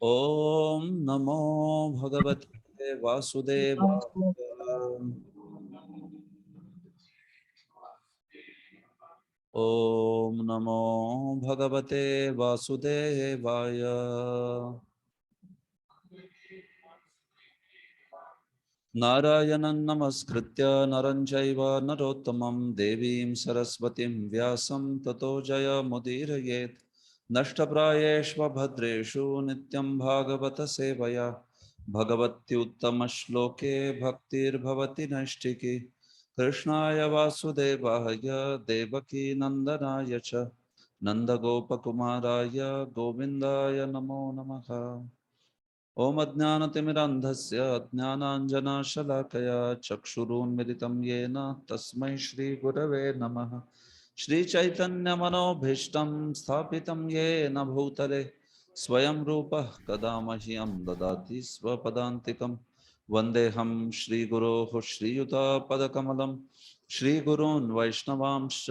ओम नमो भगवते वासुदेवाय। ओम नमो भगवते वासुदेवाय। नारायणं नमस्कृत्य नरं चैव नरोत्तमं देवीं सरस्वतीं व्यासं ततो जयमुदीरयेत्। नष्टप्रायेष्व भद्रेषु नित्यं भागवत सेवया भगवत्युत्तमश्लोके भक्तिर्भवति नैष्टिकी। कृष्णाय वासुदेवाय देवकी नन्दनाय च नन्दगोपकुमाराय गोविन्दाय नमो नमः। ओम अज्ञानतिमिरन्धस्य ज्ञानाञ्जनशलाकया चक्षुरुन्मिलितं येन तस्मै श्रीगुरवे नमः। श्रीचैतन्यमनोभीष्टं स्थापितं येन भूतले स्वयं रूपः कदा मह्यं ददाति स्वपदान्तिकं। वन्देऽहं श्रीगुरोः श्रीयुतापदकमलं श्रीगुरून् वैष्णवांश्च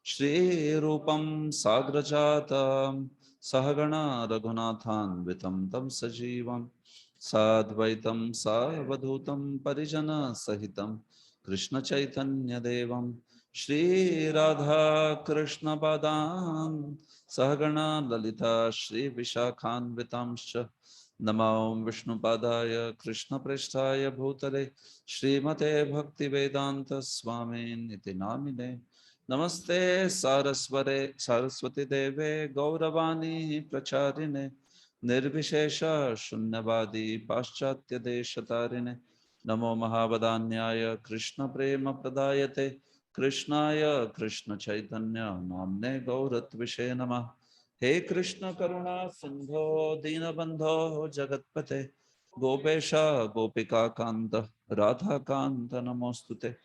श्रीरूपं साग्रजातं सहगणा रघुनाथान्वितं तं सजीवं साद्वैतं सावधूतं परिजनसहितं कृष्णचैतन्यदेवं श्रीराधाकृष्णपादान् सहगणा ललिता श्रीविशाखान्वितांश्च नमो विष्णुपादाय कृष्णप्रेष्ठाय भूतले श्रीमते भक्तिवेदांत स्वामिनिति नामिने। नमस्ते सरस्वती देवे गौरवाणी प्रचारिणे निर्विशेष शून्यवादी पाश्चात्य देशतारिणे। नमो महावदान्याय कृष्ण प्रेम प्रदायते कृष्णाय कृष्ण चैतन्य नाम्ने गौरत्विषे नमः। हे कृष्ण करुणा सिंधो दीनबंधो जगत्पते गोपेश गोपिका कांत राधा कांत नमोस्तुते।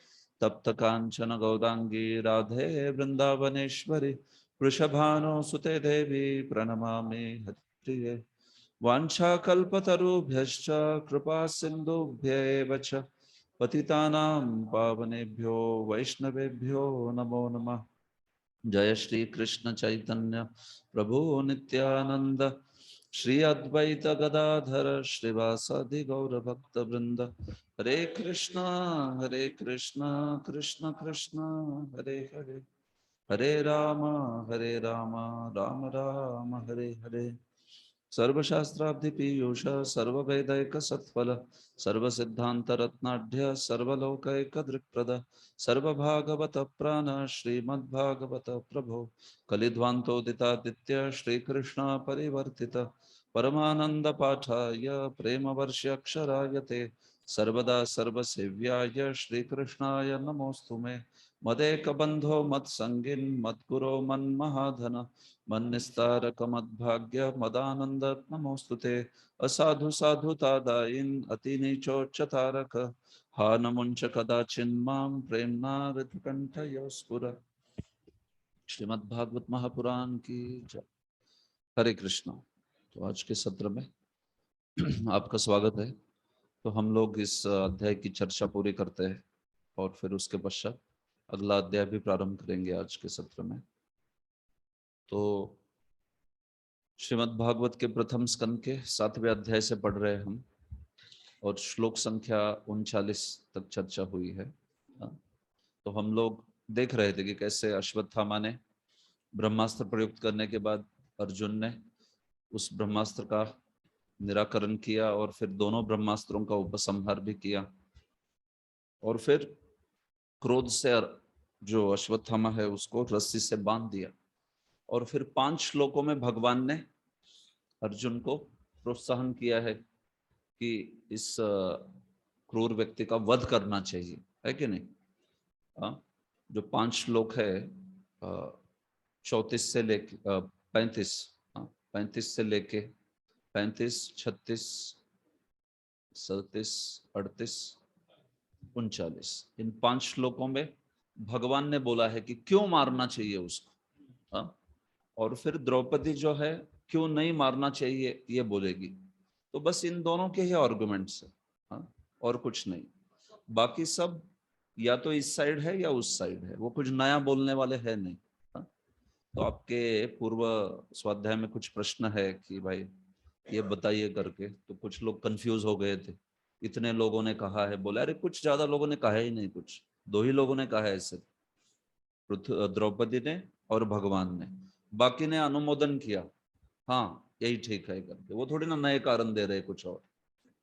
तप्त कांचन गौरांगी राधे वृंदावनेश्वरी वृषभानुसुते देवी प्रणमामि हरिप्रिये। वाञ्छाकल्पतरुभ्यश्च कृपा सिन्धुभ्येव च पतितानां पावनेभ्यो वैष्णवेभ्यो नमो नमः। जय श्री कृष्ण चैतन्य प्रभु नित्यानंद श्री अद्वैत गदाधर श्रीवासादि गौर भक्त वृंद। हरे कृष्णा कृष्ण कृष्ण हरे हरे हरे राम राम राम हरे हरे। सर्वशास्त्राब्धि पीयूष सर्ववेदैक सत्फल सर्वसिद्धांत रत्नाढ्य सर्वलोकैक दृक्प्रद सर्वभागवत प्राण श्रीमद्भागवत प्रभो कलिध्वांतोदितादित्य श्रीकृष्ण परिवर्तित परमानंद पाठाय प्रेमवर्ष्यक्षराय ते सर्वदा सर्वसेव्याय श्रीकृष्णाय नमोस्तु मे। मदेक बंधो मत्संगिन मद्गुरो मन्महाधन मन्निस्तारक मद्भाग्य मदानंद नमोस्तुते। असाधु साधु तादाइन अति नीचोच्चतारक हा नमुंच कदाचिन्मां प्रेमना हृदकंठयोस्फुर। श्रीमद्भागवत महापुराण की जय। हरे कृष्णा। तो आज के सत्र में आपका स्वागत है। तो हम लोग इस अध्याय की चर्चा पूरी करते हैं और फिर उसके पश्चात अगला अध्याय भी प्रारंभ करेंगे आज के सत्र में। तो श्रीमद् भागवत के प्रथम स्कंद के 7वें अध्याय से पढ़ रहे हैं हम और श्लोक संख्या 39 तक चर्चा हुई है। तो हम लोग देख रहे थे कि कैसे अश्वत्थामा ने ब्रह्मास्त्र प्रयुक्त करने के बाद अर्जुन ने उस ब्रह्मास्त्र का निराकरण किया और फिर दोनों ब्रह्मास्त्रों का उपसंहार भी किया और फिर क्रोध से जो अश्वत्थामा है उसको रस्सी से बांध दिया और फिर 5 श्लोकों में भगवान ने अर्जुन को प्रोत्साहन किया है कि इस क्रूर व्यक्ति का वध करना चाहिए, है कि नहीं। जो 5 श्लोक है 34 से लेके 35, 35 से लेके 35, 36, 37, 38, 39, इन 5 श्लोकों में भगवान ने बोला है कि क्यों मारना चाहिए उसको। और फिर द्रौपदी जो है क्यों नहीं मारना चाहिए ये बोलेगी। तो बस इन दोनों के ही आर्गुमेंट्स है और कुछ नहीं। बाकी सब या तो इस साइड है या उस साइड है, वो कुछ नया बोलने वाले है नहीं। तो आपके पूर्व स्वाध्याय में कुछ प्रश्न है कि भाई ये बताइए करके, तो कुछ लोग कंफ्यूज हो गए थे। इतने लोगों ने कहा है, बोले अरे कुछ ज्यादा लोगों ने कहा ही नहीं, कुछ दो ही लोगों ने कहा है ऐसे, द्रौपदी ने और भगवान ने, बाकी ने अनुमोदन किया, हाँ यही ठीक है करके। वो थोड़ी ना नए कारण दे रहे कुछ और,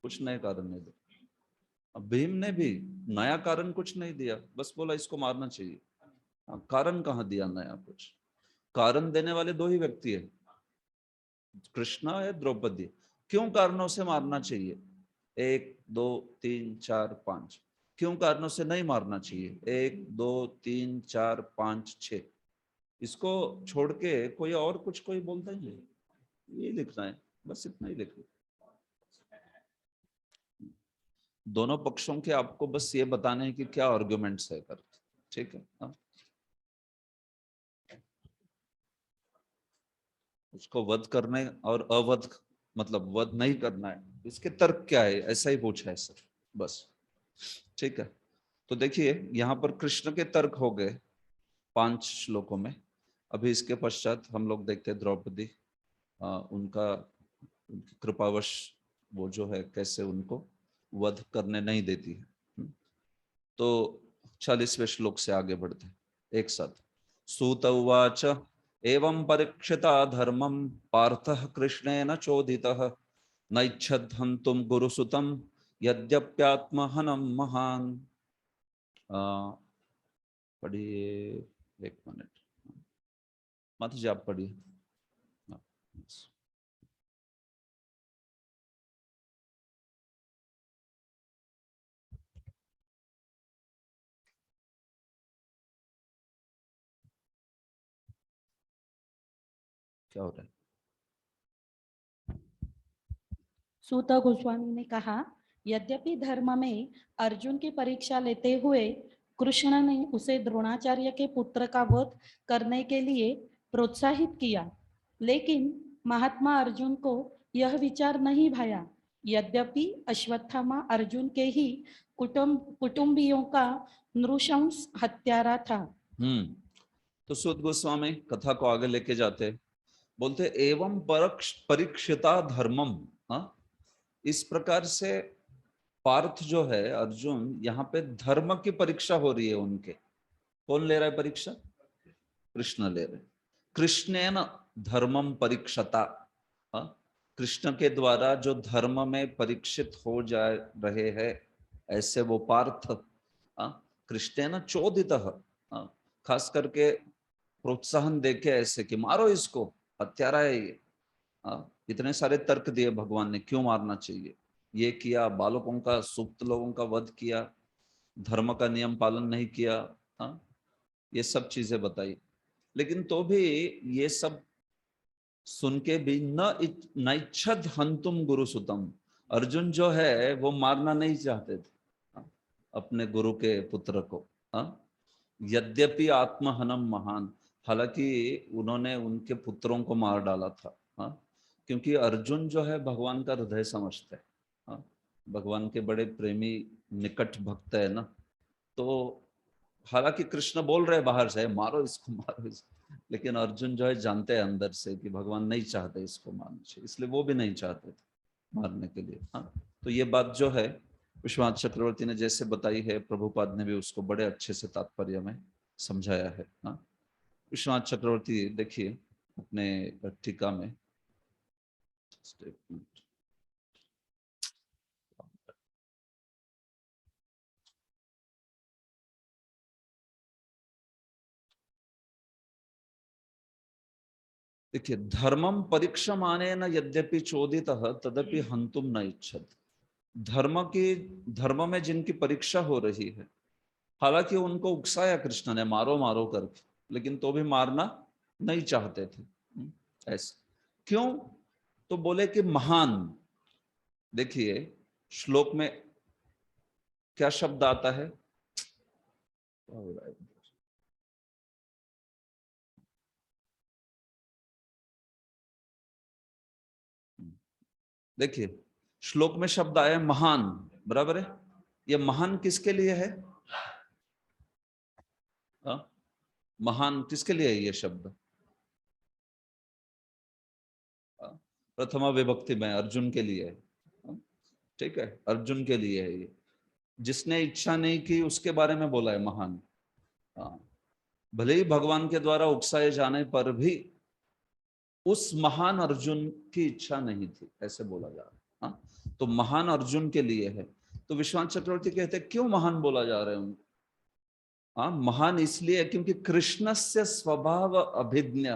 कुछ नए कारण नहीं दे। अब भीम ने भी नया कारण कुछ नहीं दिया, बस बोला इसको मारना चाहिए। कारण कहाँ दिया नया कुछ? कारण देने वाले दो ही व्यक्ति है, कृष्णा या द्रौपदी। क्यों कारणों से मारना चाहिए? एक दो तीन चार पांच, क्यों कारणों से नहीं मारना चाहिए? एक दो तीन चार पांच छह, इसको छोड़ के कोई और कुछ कोई बोलता ही नहीं। ये लिखना है, बस इतना ही लिखना। दोनों पक्षों के आपको बस ये बताने हैं कि क्या आर्गुमेंट्स है कर, ठीक है। हाँ, उसको वध करने और अवध मतलब वध नहीं करना है, इसके तर्क क्या है, ऐसा ही पूछा है सर, बस, ठीक है। तो देखिए यहाँ पर कृष्ण के तर्क हो गए 5 श्लोकों में। अभी इसके पश्चात हम लोग देखते हैं द्रौपदी, उनका उनकी कृपावश वो जो है कैसे उनको वध करने नहीं देती है। तो 40वें श्लोक से आगे बढ़ते हैं एक साथ। सूत उवाच एवं परीक्षिता धर्मं पार्थः कृष्णेन चोदितः नैच्छद् हन्तुं गुरुसुतं यद्यप्यात्महनं महान्। पढ़िए, एक मिनट, माता जी आप पढ़िए। क्या हो रहा है? सूत गोस्वामी ने कहा, यद्यपि धर्म में अर्जुन की परीक्षा लेते हुए कृष्ण ने उसे द्रोणाचार्य के पुत्र का वध करने के लिए प्रोत्साहित किया, लेकिन महात्मा अर्जुन को यह विचार नहीं भाया। यद्यपि अश्वत्थामा अर्जुन के ही कुटुंबियों का नृशंस हत्यारा था। तो सूत गोस्वामी कथा को आगे लेके जाते, बोलते एवं परीक्षिता धर्मम। हाँ, इस प्रकार से पार्थ जो है अर्जुन, यहाँ पे धर्म की परीक्षा हो रही है उनके। कौन ले रहा है परीक्षा? कृष्ण ले रहे। कृष्णेन धर्मम परीक्षता। हाँ, कृष्ण के द्वारा जो धर्म में परीक्षित हो जा रहे हैं ऐसे वो पार्थ। हाँ, कृष्णेन चोदितः। हाँ, खास करके प्रोत्साहन देके ऐसे कि मारो इसको, हत्यारा है ये। इतने सारे तर्क दिए भगवान ने क्यों मारना चाहिए, ये किया, बालकों का सुप्त लोगों का वध किया, धर्म का नियम पालन नहीं किया। हाँ, ये सब चीजें बताई। लेकिन तो भी ये सब सुन के भी नैच्छद हंतुम गुरु सुतम, अर्जुन जो है वो मारना नहीं चाहते थे अपने गुरु के पुत्र को। यद्यपि आत्महनम महान, हालांकि उन्होंने उनके पुत्रों को मार डाला था। क्योंकि अर्जुन जो है भगवान का हृदय समझता है। भगवान के बड़े प्रेमी निकट भक्त है ना। तो हालांकि कृष्ण बोल रहे बाहर से मारो इसको, मारो इसको, लेकिन अर्जुन जो है जानते हैं अंदर से कि भगवान नहीं चाहते इसको मारना चाहिए, इसलिए वो भी नहीं चाहते थे मारने के लिए। तो ये बात जो है विश्वनाथ चक्रवर्ती ने जैसे बताई है, प्रभुपाद ने भी उसको बड़े अच्छे से तात्पर्य में समझाया है। विश्वनाथ चक्रवर्ती देखिए अपने टीका में, देखिए, धर्मम परीक्षा माने न यद्यपि चोदित तदपि हंतुम न इच्छत। धर्म में जिनकी परीक्षा हो रही है, हालांकि उनको उकसाया कृष्ण ने मारो मारो करके, लेकिन तो भी मारना नहीं चाहते थे। ऐसे क्यों? तो बोले कि महान। देखिए श्लोक में क्या शब्द आता है? देखिए श्लोक में शब्द आया महान, बराबर है। ये महान किसके लिए है? महान किसके लिए है ये शब्द? प्रथमा विभक्ति में अर्जुन के लिए है, ठीक है, अर्जुन के लिए है ये। जिसने इच्छा नहीं की उसके बारे में बोला है महान। हाँ, भले ही भगवान के द्वारा उकसाए जाने पर भी उस महान अर्जुन की इच्छा नहीं थी, ऐसे बोला जा रहा है। हाँ, तो महान अर्जुन के लिए है। तो विश्वास चक्रवर्ती कहते हैं क्यों महान बोला जा रहा है उनको? हाँ, महान इसलिए क्योंकि कृष्ण से स्वभाव अभिज्ञ,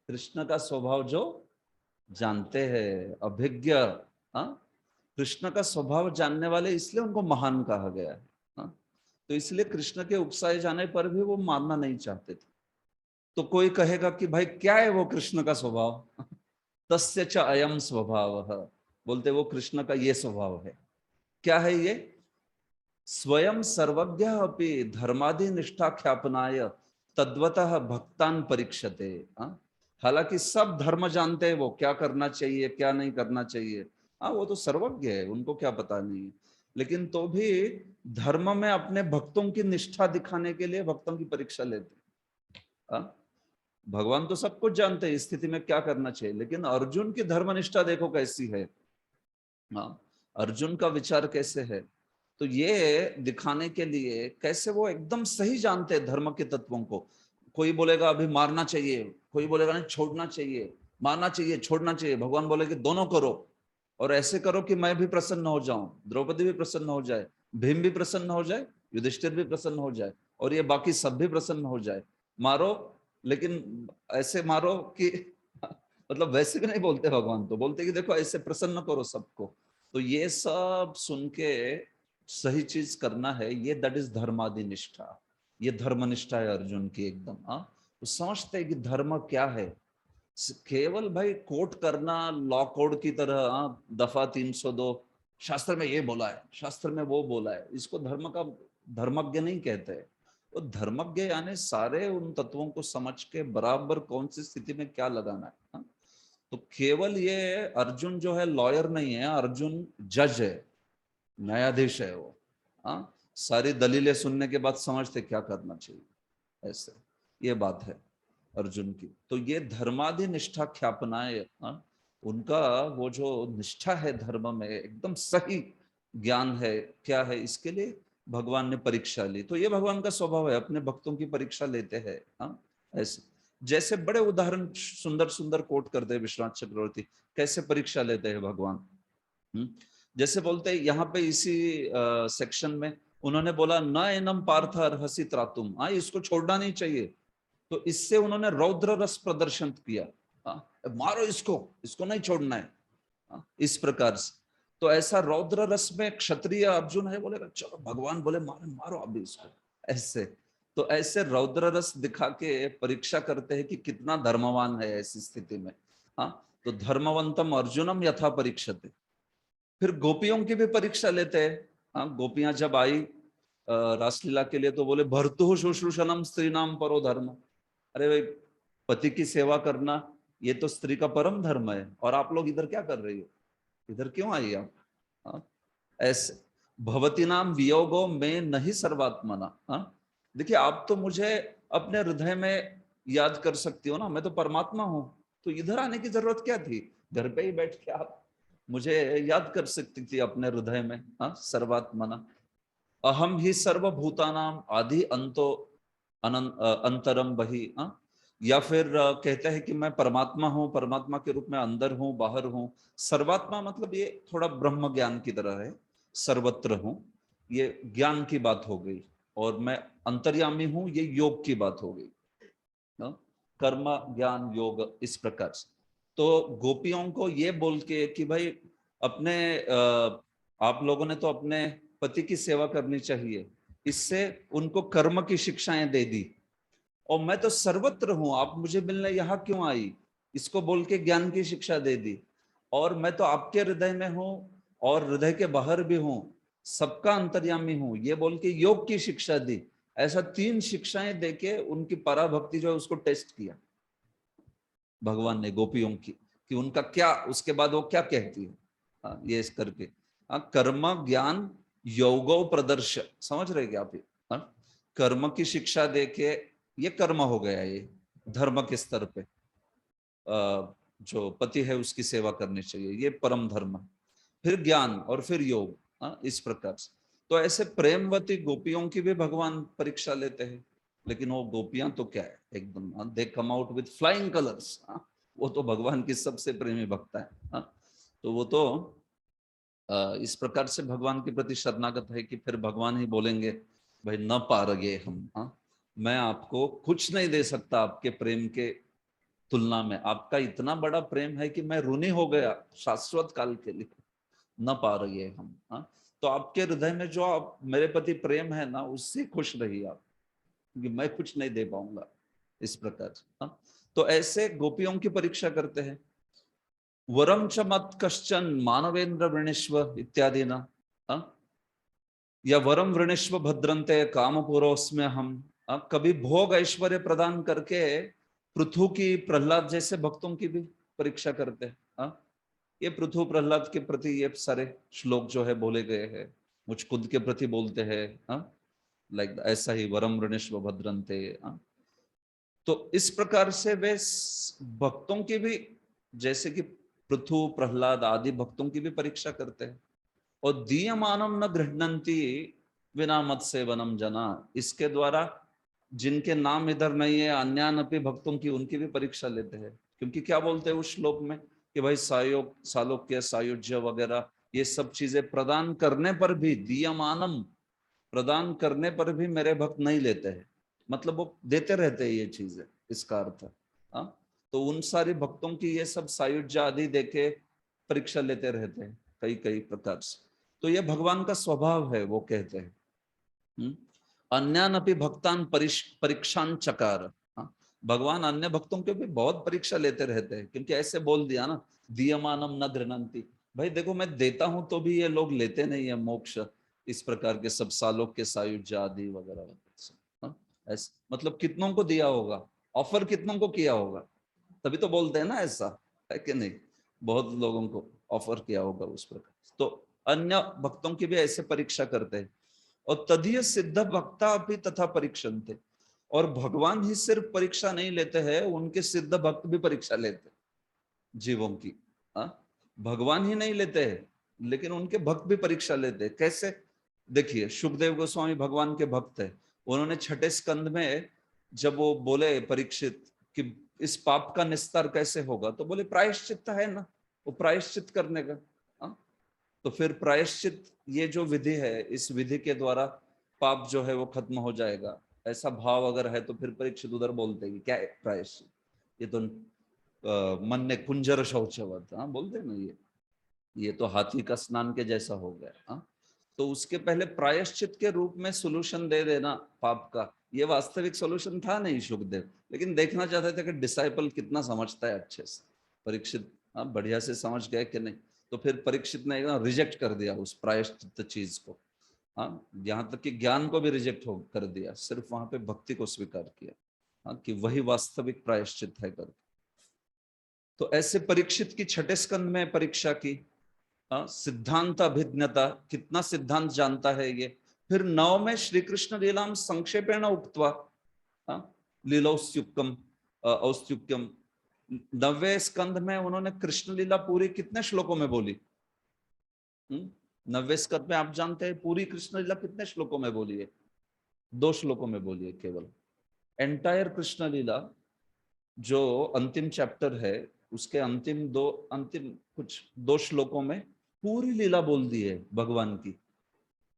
कृष्ण का स्वभाव जो जानते हैं, अभिज्ञ। हाँ, कृष्ण का स्वभाव जानने वाले, इसलिए उनको महान कहा गया है। हाँ, तो इसलिए कृष्ण के उकसाए जाने पर भी वो मानना नहीं चाहते थे। तो कोई कहेगा कि भाई क्या है वो कृष्ण का स्वभाव? तस्य च अयम स्वभाव, बोलते वो कृष्ण का ये स्वभाव है। क्या है ये? स्वयं सर्वज्ञ अपि धर्मादि निष्ठा ख्यापनाय तद्वतः भक्तान परीक्षते। हालांकि सब धर्म जानते हैं, वो क्या करना चाहिए क्या नहीं करना चाहिए। हाँ, वो तो सर्वज्ञ है, उनको क्या पता नहीं है। लेकिन तो भी धर्म में अपने भक्तों की निष्ठा दिखाने के लिए भक्तों की परीक्षा लेते हैं। भगवान तो सब कुछ जानते हैं, इस स्थिति में क्या करना चाहिए, लेकिन अर्जुन की धर्मनिष्ठा देखो कैसी है। हाँ, अर्जुन का विचार कैसे है, तो ये दिखाने के लिए कैसे वो एकदम सही जानते हैं धर्म के तत्वों को। कोई बोलेगा अभी मारना चाहिए, कोई बोलेगा नहीं छोड़ना चाहिए, मारना चाहिए छोड़ना चाहिए। भगवान बोलेगे दोनों करो, और ऐसे करो कि मैं भी प्रसन्न हो जाऊं, द्रौपदी भी प्रसन्न हो जाए, भीम भी प्रसन्न हो जाए, युधिष्ठिर भी प्रसन्न हो जाए, और ये बाकी सब भी प्रसन्न हो जाए। मारो, लेकिन ऐसे मारो कि मतलब वैसे भी नहीं बोलते भगवान, तो बोलते कि देखो ऐसे प्रसन्न करो सबको। तो ये सब सुन के सही चीज करना है, ये दैट इज धर्मादि निष्ठा। ये धर्मनिष्ठा है अर्जुन की एकदम। तो समझते हैं कि धर्म क्या है। केवल भाई कोट करना लॉ कोड की तरह, दफा 302 शास्त्र में ये बोला है, शास्त्र में वो बोला है, इसको धर्म का धर्मज्ञ नहीं कहते। तो धर्मज्ञ यानी सारे उन तत्वों को समझ के बराबर कौन सी स्थिति में क्या लगाना है। तो केवल ये अर्जुन जो है लॉयर नहीं है, अर्जुन जज है, न्यायाधीश है वो। सारी दलीलें सुनने के बाद समझते क्या करना चाहिए, ऐसे ये बात है अर्जुन की। तो ये धर्मादि निष्ठा ख्यापनाएं, उनका वो जो निष्ठा है धर्म में, एकदम सही ज्ञान है क्या है, इसके लिए भगवान ने परीक्षा ली। तो ये भगवान का स्वभाव है, अपने भक्तों की परीक्षा लेते हैं। ऐसे जैसे बड़े उदाहरण सुंदर सुंदर कोट करते हैं विश्वनाथ चक्रवर्ती, कैसे परीक्षा लेते हैं भगवान। जैसे बोलते हैं यहाँ पे इसी सेक्शन में उन्होंने बोला न एनम पार्थ अर्हसि त्रातुम, इसको छोड़ना नहीं चाहिए। तो इससे उन्होंने रौद्र रस प्रदर्शन किया, मारो इसको, इसको नहीं छोड़ना है, इस प्रकार से। तो ऐसा रौद्र रस में क्षत्रिय अर्जुन है, बोलेगा चलो भगवान बोले मारो मारो अभी इसको, ऐसे। तो ऐसे रौद्र रस दिखा के परीक्षा करते हैं कि कितना धर्मवान है ऐसी स्थिति में। तो धर्मवंतम अर्जुनम यथा परीक्षते। फिर गोपियों की भी परीक्षा लेते हैं। गोपियां जब आई रासलीला के लिए, तो बोले भर्तु शुश्रूषणम स्त्री नाम परो धर्म। अरे भाई, पति की सेवा करना ये तो स्त्री का परम धर्म है, और आप लोग इधर क्या कर रही हो, इधर क्यों आई आप? ऐसे भवती नाम वियोगो में नहीं सर्वात्मना। देखिए, आप तो मुझे अपने हृदय में याद कर सकती हो ना, मैं तो परमात्मा हूं, तो इधर आने की जरूरत क्या थी? घर पे ही बैठ के आप मुझे याद कर सकती थी अपने हृदय में। सर्वात्मना अहम ही सर्वभूतानाम आदि अंतो अंतरम बही। या फिर कहते हैं कि मैं परमात्मा हूँ, परमात्मा के रूप में अंदर हूँ बाहर हूँ। सर्वात्मा मतलब ये थोड़ा ब्रह्म ज्ञान की तरह है, सर्वत्र हूँ, ये ज्ञान की बात हो गई। और मैं अंतर्यामी हूँ, ये योग की बात हो गई, कर्म ज्ञान योग, इस प्रकार से। तो गोपियों को ये बोल के कि भाई अपने आप लोगों ने तो अपने पति की सेवा करनी चाहिए, इससे उनको कर्म की शिक्षाएं दे दी। और मैं तो सर्वत्र हूं, आप मुझे मिलने यहां क्यों आई, इसको बोल के ज्ञान की शिक्षा दे दी। और मैं तो आपके हृदय में हूं और हृदय के बाहर भी हूं, सबका अंतर्यामी हूं, ये बोल के योग की शिक्षा दी। ऐसा 3 शिक्षाएं देके उनकी पराभक्ति जो है उसको टेस्ट किया भगवान ने गोपियों की, कि उनका क्या, उसके बाद वो क्या कहती है। ये इस करके कर्म ज्ञान योगो प्रदर्श, समझ रहे क्या आप? कर्म की शिक्षा देके ये कर्म हो गया, ये धर्म के स्तर पे। जो पति है उसकी सेवा करनी चाहिए, ये परम धर्म है। फिर ज्ञान और फिर योग, इस प्रकार से। तो ऐसे प्रेमवती गोपियों की भी भगवान परीक्षा लेते हैं, लेकिन वो गोपियां तो क्या है, एकदम they come out with flying colours. वो तो भगवान की सबसे प्रेमी भक्त है। तो वो तो इस प्रकार से भगवान के प्रति शरणागत है कि फिर भगवान ही बोलेंगे, भाई न पा रहे हम, मैं आपको कुछ नहीं दे सकता आपके प्रेम के तुलना में। आपका इतना बड़ा प्रेम है कि मैं ऋणी हो गया शाश्वत काल के लिए, न पा रही है हम। तो आपके हृदय में जो आप मेरे प्रति प्रेम है ना, उससे खुश रहिए आप, क्योंकि मैं कुछ नहीं दे पाऊंगा, इस प्रकार। तो ऐसे गोपियों की परीक्षा करते हैं। वरम च मत कश्चन मानवेंद्र वृणीश्व इत्यादि ना, या वरम वृणीश्व भद्रंते कामपुरोस्म्य हम। कभी भोग ऐश्वर्य प्रदान करके पृथु की, प्रहलाद जैसे भक्तों की भी परीक्षा करते हैं। ये पृथु प्रहलाद के प्रति ये सारे श्लोक जो है बोले गए हैं, मुझ खुद के प्रति बोलते हैं। लाइक ऐसा ही वरम वृणीश्व भद्रंते। तो इस प्रकार से वे भक्तों की भी, जैसे कि पृथु प्रहलाद आदि भक्तों की भी परीक्षा करते हैं। और दीयमानम न गृह्णन्ति विना मत सेवनम जना, इसके द्वारा जिनके नाम इधर नहीं है अन्यानपि भक्तों की, उनकी भी परीक्षा लेते हैं। क्योंकि क्या बोलते हैं उस श्लोक में कि भाई सायोग सालोक्य सायुज्य वगैरह ये सब चीजें प्रदान करने पर भी, दीयमानम प्रदान करने पर भी मेरे भक्त नहीं लेते हैं, मतलब वो देते रहते हैं ये चीजें, इसका अर्थ। तो उन सारे भक्तों की ये सब सायुज्य आदि देके परीक्षा लेते रहते हैं कई कई प्रकार से। तो ये भगवान का स्वभाव है, वो कहते हैं। अन्यानपि भक्तान परीक्षान चकार। भगवान अन्य भक्तों के भी बहुत परीक्षा लेते रहते हैं, क्योंकि ऐसे बोल दिया ना, दीयमानम न गृह्णन्ति। भाई देखो मैं देता हूं तो भी ये लोग लेते नहीं है मोक्ष, इस प्रकार के सब सालों के सायुज्य आदि वगैरह। ऐसे मतलब कितनों को दिया होगा, ऑफर कितनों को किया होगा, तभी तो बोलते हैं ना, ऐसा है कि नहीं। बहुत लोगों को ऑफर किया होगा उस प्रकार। तो अन्य भक्तों की भी ऐसे परीक्षा करते हैं। और तदीय सिद्ध भक्ता भी तथा परीक्षण थे। और भगवान ही सिर्फ परीक्षा नहीं लेते हैं, उनके सिद्ध भक्त भी परीक्षा लेते हैं जीवों की। भगवान ही नहीं लेते हैं, लेकिन उनके भक्त भी परीक्षा लेते हैं। कैसे? देखिए सुखदेव गोस्वामी भगवान के भक्त है। उन्होंने छठे स्कंद में जब वो बोले परीक्षित कि इस पाप का निस्तार कैसे होगा, तो बोले प्रायश्चित है ना, वो प्रायश्चित करने का। तो फिर प्रायश्चित ये जो विधि है, इस विधि के द्वारा पाप जो है वो खत्म हो जाएगा, ऐसा भाव अगर है तो फिर परीक्षित उधर बोलते हैं क्या है प्रायश्चित, ये तो मन ने कुंजर शौचवत, बोलते हैं ना, ये तो हाथी का स्नान के जैसा हो गया। तो उसके पहले प्रायश्चित के रूप में सोल्यूशन दे देना पाप का, ये वास्तविक सोल्यूशन था नहीं सुखदेव, लेकिन देखना चाहते थे कि डिसाइपल कितना समझता है अच्छे से। परीक्षित बढ़िया से समझ गए कि नहीं, तो फिर परीक्षित ने एकदम रिजेक्ट कर दिया उस प्रायश्चित चीज को। यहाँ तक कि ज्ञान को भी रिजेक्ट हो कर दिया, सिर्फ वहां पे भक्ति को स्वीकार किया, कि वही वास्तविक प्रायश्चित है कर। तो ऐसे परीक्षित की छठे स्कंद में परीक्षा की। सिद्धांत अभिज्ञता, कितना सिद्धांत जानता है ये। फिर 9 में श्री कृष्ण लीलाम संक्षेपेण उक्त्वा, लीलोस्युक्तम औस्त्युक्यम। 9वें स्कंध में उन्होंने कृष्ण लीला पूरी कितने श्लोकों में बोली? 9वें स्कंध में आप जानते हैं पूरी कृष्ण लीला कितने श्लोकों में बोली है? 2 श्लोकों में बोली है केवल। एंटायर कृष्ण लीला जो अंतिम चैप्टर है, उसके अंतिम कुछ 2 श्लोकों में पूरी लीला बोल दी है भगवान की।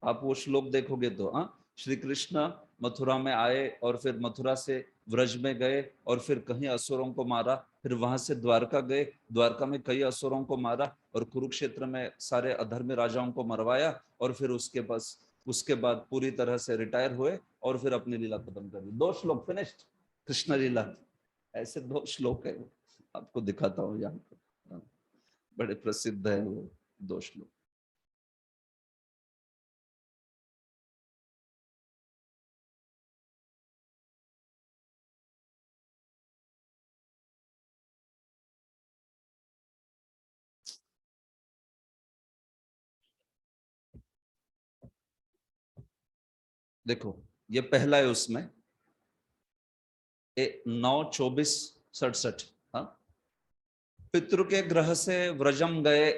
आप वो श्लोक देखोगे तो श्री कृष्ण मथुरा में आए और फिर मथुरा से व्रज में गए और फिर कहीं असुरों को मारा, फिर वहां से द्वारका गए, द्वारका में कई असुरों को मारा और कुरुक्षेत्र में सारे अधर्मी राजाओं को मरवाया, और फिर उसके बाद पूरी तरह से रिटायर हुए और फिर अपनी लीला खत्म कर दी। 2 श्लोक फिनिश्ड कृष्ण लीला। ऐसे 2 श्लोक है, आपको दिखाता हूँ यहाँ पर, बड़े प्रसिद्ध है वो 2 श्लोक। देखो ये पहला है उसमें 9, 24, 67। हाँ पितृ के ग्रह से व्रजम गए,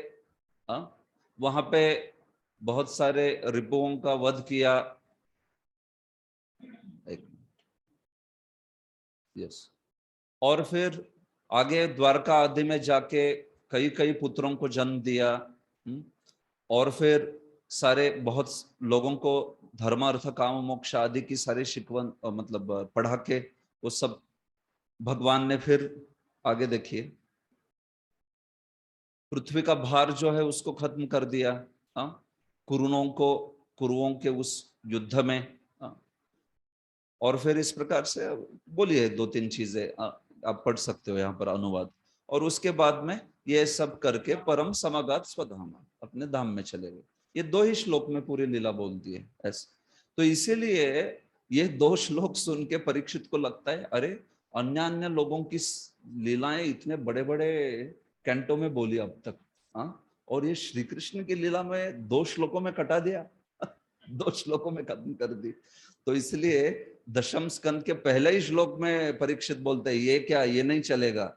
वहां पे बहुत सारे रिपुओं का वध किया। यस, और फिर आगे द्वारका आदि में जाके कई कई पुत्रों को जन्म दिया। और फिर सारे बहुत लोगों को धर्म अर्थ काम मोक्ष आदि की सारी शिकवन मतलब पढ़ा के वो सब भगवान ने फिर आगे देखिए पृथ्वी का भार जो है उसको खत्म कर दिया। कुरुओं के उस युद्ध में। और फिर इस प्रकार से बोलिए दो तीन चीजें आप पढ़ सकते हो यहाँ पर अनुवाद। और उसके बाद में ये सब करके परम समागत स्वधाम, अपने धाम में चले गए। ये दो ही श्लोक में पूरी लीला बोलती है ऐसे। तो इसीलिए ये दो श्लोक सुन के परीक्षित को लगता है अरे अन्य अन्य लोगों की लीलाएं इतने बड़े बड़े कैंटों में बोली अब तक, और ये श्री कृष्ण की लीला में दो श्लोकों में कटा दिया, दो श्लोकों में खत्म कर दी। तो इसलिए दशम स्कंद के पहले ही श्लोक में परीक्षित बोलते हैं ये क्या, ये नहीं चलेगा।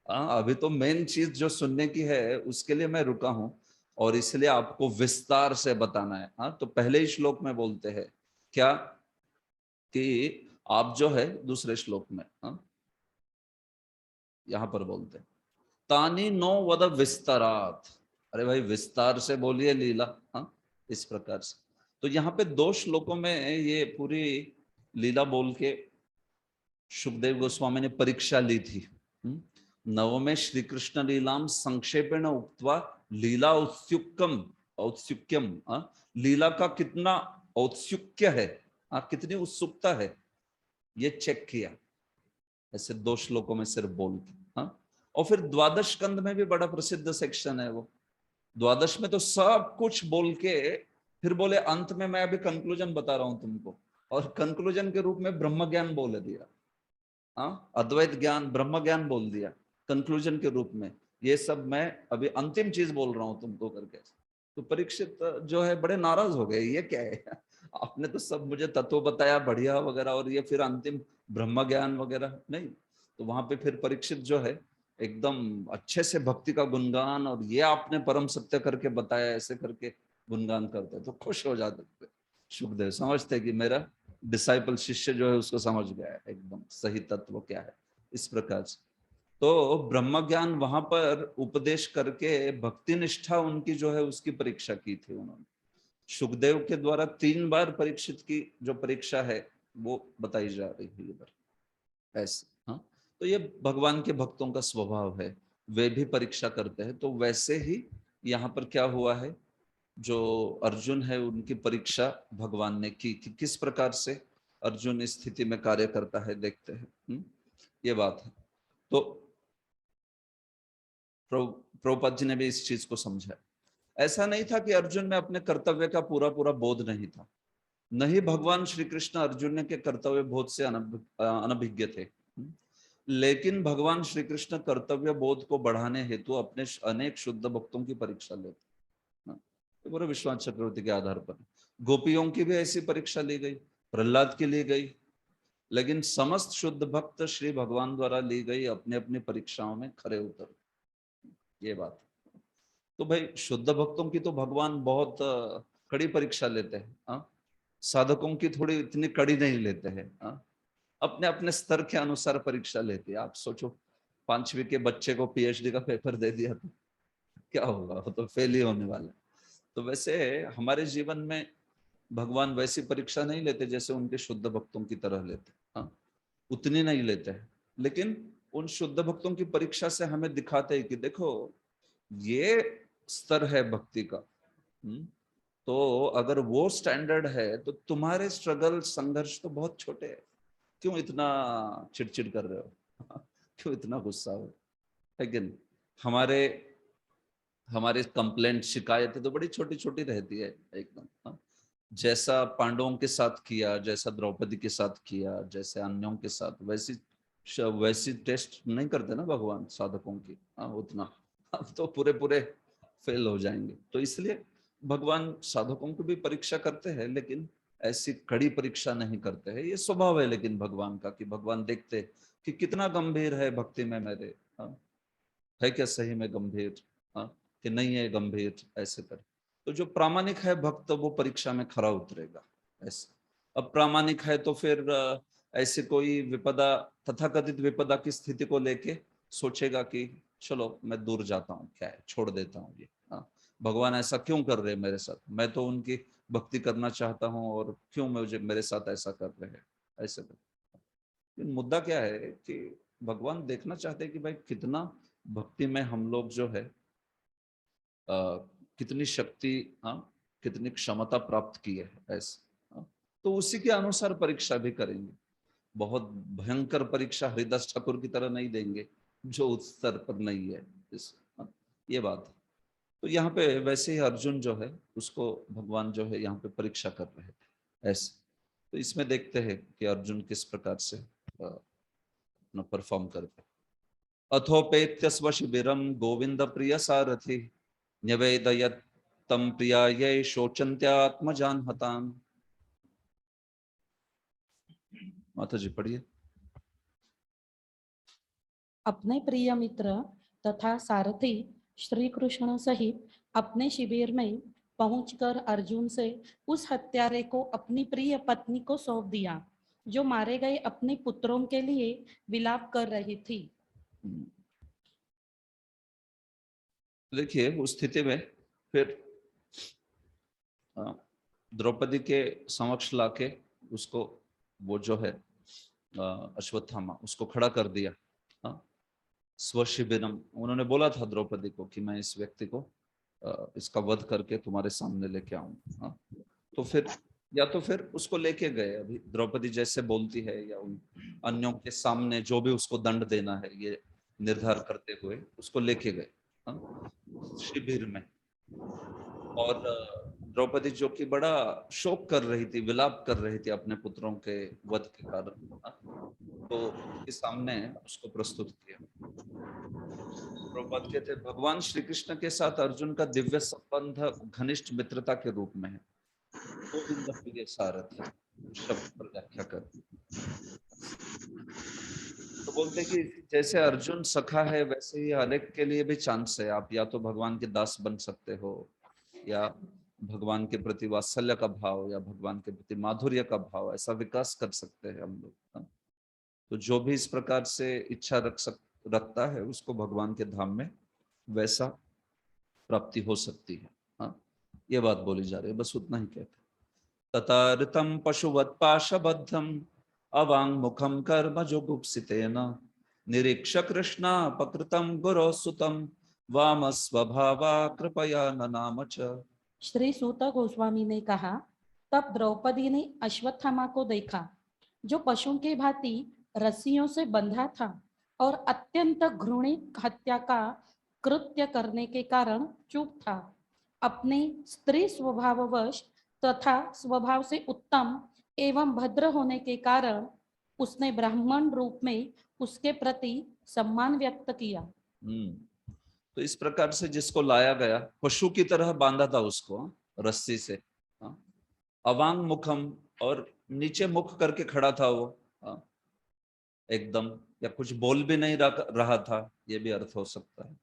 अभी तो मेन चीज जो सुनने की है उसके लिए मैं रुका हूं, और इसलिए आपको विस्तार से बताना है। तो पहले ही श्लोक में बोलते हैं क्या कि आप जो है दूसरे श्लोक में यहां पर बोलते हैं तानी नो वद विस्तारात। अरे भाई विस्तार से बोलिए लीला, इस प्रकार से। तो यहाँ पे दो श्लोकों में ये पूरी लीला बोल के सुखदेव गोस्वामी ने परीक्षा ली थी। नवमे श्री कृष्ण लीलाम संक्षेपेण उक्त्वा लीला औत्सुक्यम, लीला का कितना औत्सुक्य है, कितनी उत्सुकता है, ये चेक किया ऐसे दो श्लोकों में सिर्फ बोल के। और फिर द्वादश स्कंद में भी बड़ा प्रसिद्ध सेक्शन है वो। द्वादश में तो सब कुछ बोल के फिर बोले अंत में मैं अभी कंक्लूजन बता रहा हूं तुमको, और कंक्लूजन के रूप में ब्रह्म ज्ञान बोल दिया। अद्वैत ज्ञान ब्रह्म ज्ञान बोल दिया कंक्लूजन के रूप में। ये सब मैं अभी अंतिम चीज बोल रहा हूं तुमको करके। तो परीक्षित जो है बड़े नाराज हो गए, ये क्या है आपने तो सब मुझे तत्व बताया बढ़िया वगैरह, और ये फिर अंतिम ब्रह्म ज्ञान वगैरह नहीं। तो वहां पे फिर परीक्षित जो है एकदम अच्छे से भक्ति का गुणगान, और ये आपने परम सत्य करके बताया ऐसे करके गुणगान करते, तो खुश हो जाते। सुखदेव समझते कि मेरा डिसाइपल शिष्य जो है उसको समझ गया है एकदम सही तत्व क्या है, इस प्रकार से। तो ब्रह्म ज्ञान वहां पर उपदेश करके भक्ति निष्ठा उनकी जो है उसकी परीक्षा की थी उन्होंने। सुखदेव के द्वारा 3 बार परीक्षित की जो परीक्षा है वो बताई जा रही है इधर ऐसे। तो ये भगवान के भक्तों का स्वभाव है, वे भी परीक्षा करते हैं। तो वैसे ही यहाँ पर क्या हुआ है, जो अर्जुन है उनकी परीक्षा भगवान ने की कि किस प्रकार से अर्जुन इस स्थिति में कार्य करता है, देखते हैं। ये बात है। तो प्रभुपाद जी ने भी इस चीज को समझा। ऐसा नहीं था कि अर्जुन में अपने कर्तव्य का पूरा पूरा बोध नहीं था, नहीं, भगवान श्री कृष्ण अर्जुन के कर्तव्य बोध से अनभिज्ञ थे। लेकिन भगवान श्री कृष्ण कर्तव्य बोध को बढ़ाने हेतु अपने अनेक शुद्ध भक्तों की परीक्षा लेते, पूरे विश्वास चक्रवर्ती के आधार पर। गोपियों की भी ऐसी परीक्षा ली गई, प्रहलाद की ली गई, लेकिन समस्त शुद्ध भक्त श्री भगवान द्वारा ली गई अपने अपनी परीक्षाओं में खरे उतर। ये बात। तो भाई शुद्ध भक्तों की तो भगवान बहुत कड़ी परीक्षा लेते हैं, साधकों की थोड़ी इतनी कड़ी नहीं लेते हैं, अपने अपने स्तर के अनुसार परीक्षा लेते हैं। आप सोचो 5वीं के बच्चे को पीएचडी का पेपर दे दिया तो क्या होगा, वो तो फेल ही होने वाला है। तो वैसे हमारे जीवन में भगवान वैसी परीक्षा नहीं लेते जैसे उनके शुद्ध भक्तों की तरह लेते, उतनी नहीं लेते हैं। लेकिन उन शुद्ध भक्तों की परीक्षा से हमें दिखाते हैं कि देखो ये स्तर है भक्ति का। तो अगर वो स्टैंडर्ड है तो तुम्हारे स्ट्रगल संघर्ष तो बहुत छोटे हैं, क्यों इतना चिड़चिड़ कर रहे हो क्यों इतना गुस्सा हो। लेकिन हमारे हमारे कंप्लेंट शिकायतें तो बड़ी छोटी छोटी रहती है एकदम। जैसा पांडवों के साथ किया, जैसा द्रौपदी के साथ किया, जैसे अन्यों के साथ, वैसी टेस्ट नहीं करते ना भगवान साधकों की, उतना अब तो पूरे पूरे फेल हो जाएंगे। तो इसलिए भगवान साधकों की भी परीक्षा करते हैं, लेकिन ऐसी कड़ी परीक्षा नहीं करते हैं। ये स्वभाव है लेकिन भगवान का, कि भगवान देखते कि कितना गंभीर है भक्ति में मेरे, है क्या सही में गंभीर, हाँ, कि नहीं है गंभीर, ऐसे कर। तो जो प्रामाणिक है भक्त वो परीक्षा में खरा उतरेगा ऐसे। अब प्रामाणिक है तो फिर ऐसे कोई विपदा, तथाकथित विपदा की स्थिति को लेके सोचेगा कि चलो मैं दूर जाता हूँ, क्या है, छोड़ देता हूँ ये, हाँ, भगवान ऐसा क्यों कर रहे हैं मेरे साथ, मैं तो उनकी भक्ति करना चाहता हूँ और क्यों मुझे मेरे साथ ऐसा कर रहे हैं, ऐसे कर। मुद्दा क्या है कि भगवान देखना चाहते हैं कि भाई कितना भक्ति में हम लोग जो है कितनी शक्ति, हाँ, कितनी क्षमता प्राप्त की है ऐसे, हाँ? तो उसी के अनुसार परीक्षा भी करेंगे। बहुत भयंकर परीक्षा हरिदास ठाकुर की तरह नहीं देंगे जो उस स्तर पर नहीं है इस, हाँ? ये बात है। तो यहाँ पे वैसे ही अर्जुन जो है उसको भगवान जो है यहाँ पे परीक्षा कर रहे थे ऐसे। तो इसमें देखते हैं कि अर्जुन किस प्रकार से अपना परफॉर्म करते। अथोपेत्य स्व शिबिरम गोविंद प्रिय सारथि न्यवेदयत् तम प्रियायै शोचन्त्यात्मजान हतान। माता जी पढ़िए। अपने प्रिय मित्र तथा सारथी श्री कृष्ण सहित अपने शिविर में पहुंचकर अर्जुन से उस हत्यारे को अपनी प्रिय पत्नी को सौंप दिया जो मारे गए अपने पुत्रों के लिए विलाप कर रही थी। देखिए उस स्थिति में फिर द्रौपदी के समक्ष लाके उसको वो जो है अश्वत्थामा उसको खड़ा कर दिया, स्वशिबिरम। उन्होंने बोला था द्रौपदी को कि मैं इस व्यक्ति को इसका वध करके तुम्हारे सामने लेके आऊंगा। तो फिर या तो फिर उसको लेके गए, अभी द्रौपदी जैसे बोलती है या उन अन्यों के सामने जो भी उसको दंड देना है ये निर्धार करते हुए उसको लेके गए शिविर में। और द्रौपदी जो कि बड़ा शोक कर रही थी, विलाप कर रही थी अपने पुत्रों के वध के कारण, तो उसके सामने उसको प्रस्तुत किया। प्रभुपाद कहते भगवान श्री कृष्ण के साथ अर्जुन का दिव्य संबंध घनिष्ठ मित्रता के रूप में है। गोविंद प्रिय सारथी शब्द पर व्याख्या कर तो बोलते कि जैसे अर्जुन सखा है वैसे ही हर एक के लिए भी चांस है। आप या तो भगवान के दास बन सकते हो या भगवान के प्रति वात्सल्य का भाव या भगवान के प्रति माधुर्य का भाव ऐसा विकास कर सकते हैं हम लोग। तो जो भी इस प्रकार से इच्छा रखता है उसको भगवान के धाम में वैसा प्राप्ति हो सकती है। हाँ, ये बात बोली जा रही है, बस उतना ही कहते। ततारतम पशुवत् पाशबद्धम अवांग मुखम कर्म जुगुप्सितेन निरीक्ष कृष्णापकृतं गुरो सुतं वाम स्वभावा कृपया ननाम च। श्री सूत गोस्वामी ने कहा, तब द्रौपदी ने अश्वत्थामा को देखा जो पशुओं के भांति रस्सियों से बंधा था और अत्यंत घृणित हत्या का कृत्य करने के कारण चुप था। अपने स्त्री स्वभाववश तथा स्वभाव से उत्तम एवं भद्र होने के कारण उसने ब्राह्मण रूप में उसके प्रति सम्मान व्यक्त किया। तो इस प्रकार से जिसको लाया गया पशु की तरह बांधा था उसको रस्सी से, अवांग मुखम, और नीचे मुख करके खड़ा था वो एकदम, या कुछ बोल भी नहीं रहा था, ये भी अर्थ हो सकता है।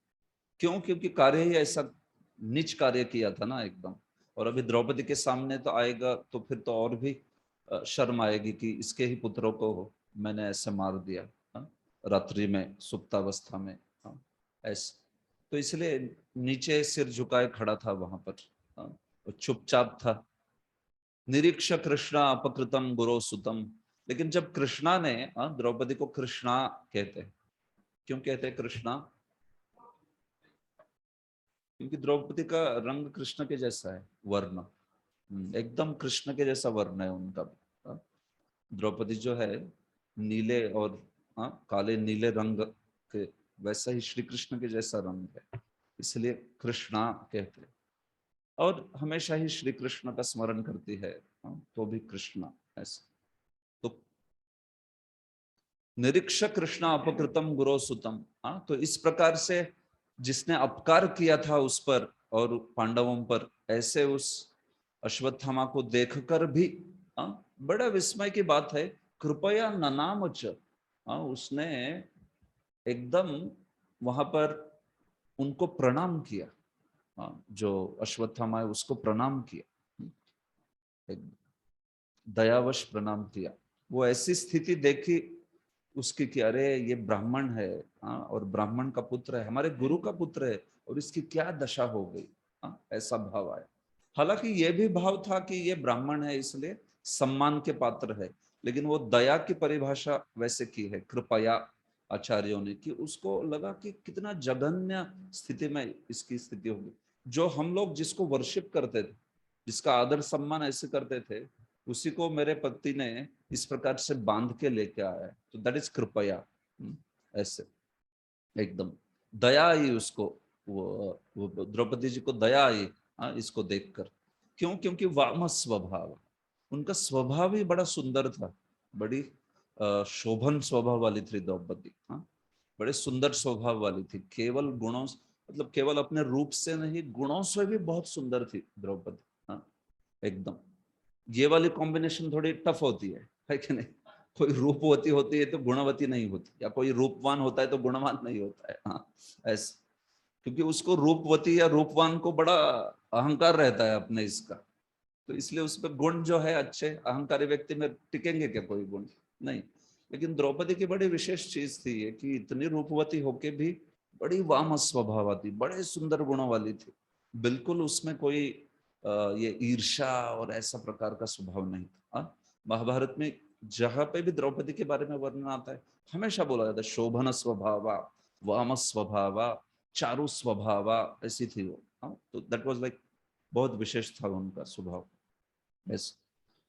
क्यों? क्योंकि कार्य ही ऐसा नीच कार्य किया था ना एकदम। और अभी द्रौपदी के सामने तो आएगा तो फिर तो और भी शर्म आएगी कि इसके ही पुत्रों को मैंने ऐसे मार दिया रात्रि में सुप्तावस्था में, ऐसे। तो इसलिए नीचे सिर झुकाए खड़ा था वहां पर, चुपचाप था। निरीक्ष कृष्णा अपकृतम गुरो सुतम। लेकिन जब कृष्णा ने, द्रौपदी को कृष्णा कहते हैं, क्यों कहते हैं कृष्णा? क्योंकि द्रौपदी का रंग कृष्ण के जैसा है, वर्ण एकदम कृष्ण के जैसा वर्ण है उनका। द्रौपदी जो है नीले और काले नीले रंग के, वैसा ही श्री कृष्ण के जैसा रंग है, इसलिए कृष्णा कहते हैं। और हमेशा ही श्री कृष्ण का स्मरण करती है, तो भी कृष्णा ऐसा। तो निरीक्ष कृष्ण अपकृतम गुरो सुतम, तो इस प्रकार से जिसने अपकार किया था उस पर और पांडवों पर, ऐसे उस अश्वत्थामा को देखकर भी बड़ा विस्मय की बात है, कृपया ननाम च, उसने एकदम वहां पर उनको प्रणाम किया। हाँ, जो अश्वत्थामा है उसको प्रणाम किया, एक दयावश प्रणाम किया। वो ऐसी स्थिति देखी उसकी कि अरे ये ब्राह्मण है, हाँ, और ब्राह्मण का पुत्र है, हमारे गुरु का पुत्र है, और इसकी क्या दशा हो गई। हाँ, ऐसा भाव आया। हालांकि ये भी भाव था कि ये ब्राह्मण है इसलिए सम्मान के पात्र है, लेकिन वो दया की परिभाषा वैसे की है कृपया आचार्यों ने, कि उसको लगा कि कितना जघन्य स्थिति में इसकी स्थिति होगी। जो हम लोग जिसको वर्शिप करते थे, जिसका आदर सम्मान ऐसे करते थे, उसी को मेरे पति ने इस प्रकार से बांध के लेके आया है, तो दैट इज कृपया। ऐसे एकदम दया आई उसको, वो द्रौपदी जी को दया आई, हाँ, इसको देखकर। क्यों? क्योंकि वाम स्वभाव, उनका स्वभाव ही बड़ा सुंदर था, बड़ी शोभन स्वभाव वाली थी द्रौपदी। हाँ, बड़े सुंदर स्वभाव वाली थी, केवल गुणों, मतलब केवल अपने रूप से नहीं, गुणों से भी बहुत सुंदर थी द्रौपदी। हाँ, एकदम ये वाली कॉम्बिनेशन थोड़ी टफ होती है कि नहीं? कोई रूपवती होती है तो गुणवती नहीं होती, या कोई रूपवान होता है तो गुणवान नहीं होता है। हाँ, ऐसे, क्योंकि उसको रूपवती या रूपवान को बड़ा अहंकार रहता है अपने इसका, तो इसलिए उस पर गुण जो है अच्छे अहंकारी व्यक्ति में टिकेंगे क्या? कोई गुण नहीं। लेकिन द्रौपदी की बड़ी विशेष चीज थी ये कि इतनी रूपवती होके भी बड़ी वाम स्वभाव थी, बड़े सुंदर गुणों वाली थी, बिल्कुल उसमें कोई ये ईर्ष्या और ऐसा प्रकार का स्वभाव नहीं था। महाभारत में जहां पे भी द्रौपदी के बारे में वर्णन आता है, हमेशा बोला जाता है शोभन स्वभावा, वाम स्वभावा, चारु स्वभावा, ऐसी थी वो। तो दैट वाज लाइक बहुत विशेष था उनका स्वभाव। यस,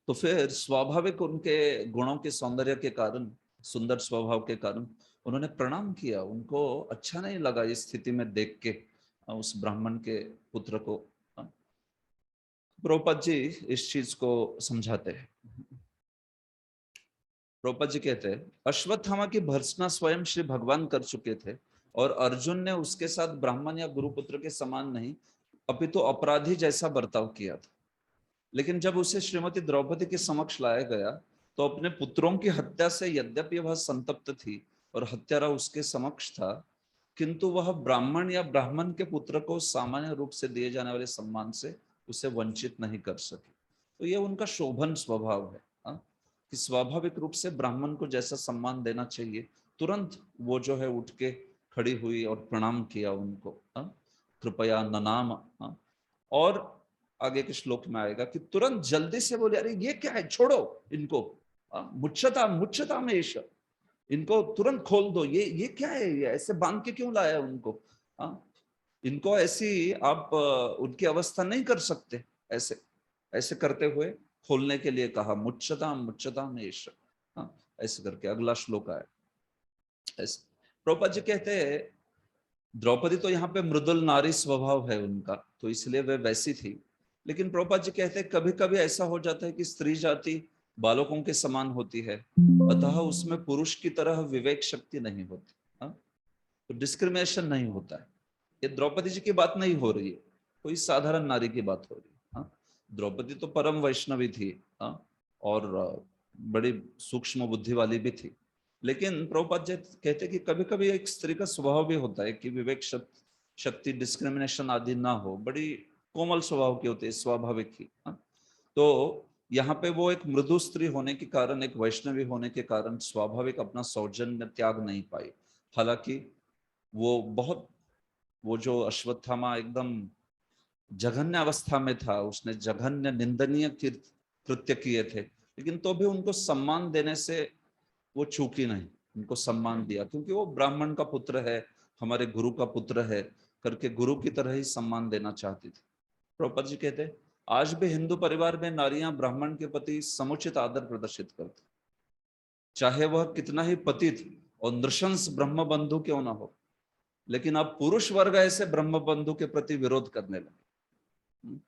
तो फिर स्वाभाविक उनके गुणों के सौंदर्य के कारण, सुंदर स्वभाव के कारण उन्होंने प्रणाम किया। उनको अच्छा नहीं लगा इस स्थिति में देख के उस ब्राह्मण के पुत्र को। प्रभुपाद जी इस चीज को समझाते हैं। प्रभुपाद जी कहते हैं, अश्वत्थामा की भर्त्सना स्वयं श्री भगवान कर चुके थे, और अर्जुन ने उसके साथ ब्राह्मण या गुरुपुत्र के समान नहीं, अपितु अपराधी जैसा बर्ताव किया था। लेकिन जब उसे श्रीमती द्रौपदी के समक्ष लाया गया, तो अपने पुत्रों की हत्या से यद्यपि वह संतप्त थी और हत्यारा उसके समक्ष था, किंतु वह ब्राह्मण या ब्राह्मण के पुत्र को सामान्य रूप से दिए जाने वाले सम्मान से उसे वंचित नहीं कर सके। तो ये उनका शोभन स्वभाव है, कि स्वाभाविक रूप से ब्राह्मण को जैसा सम्मान देना चाहिए, तुरंत वो जो है उठ के खड़ी हुई और प्रणाम किया उनको, कृपया ननाम। और आगे के श्लोक में आएगा कि तुरंत जल्दी से बोले, अरे ये क्या है, छोड़ो इनको, मुच्छता मुच्छता में ईश्वर, इनको तुरंत खोल दो, ये क्या है, ये ऐसे बांध के क्यों लाया उनको? इनको ऐसी आप उनकी अवस्था नहीं कर सकते। ऐसे ऐसे करते हुए खोलने के लिए कहा, मुच्छता मुच्छता में ईश्वर। ऐसे करके अगला श्लोक आया। ऐसे प्रभुपाद जी कहते हैं, द्रौपदी तो यहाँ पे मृदुल नारी स्वभाव है उनका, तो इसलिए वे वैसी थी। लेकिन प्रभुपाद जी कहते हैं कभी कभी ऐसा हो जाता है कि स्त्री जाति बालकों के समान होती है, अतः उसमें पुरुष की तरह विवेक शक्ति नहीं होती। तो डिस्क्रिमिनेशन नहीं होता है। ये द्रौपदी जी की बात नहीं हो रही है, कोई साधारण नारी की बात हो रही है। द्रौपदी तो परम वैष्णवी थी, और बड़ी सूक्ष्म बुद्धि वाली भी थी। लेकिन प्रभुपाद जी कहते कि कभी कभी एक स्त्री का स्वभाव भी होता है कि विवेक शक्ति डिस्क्रिमिनेशन आदि ना हो, बड़ी कोमल स्वभाव की होती है, स्वाभाविक ही। तो यहाँ पे वो एक मृदु स्त्री होने के कारण, एक वैष्णवी होने के कारण स्वाभाविक अपना सौजन्य त्याग नहीं पाई। हालांकि वो जो अश्वत्थामा एकदम जघन्य अवस्था में था, उसने जघन्य निंदनीय कृत्य किए थे, लेकिन तो भी उनको सम्मान देने से वो चूकी नहीं, उनको सम्मान दिया, क्योंकि वो ब्राह्मण का पुत्र है, हमारे गुरु का पुत्र है करके गुरु की तरह ही सम्मान देना चाहती थी। प्रभुपाद जी कहते, आज भी हिंदू परिवार में नारियां ब्राह्मण के प्रति समुचित आदर प्रदर्शित करती, चाहे वह कितना ही पतित और नृशंस ब्रह्म बंधु क्यों ना हो। लेकिन अब पुरुष वर्ग ऐसे ब्रह्म बंधु के प्रति विरोध करने लगे,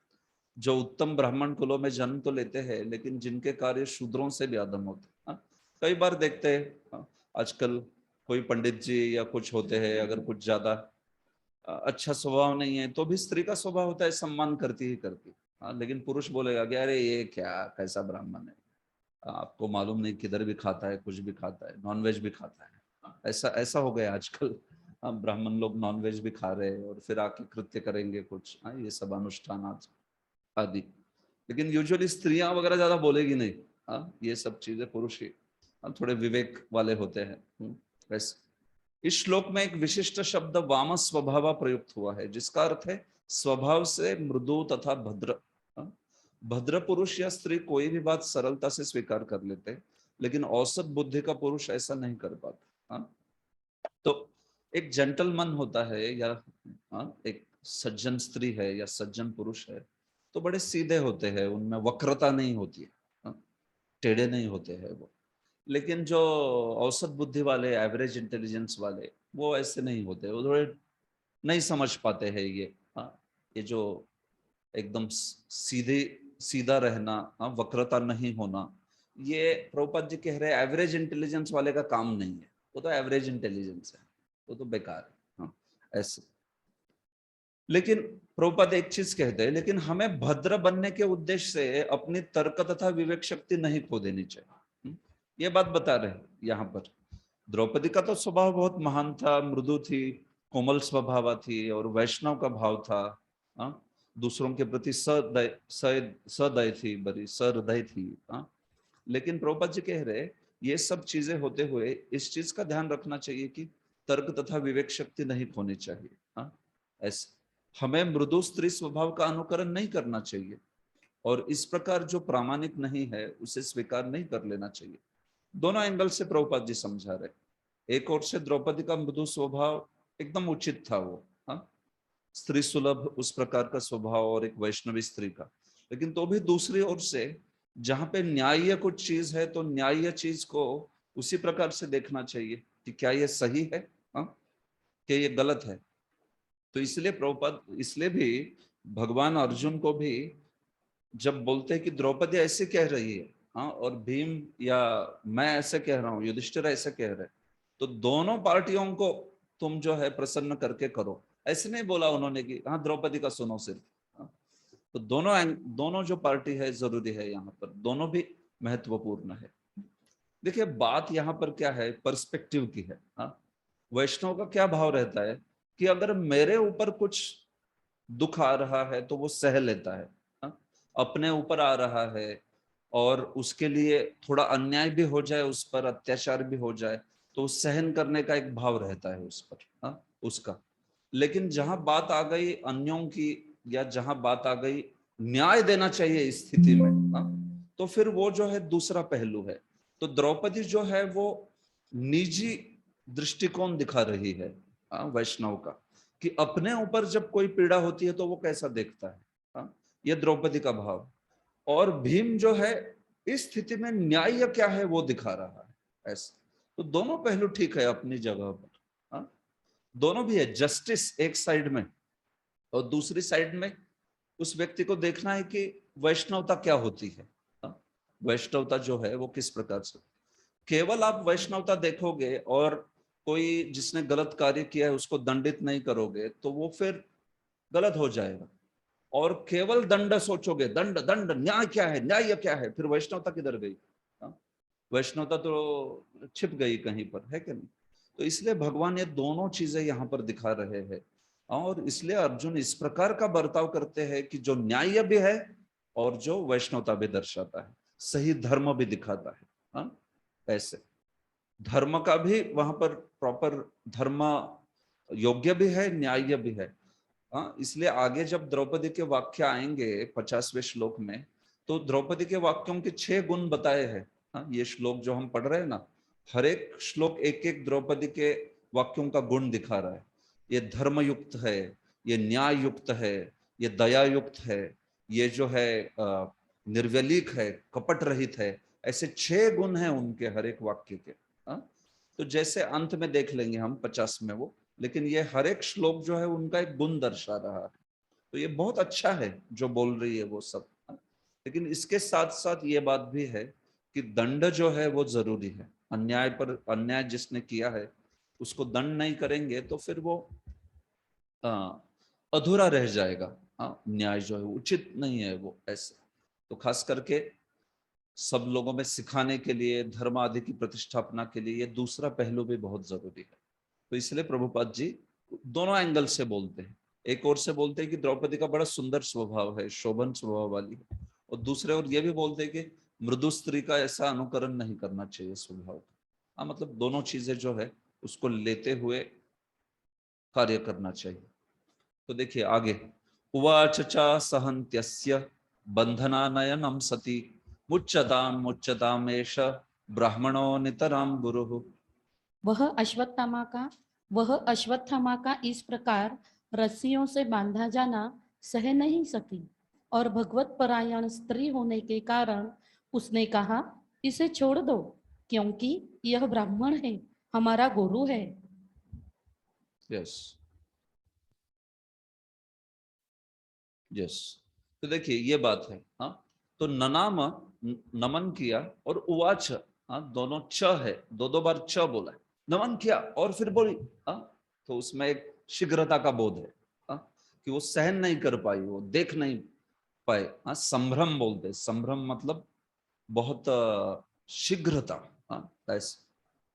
जो उत्तम ब्राह्मण कुलों में जन्म तो लेते हैं, लेकिन जिनके कार्य शूद्रों से भी अधम होते। कई बार देखते हैं आजकल कोई पंडित जी या कुछ होते हैं, अगर कुछ ज्यादा अच्छा स्वभाव नहीं है तो भी स्त्री का स्वभाव होता है सम्मान करती ही करती। लेकिन पुरुष बोलेगा कि अरे ये क्या, कैसा ब्राह्मण है, आपको मालूम नहीं किधर भी खाता है, कुछ भी खाता है, नॉनवेज भी खाता है। ऐसा ऐसा हो गया आजकल। हाँ, ब्राह्मण लोग नॉनवेज भी खा रहे हैं और फिर आके कृत्य करेंगे कुछ, हाँ, ये सब अनुष्ठान आज आदि। लेकिन यूजुअली स्त्रियां वगैरह ज्यादा बोलेगी नहीं, हाँ, ये सब चीजें पुरुष ही, हाँ, थोड़े विवेक वाले होते हैं। वैसे इस श्लोक में एक विशिष्ट शब्द वाम स्वभाव प्रयुक्त हुआ है, जिसका अर्थ है स्वभाव से मृदु तथा भद्र। हाँ, भद्र पुरुष या स्त्री कोई भी बात सरलता से स्वीकार कर लेते हैं, लेकिन औसत बुद्धि का पुरुष ऐसा नहीं कर पाता। हाँ, तो एक जेंटलमैन होता है या, हाँ, एक सज्जन स्त्री है या सज्जन पुरुष है, तो बड़े सीधे होते हैं, उनमें वक्रता नहीं होती है, हाँ, टेढ़े नहीं होते हैं वो। लेकिन जो औसत बुद्धि वाले, एवरेज इंटेलिजेंस वाले, वो ऐसे नहीं होते, वो थोड़े नहीं समझ पाते हैं ये, हाँ, ये जो एकदम सीधे सीधा रहना, हाँ, वक्रता नहीं होना, ये प्रभुपाद जी कह रहे हैं एवरेज इंटेलिजेंस वाले का काम नहीं है, वो तो एवरेज इंटेलिजेंस है, वो तो बेकार है, हाँ, ऐसे। लेकिन प्रभुपाद एक चीज कहते हैं, लेकिन हमें भद्र बनने के उद्देश्य से अपनी तर्क तथा विवेक शक्ति नहीं खो देनी चाहिए। ये बात बता रहे हैं यहाँ पर। द्रौपदी का तो स्वभाव बहुत महान था, मृदु थी, कोमल स्वभाव थी और वैष्णव का भाव था, हाँ, दूसरों के प्रति सदय थी, बड़ी सहृदय थी, हाँ। लेकिन प्रभुपाद जी कह रहे ये सब चीजें होते हुए इस चीज का ध्यान रखना चाहिए कि तर्क तथा विवेक शक्ति नहीं खोनी चाहिए, हाँ, ऐसे हमें मृदु स्त्री स्वभाव का अनुकरण नहीं करना चाहिए, और इस प्रकार जो प्रामाणिक नहीं है उसे स्वीकार नहीं कर लेना चाहिए। दोनों एंगल से प्रभुपाद जी समझा रहे। एक ओर से द्रौपदी का मृदु स्वभाव एकदम उचित था, वो, हाँ, स्त्री सुलभ उस प्रकार का स्वभाव और एक वैष्णवी स्त्री का। लेकिन तो भी दूसरी ओर से जहां पे न्याय्य कुछ चीज है, तो न्याय्य चीज को उसी प्रकार से देखना चाहिए कि क्या ये सही है, हाँ, क्या ये गलत है। तो इसलिए प्रभुपाद, इसलिए भी भगवान अर्जुन को भी जब बोलते हैं कि द्रौपदी ऐसे कह रही है, हाँ, और भीम या मैं ऐसे कह रहा हूँ, युधिष्ठिर ऐसे कह रहे, तो दोनों पार्टियों को तुम जो है प्रसन्न करके करो। ऐसे नहीं बोला उन्होंने कि हाँ द्रौपदी का सुनो सिर्फ, हाँ। तो दोनों जो पार्टी है जरूरी है, यहाँ पर दोनों भी महत्वपूर्ण है। देखिए बात यहाँ पर क्या है, पर्सपेक्टिव की है, हाँ। वैष्णव का क्या भाव रहता है कि अगर मेरे ऊपर कुछ दुख आ रहा है तो वो सह लेता है, हाँ? अपने ऊपर आ रहा है और उसके लिए थोड़ा अन्याय भी हो जाए, उस पर अत्याचार भी हो जाए, तो सहन करने का एक भाव रहता है उस पर, हाँ, उसका। लेकिन जहां बात आ गई अन्यों की, या जहां बात आ गई न्याय देना चाहिए इस स्थिति में, हाँ, तो फिर वो जो है दूसरा पहलू है। तो द्रौपदी जो है वो निजी दृष्टिकोण दिखा रही है, हाँ, वैष्णव का, कि अपने ऊपर जब कोई पीड़ा होती है तो वो कैसा देखता है, हाँ, ये द्रौपदी का भाव। और भीम जो है इस स्थिति में न्याय क्या है वो दिखा रहा है, ऐसा। तो दोनों पहलू ठीक है अपनी जगह पर, हाँ, दोनों भी है। जस्टिस एक साइड में और दूसरी साइड में उस व्यक्ति को देखना है कि वैष्णवता क्या होती है, हाँ? वैष्णवता जो है वो किस प्रकार से। केवल आप वैष्णवता देखोगे और कोई जिसने गलत कार्य किया है उसको दंडित नहीं करोगे तो वो फिर गलत हो जाएगा। और केवल दंड सोचोगे, दंड दंड न्याय क्या है, न्याय क्या है, फिर वैष्णवता किधर गई, हाँ? वैष्णवता तो छिप गई कहीं पर, है कि नहीं। तो इसलिए भगवान ये दोनों चीजें यहाँ पर दिखा रहे हैं, और इसलिए अर्जुन इस प्रकार का बर्ताव करते हैं कि जो न्याय भी है और जो वैष्णवता भी दर्शाता है, सही धर्म भी दिखाता है, हाँ, ऐसे। धर्म का भी वहां पर प्रॉपर धर्म योग्य भी है, न्याय्य भी है, हाँ। इसलिए आगे जब द्रौपदी के वाक्य आएंगे 50वें श्लोक में, तो द्रौपदी के वाक्यों के 6 गुण बताए हैं, हाँ। ये श्लोक जो हम पढ़ रहे हैं ना, हर एक श्लोक एक एक द्रौपदी के वाक्यों का गुण दिखा रहा है। ये धर्म युक्त है, ये न्याय युक्त है, ये दया युक्त है, ये जो है निर्व्यलीक है, कपट रहित है। ऐसे 6 गुण हैं उनके हर एक वाक्य के, हाँ। तो जैसे अंत में देख लेंगे हम 50 में वो, लेकिन ये हर एक श्लोक जो है उनका एक गुण दर्शा रहा है। तो ये बहुत अच्छा है जो बोल रही है वो सब, हाँ? लेकिन इसके साथ साथ ये बात भी है कि दंड जो है वो जरूरी है। अन्याय पर अन्याय जिसने किया है उसको दंड नहीं करेंगे तो फिर वो अधूरा रह जाएगा, हाँ, न्याय जो है उचित नहीं है वो, ऐसे। तो खास करके सब लोगों में सिखाने के लिए, धर्म आदि की प्रतिष्ठापना के लिए ये दूसरा पहलू भी बहुत जरूरी है। तो इसलिए प्रभुपाद जी दोनों एंगल से बोलते हैं। एक ओर से बोलते हैं कि द्रौपदी का बड़ा सुंदर स्वभाव है, शोभन स्वभाव वाली है, और दूसरे ओर ये भी बोलते हैं कि मृदु स्त्री का ऐसा अनुकरण नहीं करना चाहिए स्वभाव का। हाँ, मतलब दोनों चीजें जो है उसको लेते हुए कार्य करना चाहिए। तो देखिए आगे, उवाच च सहन्त्यस्य बंधनानयनम सती मुच्यताम एष ब्राह्मणो नितराम गुरुः। वह अश्वत्थामा का इस प्रकार रस्सियों से बांधा जाना सह नहीं सकी और भगवत परायण स्त्री होने के कारण उसने कहा, इसे छोड़ दो, क्योंकि यह ब्राह्मण है, हमारा गुरु है। यस यस, तो देखिए ये बात है। हाँ, तो ननाम नमन किया और उवाच, हाँ दोनों च है, दो दो बार च बोला है, नमन किया और फिर बोली। हाँ, तो उसमें एक शीघ्रता का बोध है। हाँ, कि वो सहन नहीं कर पाई, वो देख नहीं पाए। हाँ, संभ्रम बोलते, संभ्रम मतलब बहुत शीघ्रता। हाँ, ऐसे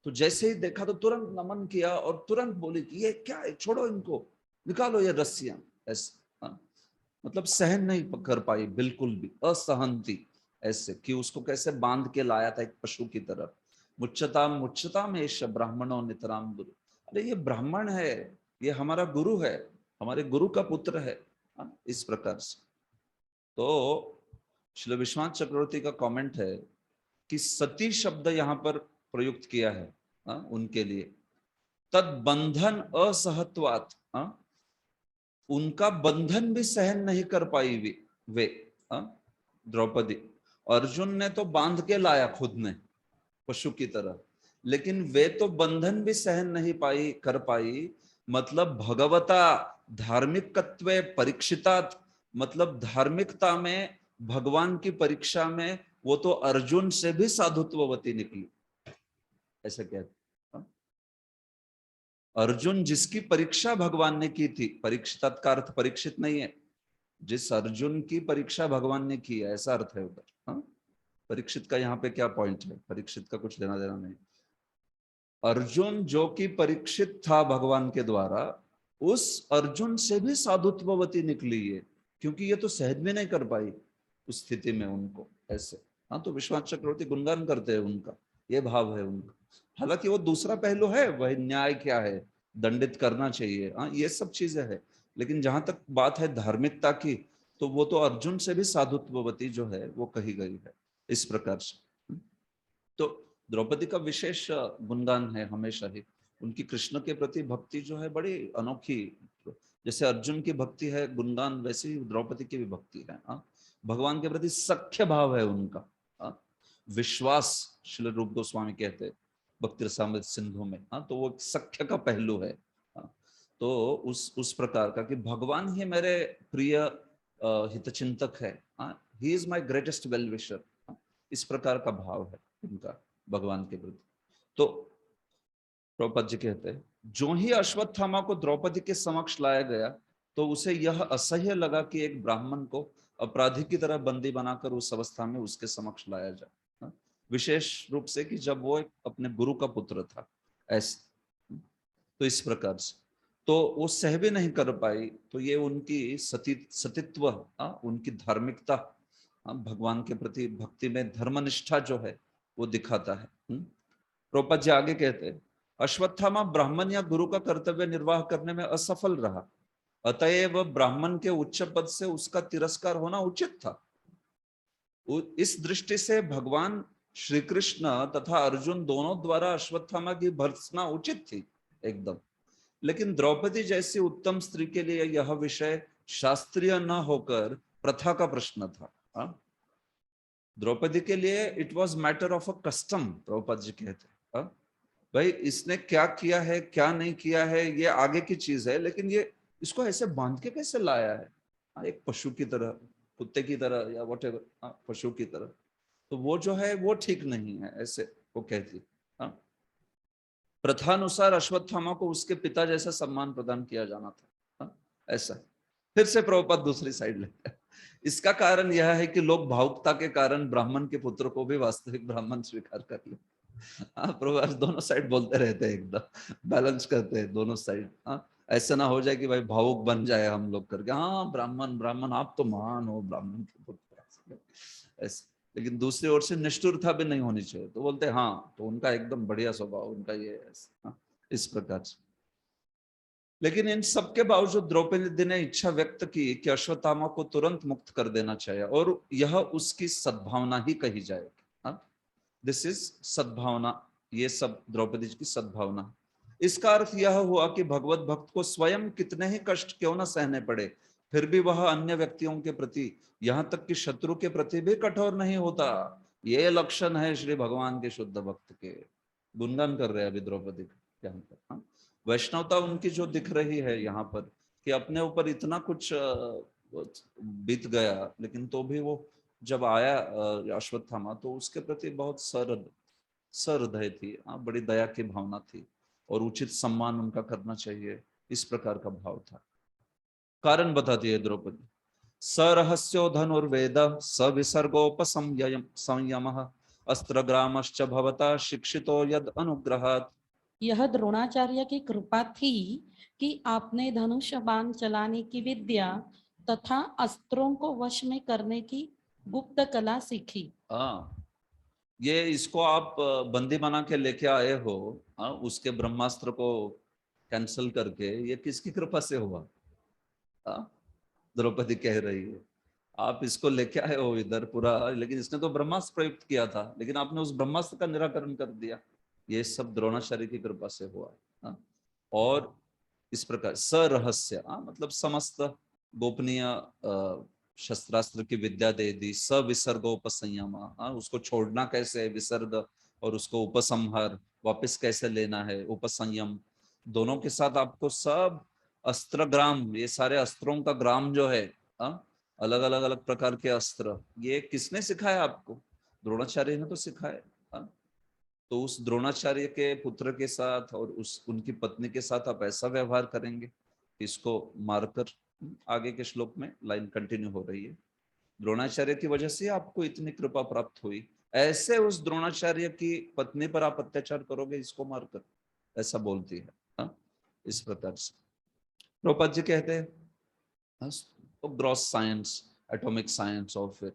तो जैसे ही देखा तो तुरंत नमन किया और तुरंत बोली कि ये क्या है, छोड़ो इनको, निकालो ये रस्सियां। ऐसे हाँ, मतलब सहन नहीं कर पाई बिल्कुल भी, असहनती, ऐसे कि उसको कैसे बांध के लाया था एक पशु की तरह। मुच्चताम एष ब्राह्मणों नितराम गुरु, अरे ये ब्राह्मण है, ये हमारा गुरु है, हमारे गुरु का पुत्र है। हाँ, इस प्रकार से। तो श्री विश्वनाथ चक्रवर्ती का कमेंट है कि सती शब्द यहां पर प्रयुक्त किया है। उनके लिए तद बंधन असहत्वात, उनका बंधन भी सहन नहीं कर पाई वे द्रौपदी। अर्जुन ने तो बांध के लाया खुद ने पशु की तरह, लेकिन वे तो बंधन भी सहन नहीं कर पाई। मतलब भगवता धार्मिकत्वे परीक्षितात, मतलब धार्मिकता में भगवान की परीक्षा में वो तो अर्जुन से भी साधुत्ववती निकली, ऐसा कहते। अर्जुन जिसकी परीक्षा भगवान ने की थी, परीक्षितात का अर्थ परीक्षित नहीं है, जिस अर्जुन की परीक्षा भगवान ने की है, ऐसा अर्थ है उधर। हाँ, परीक्षित का यहाँ पे क्या पॉइंट है, परीक्षित का कुछ लेना देना नहीं। अर्जुन जो कि परीक्षित था भगवान के द्वारा, उस अर्जुन से भी साधुत्ववती निकली है, क्योंकि ये तो सहन भी नहीं कर पाई उस स्थिति में उनको, ऐसे। हाँ, तो विश्वनाथ चक्रवर्ती गुणगान करते हैं उनका, ये भाव है उनका। हालांकि वो दूसरा पहलू है, वह न्याय क्या है, दंडित करना चाहिए, हाँ ये सब चीजें है, लेकिन जहां तक बात है धार्मिकता की, तो वो तो अर्जुन से भी साधुत्ववती जो है वो कही गई है, इस प्रकार से। तो द्रौपदी का विशेष गुणगान है हमेशा ही, उनकी कृष्ण के प्रति भक्ति जो है बड़ी अनोखी। जैसे अर्जुन की भक्ति है गुणगान, वैसे ही द्रौपदी की भी भक्ति है। भगवान के प्रति सख्य भाव है उनका। विश्वास, श्री रूप गोस्वामी कहते हैं भक्ति रसामृत सिंधु में। तो वो सख्य का पहलू है। तो उस प्रकार का कि भगवान ही मेरे प्रिय हितचिंतक है, he is my greatest well wisher, इस प्रकार का भाव है उनका भगवान के प्रति। तो द्रौपदी जी कहते हैं, जो ही अश्वत्थामा को द्रौपदी के समक्ष लाया गया, तो उसे यह असह्य लगा कि एक ब्राह्मण को अपराधी की तरह बंदी बनाकर उस अवस्था में उसके समक्ष लाया जाए, विशेष रूप से कि जब वो अपने गुरु का पुत्र था, ऐसे। तो इस प्रकार से तो वो सह भी नहीं कर पाई। तो ये उनकी सतीत्व, उनकी धार्मिकता, भगवान के प्रति भक्ति में धर्मनिष्ठा जो है वो दिखाता है। प्रभुपाद जी आगे कहते हैं, अश्वत्थामा ब्राह्मण या गुरु का कर्तव्य निर्वाह करने में असफल रहा, अतएव ब्राह्मण के उच्च पद से उसका तिरस्कार होना उचित था। इस दृष्टि से भगवान श्री कृष्ण तथा अर्जुन दोनों द्वारा अश्वत्थामा की भर्त्सना उचित थी एकदम। लेकिन द्रौपदी जैसी उत्तम स्त्री के लिए यह विषय शास्त्रीय न होकर प्रथा का प्रश्न था। द्रौपदी के लिए it was matter of a custom, Prabhupada ji कहते। भाई इसने क्या किया है क्या नहीं किया है ये आगे की चीज है, लेकिन ये इसको ऐसे बांध के कैसे लाया है, एक पशु की तरह, कुत्ते की तरह या वट एवर, पशु की तरह, तो वो जो है वो ठीक नहीं है, ऐसे वो कहती। प्रथानुसार अश्वत्थामा को उसके पिता जैसा सम्मान प्रदान किया जाना था, ऐसा। फिर से प्रभुपाद दूसरी साइड लेते हैं। इसका कारण यह है कि लोग भावुकता के कारण ब्राह्मण के पुत्र को भी वास्तविक ब्राह्मण स्वीकार कर ले। हाँ प्रभु दोनों साइड बोलते रहते हैं, एकदम बैलेंस करते हैं दोनों साइड। हाँ ऐसा ना हो जाए कि भाई भावुक बन जाए हम लोग करके, हाँ ब्राह्मण ब्राह्मण आप तो महान हो, ब्राह्मण के पुत्र ऐसे। लेकिन दूसरी ओर से निष्ठुरता भी नहीं होनी चाहिए, तो बोलते हाँ तो उनका एकदम बढ़िया स्वभाव, उनका ये ऐसे, हाँ, इस प्रकार से। लेकिन इन सब के बावजूद द्रौपदी ने इच्छा व्यक्त की कि अश्वत्थामा को तुरंत मुक्त कर देना चाहिए, और यह उसकी सद्भावना ही कही जाएगी। दिस इज सद्भावना, ये सब द्रौपदी की सद्भावना। इसका अर्थ यह हुआ कि भगवत भक्त को स्वयं कितने ही कष्ट क्यों न सहने पड़े, फिर भी वह अन्य व्यक्तियों के प्रति, यहाँ तक कि शत्रु के प्रति भी कठोर नहीं होता। ये लक्षण है श्री भगवान के शुद्ध भक्त के। गुणगान कर रहे हैं अभी द्रौपदी का यहाँ पर। हाँ? वैष्णवता उनकी जो दिख रही है यहाँ पर, कि अपने ऊपर इतना कुछ बीत गया, लेकिन तो भी वो जब आया अश्वत्थामा, तो उसके प्रति बहुत सहृदय थी। बड़ी दया की भावना थी, और उचित सम्मान उनका करना चाहिए, इस प्रकार का भाव था। कारण बताती है द्रौपदी, सरहस्यो धनुर्वेद सविसर्गोपसंयम संयमः अस्त्रग्रामश्च भवता शिक्षितो यद अनुग्रहात्। यह द्रोणाचार्य की कृपा थी कि आपने धनुष बाण चलाने की विद्या तथा अस्त्रों को वश में करने की गुप्त कला सीखी। हाँ ये इसको आप बंदी बना के लेके आए हो, उसके ब्रह्मास्त्र को कैंसिल करके, ये किसकी कृपा से हुआ? हाँ? द्रौपदी कह रही है आप इसको लेके आए हो इधर पूरा, लेकिन इसने तो ब्रह्मास्त्र प्रयुक्त किया था, लेकिन आपने उस ब्रह्मास्त्र का निराकरण कर दिया। ये सब द्रोणाचार्य की कृपा से हुआ। हाँ? और इस प्रकार सरहस्य, मतलब समस्त गोपनीय शस्त्रास्त्र की विद्या दे दी। सविसर्गोपसंयम, उसको छोड़ना कैसे है, विसर्ग, और उसको उपसंहार वापस कैसे लेना है, उपसंयम, दोनों के साथ आपको सब अस्त्र ग्राम, ये सारे अस्त्रों का ग्राम जो है, अलग अलग अलग प्रकार के अस्त्र, ये किसने सिखाया आपको? द्रोणाचार्य ने तो सिखाया। हाँ? तो उस द्रोणाचार्य के पुत्र के साथ और उस उनकी पत्नी के साथ आप ऐसा व्यवहार करेंगे, इसको मारकर। आगे के श्लोक में लाइन कंटिन्यू हो रही है, द्रोणाचार्य की वजह से आपको इतनी कृपा प्राप्त हुई, ऐसे उस द्रोणाचार्य की पत्नी पर आप अत्याचार करोगे इसको मारकर, ऐसा बोलती है। हाँ? इस प्रकार से प्रभुपाद जी कहते हैं, हाँ, तो ग्रॉस साइंस, एटॉमिक साइंस और फिर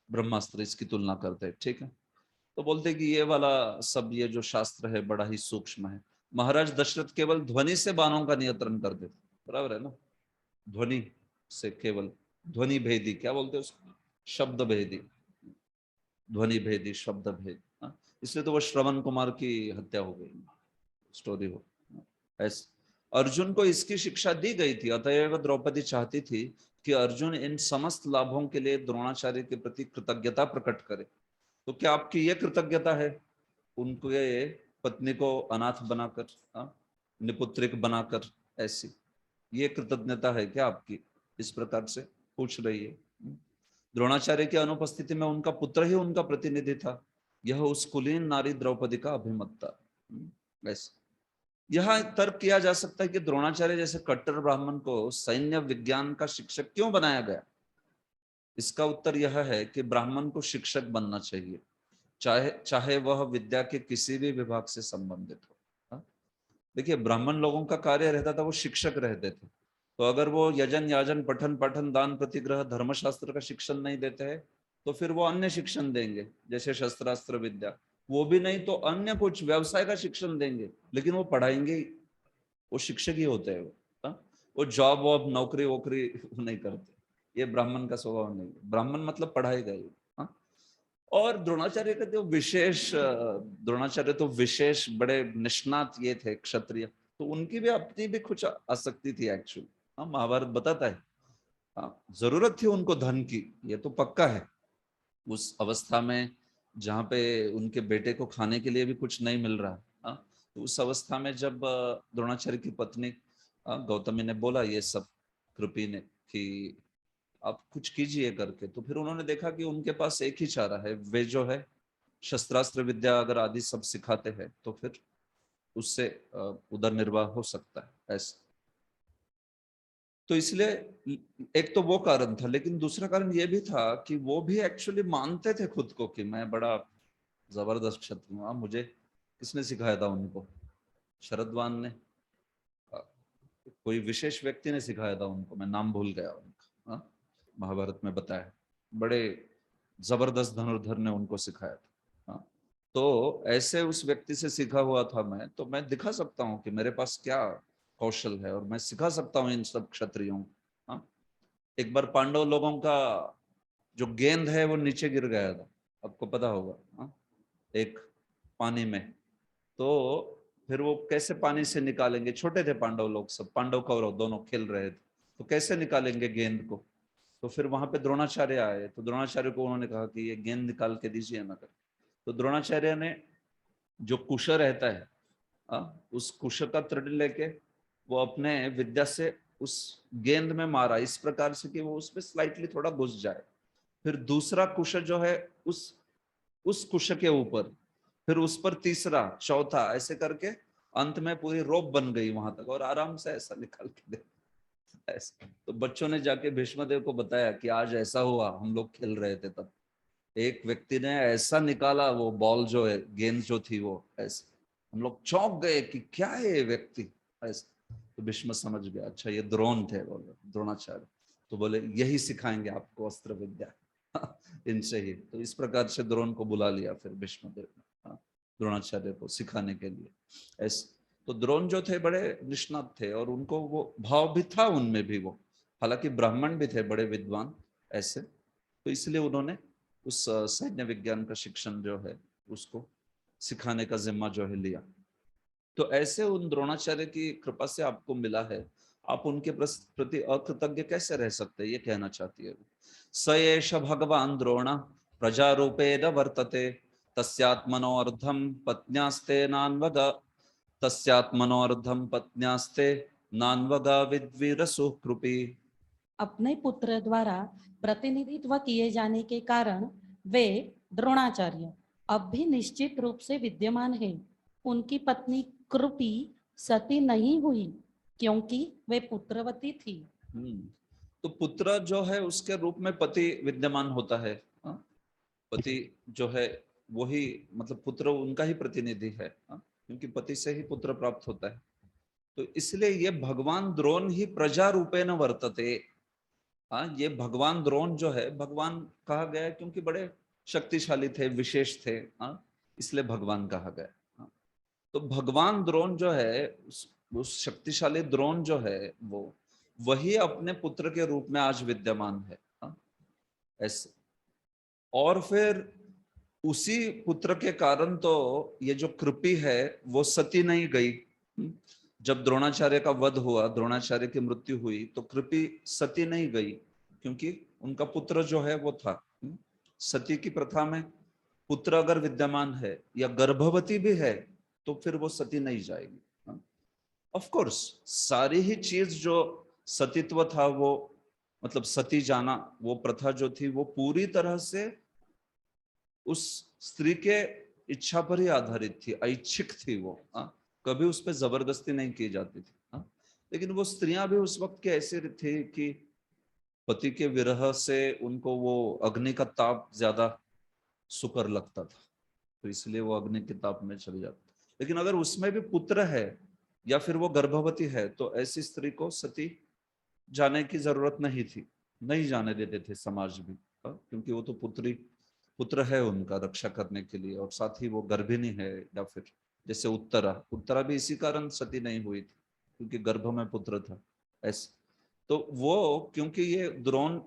ब्रह्मास्त्र, इसकी तुलना करते हैं। ठीक है, तो बोलते कि ये वाला सब, ये जो शास्त्र है बड़ा ही सूक्ष्म है। महाराज दशरथ केवल ध्वनि से बाणों का नियंत्रण कर देते, बराबर है ना? ध्वनि से, केवल ध्वनि भेदी, क्या बोलते हैं उसको, शब्द भेदी, ध्वनि भेदी, शब्द भेद। इसलिए तो वो श्रवण कुमार की हत्या हो गई, स्टोरी हो ऐसे। अर्जुन को इसकी शिक्षा दी गई थी, अतएव द्रौपदी चाहती थी कि अर्जुन इन समस्त लाभों के लिए द्रोणाचार्य के प्रति कृतज्ञता प्रकट करे। तो क्या आपकी यह कृतज्ञता है, उनके पत्नी को अनाथ बनाकर, निपुत्रिक बनाकर, ऐसी ये कृतज्ञता है क्या आपकी? इस प्रकार से पूछ रही है। द्रोणाचार्य की अनुपस्थिति में उनका पुत्र ही उनका प्रतिनिधि था, यह उस कुलीन नारी द्रौपदी का अभिमत था। ऐसे यह तर्क किया जा सकता है कि द्रोणाचार्य जैसे कट्टर ब्राह्मण को सैन्य विज्ञान का शिक्षक क्यों बनाया गया? इसका उत्तर यह है कि ब्राह्मण को शिक्षक बनना चाहिए, चाहे चाहे वह विद्या के किसी भी विभाग से संबंधित हो। देखिए ब्राह्मण लोगों का कार्य रहता था, वो शिक्षक रहते थे। तो अगर वो यजन याजन पठन पाठन दान प्रतिग्रह धर्मशास्त्र का शिक्षण नहीं देते हैं, तो फिर वो अन्य शिक्षण देंगे, जैसे शस्त्रास्त्र विद्या, वो भी नहीं तो अन्य कुछ व्यवसाय का शिक्षण देंगे, लेकिन वो पढ़ाएंगे, वो शिक्षक ही होते हैं। वो जॉब वॉब नौकरी वोकरी नहीं करते, ये ब्राह्मण का स्वभाव नहीं है। ब्राह्मण मतलब पढ़ाएगा ही। और द्रोणाचार्य का जो विशेष, द्रोणाचार्य तो विशेष बड़े निष्णात ये थे क्षत्रिय, तो उनकी भी अपनी भी कुछ आसक्ति थी एक्चुअली। महाभारत बताता है। जरूरत थी उनको धन की, ये तो पक्का है। उस अवस्था में जहाँ पे उनके बेटे को खाने के लिए भी कुछ नहीं मिल रहा, तो उस अवस्था में जब द्रोणाचार्य की पत्नी गौतमी ने बोला ये सब, कृपी ने, कि आप कुछ कीजिए करके, तो फिर उन्होंने देखा कि उनके पास एक ही चारा है, वे जो है शस्त्रास्त्र विद्या अगर आदि सब सिखाते हैं, तो फिर उससे उदर निर्वाह हो सकता है ऐसे। तो इसलिए एक तो वो कारण था, लेकिन दूसरा कारण ये भी था कि वो भी एक्चुअली मानते थे खुद को कि मैं बड़ा जबरदस्त क्षत्रिय हूँ, मुझे किसने सिखाया था उनको? शरद्वान ने? कोई विशेष व्यक्ति ने सिखाया था उनको, मैं नाम भूल गया उनका। हाँ? महाभारत में बताया, बड़े जबरदस्त धनुर्धर ने उनको सिखाया था। हाँ? तो ऐसे उस व्यक्ति से सीखा हुआ था मैं, तो मैं दिखा सकता हूँ कि मेरे पास क्या कौशल है और मैं सिखा सकता हूँ इन सब क्षत्रियों को। हाँ? एक बार पांडव लोगों का जो गेंद है वो नीचे गिर गया था, आपको पता होगा। हाँ? एक पानी में, तो फिर वो कैसे पानी से निकालेंगे? छोटे थे पांडव लोग, सब पांडव कौरव दोनों खेल रहे थे, तो कैसे निकालेंगे गेंद को? तो फिर वहां पे द्रोणाचार्य आए, तो द्रोणाचार्य को उन्होंने कहा कि ये गेंद निकाल के दीजिए ना कर। तो द्रोणाचार्य ने जो कुश रहता है, उस कुश का तृण लेके वो अपने विद्या से उस गेंद में मारा इस प्रकार से कि वो उसमें स्लाइटली थोड़ा घुस जाए। फिर दूसरा कुश जो है उस कुश के ऊपर, फिर उस पर तीसरा, चौथा, ऐसे करके अंत में पूरी रोप बन गई वहां तक, और आराम से ऐसा निकाल के दे ऐसा। तो बच्चों ने जाके भीष्मदेव को बताया कि आज ऐसा हुआ, हम लोग खेल रहे थे तब एक व्यक्ति ने ऐसा निकाला वो बॉल जो है, गेंद जो थी वो ऐसे, हम लोग चौंक गए कि क्या है ये व्यक्ति ऐसा। तो भीष्म समझ गया, अच्छा ये द्रोण थे, बोले द्रोणाचार्य। तो बोले यही सिखाएंगे आपको अस्त्र विद्या इनसे ही। तो इस प्रकार से द्रोण को बुला लिया फिर भीष्मदेव ने, द्रोणाचार्य को सिखाने के लिए ऐसे। तो द्रोण जो थे बड़े निष्णात थे और उनको वो भाव भी था उनमें भी, वो हालांकि ब्राह्मण भी थे, बड़े विद्वान ऐसे। तो इसलिए उन्होंने उस सैन्य विज्ञान का शिक्षण जो है उसको सिखाने का जिम्मा जो है लिया। तो ऐसे उन द्रोणाचार्य की कृपा से आपको मिला है, आप उनके प्रति अकृतज्ञ कैसे रह सकते हैं, ये कहना चाहती है। स एष भगवान द्रोण प्रजारूपेण वर्तते तस्यात्मनोऽर्धं पत्न्यास्ते नान्वग तस्यात्मनोऽर्धं पत्न्यास्ते नान्वग विद्वीरसु कृपी। अपने पुत्र द्वारा प्रतिनिधित्व किए जाने के कारण वे द्रोणाचार्य अब भी निश्चित रूप से विद्यमान है। उनकी पत्नी कृपी सती नहीं हुई क्योंकि वे पुत्रवती थी। तो पुत्र जो है उसके रूप में पति विद्यमान होता है। हाँ? पति जो है वही, मतलब पुत्र उनका ही प्रतिनिधि है। हाँ? क्योंकि पति से ही पुत्र प्राप्त होता है। तो इसलिए ये भगवान द्रोण ही प्रजा रूपेण वर्तते। हाँ, ये भगवान द्रोण जो है भगवान कहा गया है क्योंकि बड़े शक्तिशाली थे, विशेष थे। हाँ, इसलिए भगवान कहा गया। हाँ, तो भगवान द्रोण जो है उस शक्तिशाली द्रोण जो है वो वही अपने पुत्र के रूप में आज विद्यमान है। हाँ, ऐसे। और फिर उसी पुत्र के कारण तो ये जो कृपी है वो सती नहीं गई। जब द्रोणाचार्य का वध हुआ, द्रोणाचार्य की मृत्यु हुई, तो कृपी सती नहीं गई क्योंकि उनका पुत्र जो है वो था। सती की प्रथा में पुत्र अगर विद्यमान है या गर्भवती भी है तो फिर वो सती नहीं जाएगी। ऑफ कोर्स सारी ही चीज जो सतीत्व था वो, मतलब सती जाना, वो प्रथा जो थी वो पूरी तरह से उस स्त्री के इच्छा पर ही आधारित थी, ऐच्छिक थी वो। कभी उस पर जबरदस्ती नहीं की जाती थी। लेकिन वो स्त्रियां भी उस वक्त के ऐसे थी कि पति के विरह से उनको वो अग्नि का ताप ज्यादा सुकर लगता था, तो इसलिए वो अग्नि के ताप में चले जाते। लेकिन अगर उसमें भी पुत्र है या फिर वो गर्भवती है तो ऐसी स्त्री को सती जाने की जरूरत नहीं थी, नहीं जाने देते थे समाज भी। क्योंकि वो तो पुत्र है उनका रक्षा करने के लिए, और साथ ही वो गर्भिणी है। या फिर जैसे उत्तरा उत्तरा भी इसी कारण सती नहीं हुई थी क्योंकि गर्भ में पुत्र था ऐसे। तो वो क्योंकि ये द्रोण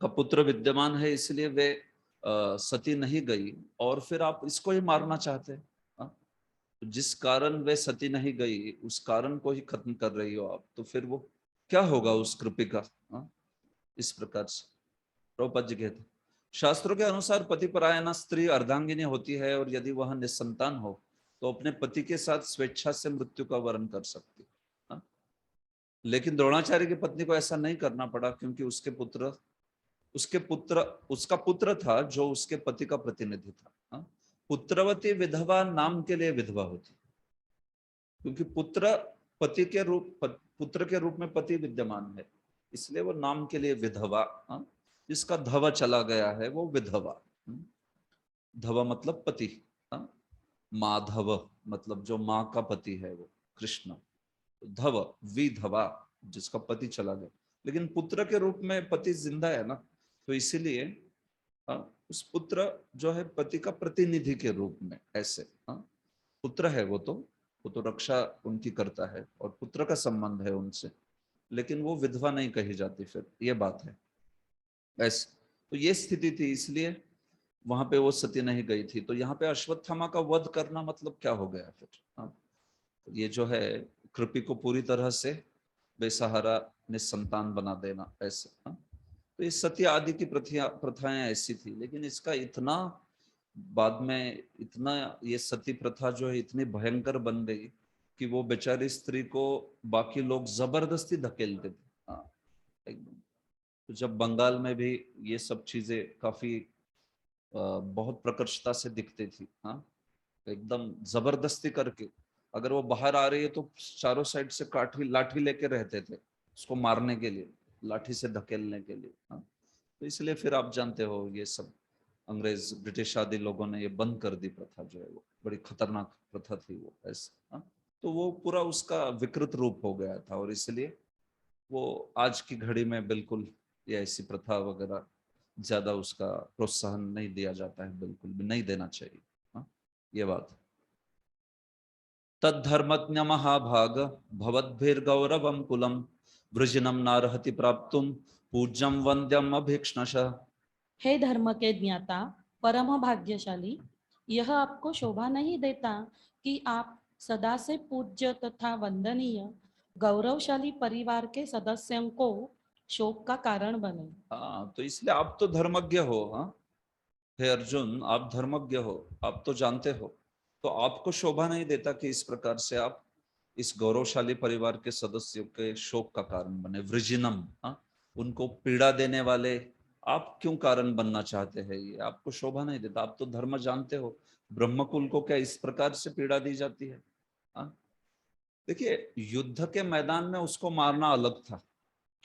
का पुत्र विद्यमान है इसलिए वे सती नहीं गई। और फिर आप इसको ही मारना चाहते हैं। तो जिस कारण वे सती नहीं गई उस कारण को ही खत्म कर रही हो आप, तो फिर वो क्या होगा उस कृपी का। इस प्रकार से प्रभुपाद जी कहते, शास्त्रों के अनुसार पतिपरायणा स्त्री अर्धांगिनी होती है और यदि वह निसंतान हो तो अपने पति के साथ स्वेच्छा से मृत्यु का वर्ण कर सकती है। लेकिन द्रोणाचार्य की पत्नी को ऐसा नहीं करना पड़ा क्योंकि उसका पुत्र था जो उसके पति का प्रतिनिधि था। पुत्रवती विधवा नाम के लिए विधवा होती, क्योंकि पुत्र के रूप में पति विद्यमान है, इसलिए वो नाम के लिए विधवा। जिसका धवा चला गया है वो विधवा। धवा मतलब पति। माधव मतलब जो माँ का पति है वो कृष्ण, धव विधवा जिसका पति चला गया, लेकिन पुत्र के रूप में पति जिंदा है ना, तो इसीलिए उस पुत्र जो है पति का प्रतिनिधि के रूप में ऐसे पुत्र है वो तो रक्षा उनकी करता है और पुत्र का संबंध है उनसे, लेकिन वो विधवा नहीं कही जाती, फिर ये बात है ऐसे। तो ये स्थिति थी, इसलिए वहां पे वो सती नहीं गई थी। तो यहाँ पे अश्वत्थामा का वध करना मतलब क्या हो गया फिर? ये जो है कृपि को पूरी तरह से बेसहारा निसंतान बना देना ऐसे। तो ये सती आदि की प्रथाएं ऐसी थी, लेकिन इसका इतना बाद में इतना ये सती प्रथा जो है इतनी भयंकर बन गई कि वो बेचारी स्त्री को बाकी लोग जबरदस्ती धकेलते थे। एकदम। तो जब बंगाल में भी ये सब चीजें काफी बहुत प्रकर्षता से दिखती थी, एकदम जबरदस्ती करके अगर वो बाहर आ रही है तो चारों साइड से काठी लाठी लेके रहते थे उसको मारने के लिए, लाठी से धकेलने के लिए। तो इसलिए फिर आप जानते हो ये सब अंग्रेज ब्रिटिश आदि लोगों ने ये बंद कर दी प्रथा, जो है वो बड़ी खतरनाक प्रथा थी वो ऐसे। तो वो पूरा उसका विकृत रूप हो गया था और इसलिए वो आज की घड़ी में बिल्कुल ये ऐसी प्रथा वगैरह ज्यादा उसका प्रोत्साहन नहीं दिया जाता है, बिल्कुल भी नहीं देना चाहिए। ये बात। तद्धर्मज्ञ महाभाग भवद्भिर्गौरवं कुलम वृजिनम नारहति प्राप्तुम पूज्यम वंद्यम अभीक्ष्णश। हे धर्म के ज्ञाता परम भाग्यशाली, यह आपको शोभा नहीं देता कि आप सदा से पूज्य तथा वंदनीय गौरवशाली परिवार के सदस्यों को शोक का कारण बने। हाँ, तो इसलिए आप तो धर्मज्ञ हो। हाँ हे अर्जुन, आप धर्मज्ञ हो, आप तो जानते हो, तो आपको शोभा नहीं देता कि इस प्रकार से आप इस गौरवशाली परिवार के सदस्यों के शोक का कारण बने। वृजिनम, उनको पीड़ा देने वाले आप क्यों कारण बनना चाहते हैं? ये आपको शोभा नहीं देता। आप तो धर्म जानते हो, ब्रह्मकुल को क्या इस प्रकार से पीड़ा दी जाती है? देखिए, युद्ध के मैदान में उसको मारना अलग था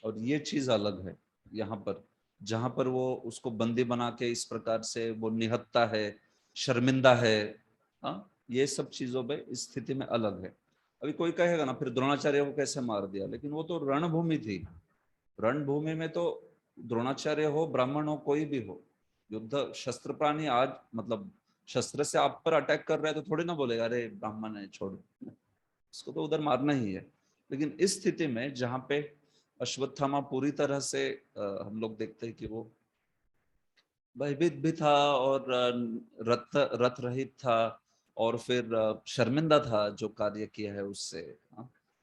और ये चीज अलग है। यहाँ पर जहां पर वो उसको बंदी बना के इस प्रकार से वो निहत्ता है, शर्मिंदा है, ये सब चीजों में इस स्थिति में अलग है। अभी कोई कहेगा ना फिर द्रोणाचार्य को कैसे मार दिया, लेकिन वो तो रणभूमि थी। रणभूमि में तो द्रोणाचार्य हो, ब्राह्मण हो, कोई भी हो, युद्ध शस्त्र प्राणी आज मतलब शस्त्र से आप पर अटैक कर रहा है तो थोड़ी ना बोलेगा अरे ब्राह्मण है छोड़, इसको तो उधर मारना ही है। लेकिन इस स्थिति में जहां पे अश्वत्थामा पूरी तरह से हम लोग देखते हैं कि वो भयभीत भी था और रथ रहित था और फिर शर्मिंदा था जो कार्य किया है उससे।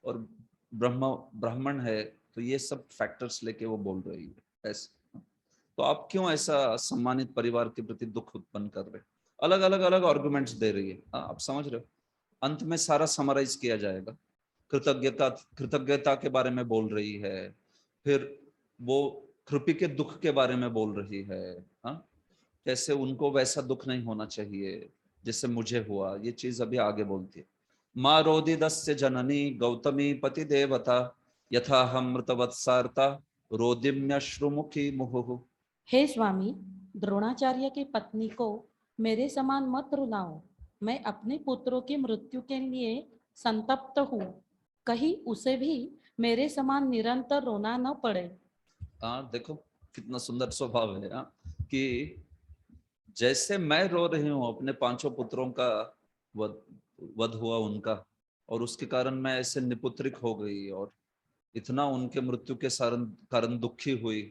और ब्राह्मण है, तो ये सब फैक्टर्स लेके वो बोल रही है ऐसे। तो आप क्यों ऐसा सम्मानित परिवार के प्रति दुख उत्पन्न कर रहे? अलग अलग आर्गुमेंट्स दे रही है। आप समझ रहे हो? अंत में सारा समराइज किया जाएगा। कृतज्ञता के बारे में बोल रही है, फिर वो कृपि के दुख के बारे में बोल रही है। कैसे उनको वैसा दुख नहीं होना चाहिए जैसे मुझे हुआ, ये चीज अभी आगे बोलती है। माँ रोदिदस्य जननी गौतमी पति देवता यथा हम मृतवत्सारता रोदिम्यश्रुमुखी मुहुः। हे स्वामी, द्रोणाचार्य की पत्नी को मेरे समान मत रुलाओ। मैं अपने पुत्रों की मृत्यु के लिए संतप्त हूँ। कहीं उसे भी मेरे समान निरंतर रोना न पड़े। देखो कितना सुंदर स्वभाव है। कि जैसे मैं रो रही हूँ अपने पांचों पुत्रों का वध वध हुआ उनका, और उसके कारण मैं ऐसे निपुत्रिक हो गई और इतना उनके मृत्यु के कारण दुखी हुई,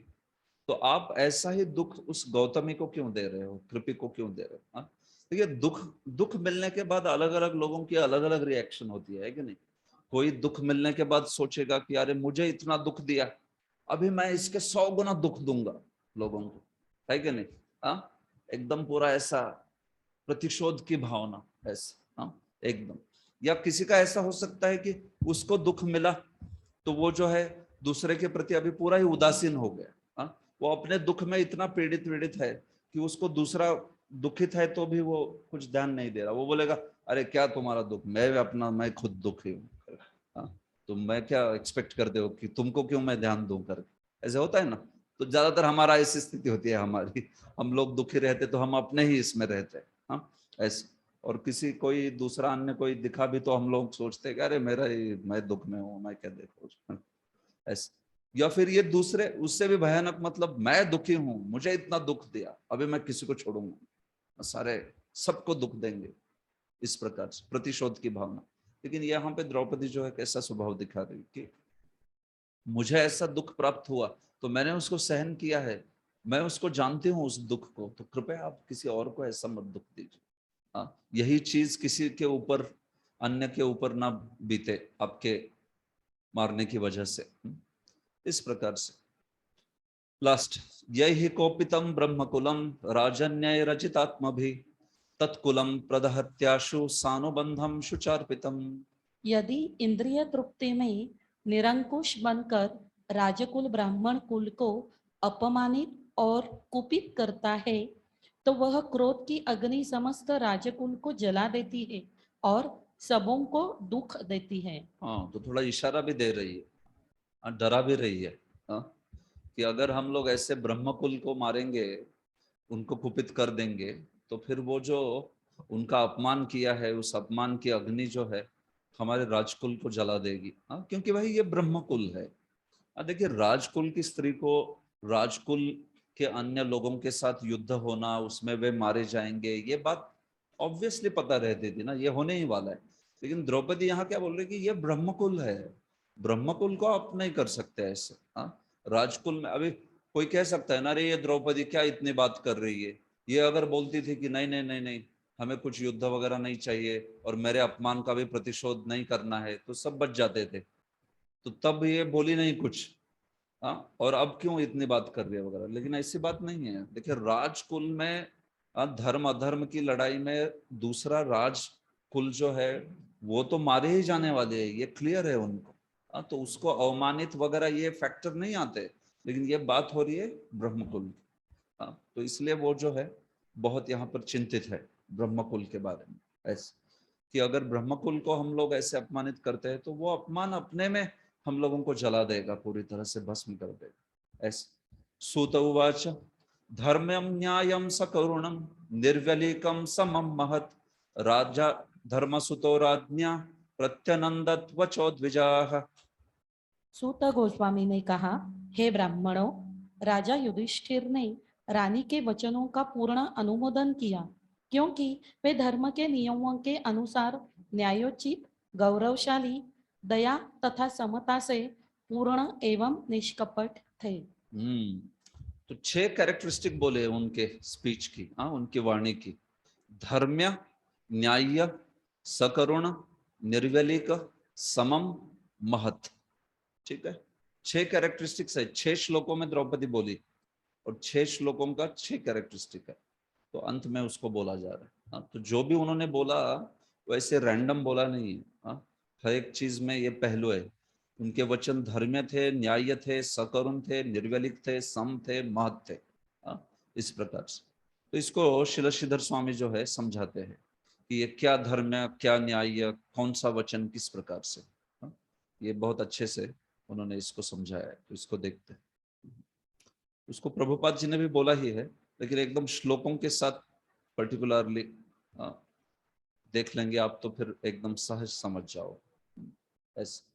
तो आप ऐसा ही दुख उस गौतमी को क्यों दे रहे हो, कृपि को क्यों दे रहे हो? देखिए, दुख दुख मिलने के बाद अलग अलग लोगों की अलग अलग रिएक्शन होती है कि नहीं? कोई दुख मिलने के बाद सोचेगा कि अरे मुझे इतना दुख दिया, अभी मैं इसके 100 गुना दुख दूंगा लोगों को, है कि नहीं? एकदम पूरा ऐसा प्रतिशोध की भावना ऐसे। एकदम। या किसी का ऐसा हो सकता है कि उसको दुख मिला तो वो जो है दूसरे के प्रति अभी पूरा ही उदासीन हो गया। वो अपने दुख में इतना पीड़ित पीड़ित है कि उसको दूसरा दुखित है तो भी वो कुछ ध्यान नहीं दे रहा। वो बोलेगा अरे क्या तुम्हारा दुख, मैं खुद दुखी हूँ। तो मैं क्या एक्सपेक्ट करते हो कि तुमको क्यों मैं ध्यान दूं करके? ऐसे होता है ना। तो ज्यादातर हमारा ऐसी स्थिति होती है हमारी, हम लोग दुखी रहते तो हम अपने ही इसमें रहते हैं। ऐसे और किसी कोई दूसरा अन्य कोई दिखा भी तो हम लोग सोचते कि अरे मेरा ही, मैं दुख में हूँ, मैं क्या देखो ऐसे। या फिर ये दूसरे उससे भी भयानक, मतलब मैं दुखी हूं, मुझे इतना दुख दिया, अभी मैं किसी को छोड़ूंगा, सारे सबको दुख देंगे, इस प्रकार से प्रतिशोध की भावना। लेकिन यहाँ पे द्रौपदी जो है कैसा स्वभाव दिखा रही कि मुझे ऐसा दुख प्राप्त हुआ तो मैंने उसको सहन किया है, मैं उसको जानती हूँ उस दुख को, तो कृपया आप किसी और को ऐसा मत दुख दीजिए। हाँ, यही चीज किसी के ऊपर, अन्य के ऊपर ना बीते आपके मारने की वजह से। इस प्रकार से लास्ट, यही कोपितम ब्रह्मकुलम राजन्याय रचितात्मभि तत्कुलम प्रदहत्याशु सानुबंधम शुचार्पितम। यदि इंद्रिय तृप्ति में निरंकुश बनकर राजकुल ब्राह्मण कुल को अपमानित और कुपित करता है, तो वह क्रोध की अग्नि समस्त राजकुल को जला देती है और सबों को दुख देती है। हाँ, तो थोड़ा इशारा भी दे रही है, डरा भी रही है। हाँ, कि अगर हम लोग ऐसे ब्रह्मकुल को मारेंगे, उनको कुपित कर देंगे, तो फिर वो जो उनका अपमान किया है, उस अपमान की अग्नि जो है हमारे राजकुल को जला देगी। हाँ, क्योंकि भाई ये ब्रह्मकुल है। देखिए, राजकुल की स्त्री को राजकुल के अन्य लोगों के साथ युद्ध होना, उसमें वे मारे जाएंगे, ये बात ऑब्वियसली पता रहती थी ना, ये होने ही वाला है। लेकिन द्रौपदी यहाँ क्या बोल रही कि ये ब्रह्मकुल है, ब्रह्मकुल को आप नहीं कर सकते ऐसे। हाँ, राजकुल में अभी कोई कह सकता है ना, अरे ये द्रौपदी क्या इतनी बात कर रही है, ये अगर बोलती थी कि नहीं नहीं नहीं नहीं, हमें कुछ युद्ध वगैरह नहीं चाहिए और मेरे अपमान का भी प्रतिशोध नहीं करना है, तो सब बच जाते थे, तो तब ये बोली नहीं कुछ। हाँ, और अब क्यों इतनी बात कर रही है वगैरह, लेकिन ऐसी बात नहीं है। देखिए, राजकुल में धर्म अधर्म की लड़ाई में दूसरा राजकुल जो है वो तो मारे ही जाने वाले हैं, ये क्लियर है उनको। तो उसको अवमानित वगैरह ये फैक्टर नहीं आते, लेकिन ये बात हो रही है ब्रह्मकुल की। तो इसलिए वो जो है बहुत यहाँ पर चिंतित है ब्रह्मकुल के बारे में, ऐसे कि अगर ब्रह्मकुल को हम लोग ऐसे अपमानित करते हैं तो वो अपमान अपने में हम लोगों को जला देगा, पूरी तरह से भस्म कर देगा, ऐसे। सूत उवाच धर्म्यम न्यायम सकरुणम निर्व्यलीकम समम महत् राजा धर्मसुतो राज्ञा प्रत्यनंदत वचो द्विजाः। सूत गोस्वामी ने कहा, हे ब्राह्मणों, राजा युधिष्ठिर ने रानी के वचनों का पूर्ण अनुमोदन किया, क्योंकि वे धर्म के नियमों के अनुसार न्यायोचित, गौरवशाली, दया तथा समता से पूर्ण एवं निष्कपट थे। तो 6 कैरेक्टरिस्टिक बोले उनके स्पीच की, उनकी वाणी की। धर्म्य, न्याय्य, सकरुण, निर्व्यलिक, समम, महत्। ठीक है, 6 कैरेक्टरिस्टिक्स है, 6 श्लोकों में द्रौपदी बोली, और 6 श्लोकों का 6 कैरेक्टरिस्टिक है, तो अंत में उसको बोला जा रहा है। तो जो भी उन्होंने बोला वैसे रैंडम बोला नहीं है। हर एक चीज में ये पहलू है। उनके वचन धर्म्य थे, न्याय्य थे, सकरुण थे, निर्व्यलिक थे, सम थे, महत् थे। इस प्रकार से तो इसको श्रील श्रीधर स्वामी जो है समझाते हैं कि ये क्या धर्म्य, क्या न्याय्य, कौन सा वचन किस प्रकार से। ये बहुत अच्छे से उन्होंने इसको समझाया है, तो इसको देखते हैं। उसको प्रभुपाद जी ने भी बोला ही है, लेकिन एकदम श्लोकों के साथ पर्टिकुलरली देख लेंगे आप तो फिर एकदम सहज समझ जाओ ऐसे।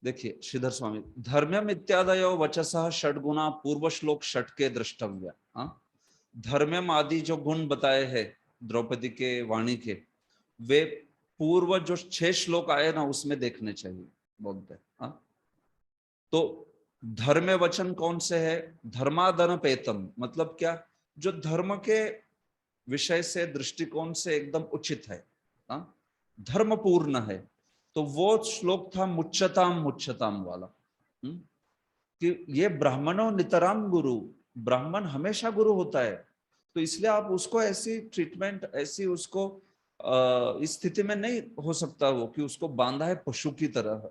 देखिए श्रीधर स्वामी, धर्म्यम इत्यादयो वचसः षड्गुणा पूर्व श्लोक षट के द्रष्टव्य। धर्म्यम आदि जो गुण बताए हैं द्रौपदी के वाणी के, वे पूर्व जो 6 श्लोक आए ना उसमें देखने चाहिए बोलते हैं। तो धर्म वचन कौन से है? धर्मादन पेतम, मतलब क्या? जो धर्म के विषय से, दृष्टिकोण से एकदम उचित है, धर्म पूर्ण है। तो वो श्लोक था मुच्यताम मुच्यताम वाला, कि ये ब्राह्मणों नितराम गुरु, ब्राह्मण हमेशा गुरु होता है। तो इसलिए आप उसको ऐसी ट्रीटमेंट, ऐसी उसको इस स्थिति में नहीं हो सकता वो कि उसको बांधा है पशु की तरह।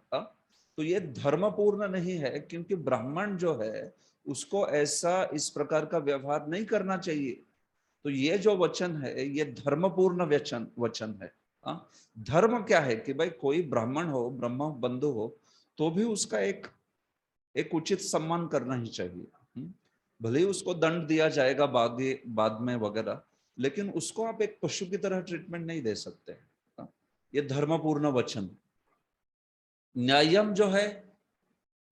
तो ये धर्मपूर्ण नहीं है, क्योंकि ब्राह्मण जो है उसको ऐसा इस प्रकार का व्यवहार नहीं करना चाहिए। तो ये जो वचन है ये धर्मपूर्ण वचन है। धर्म क्या है कि भाई कोई ब्राह्मण हो, ब्रह्म बंधु हो, तो भी उसका एक उचित सम्मान करना ही चाहिए। भले ही उसको दंड दिया जाएगा बाद में वगैरह, लेकिन उसको आप एक पशु की तरह ट्रीटमेंट नहीं दे सकते। ये धर्मपूर्ण वचन। न्यायम जो है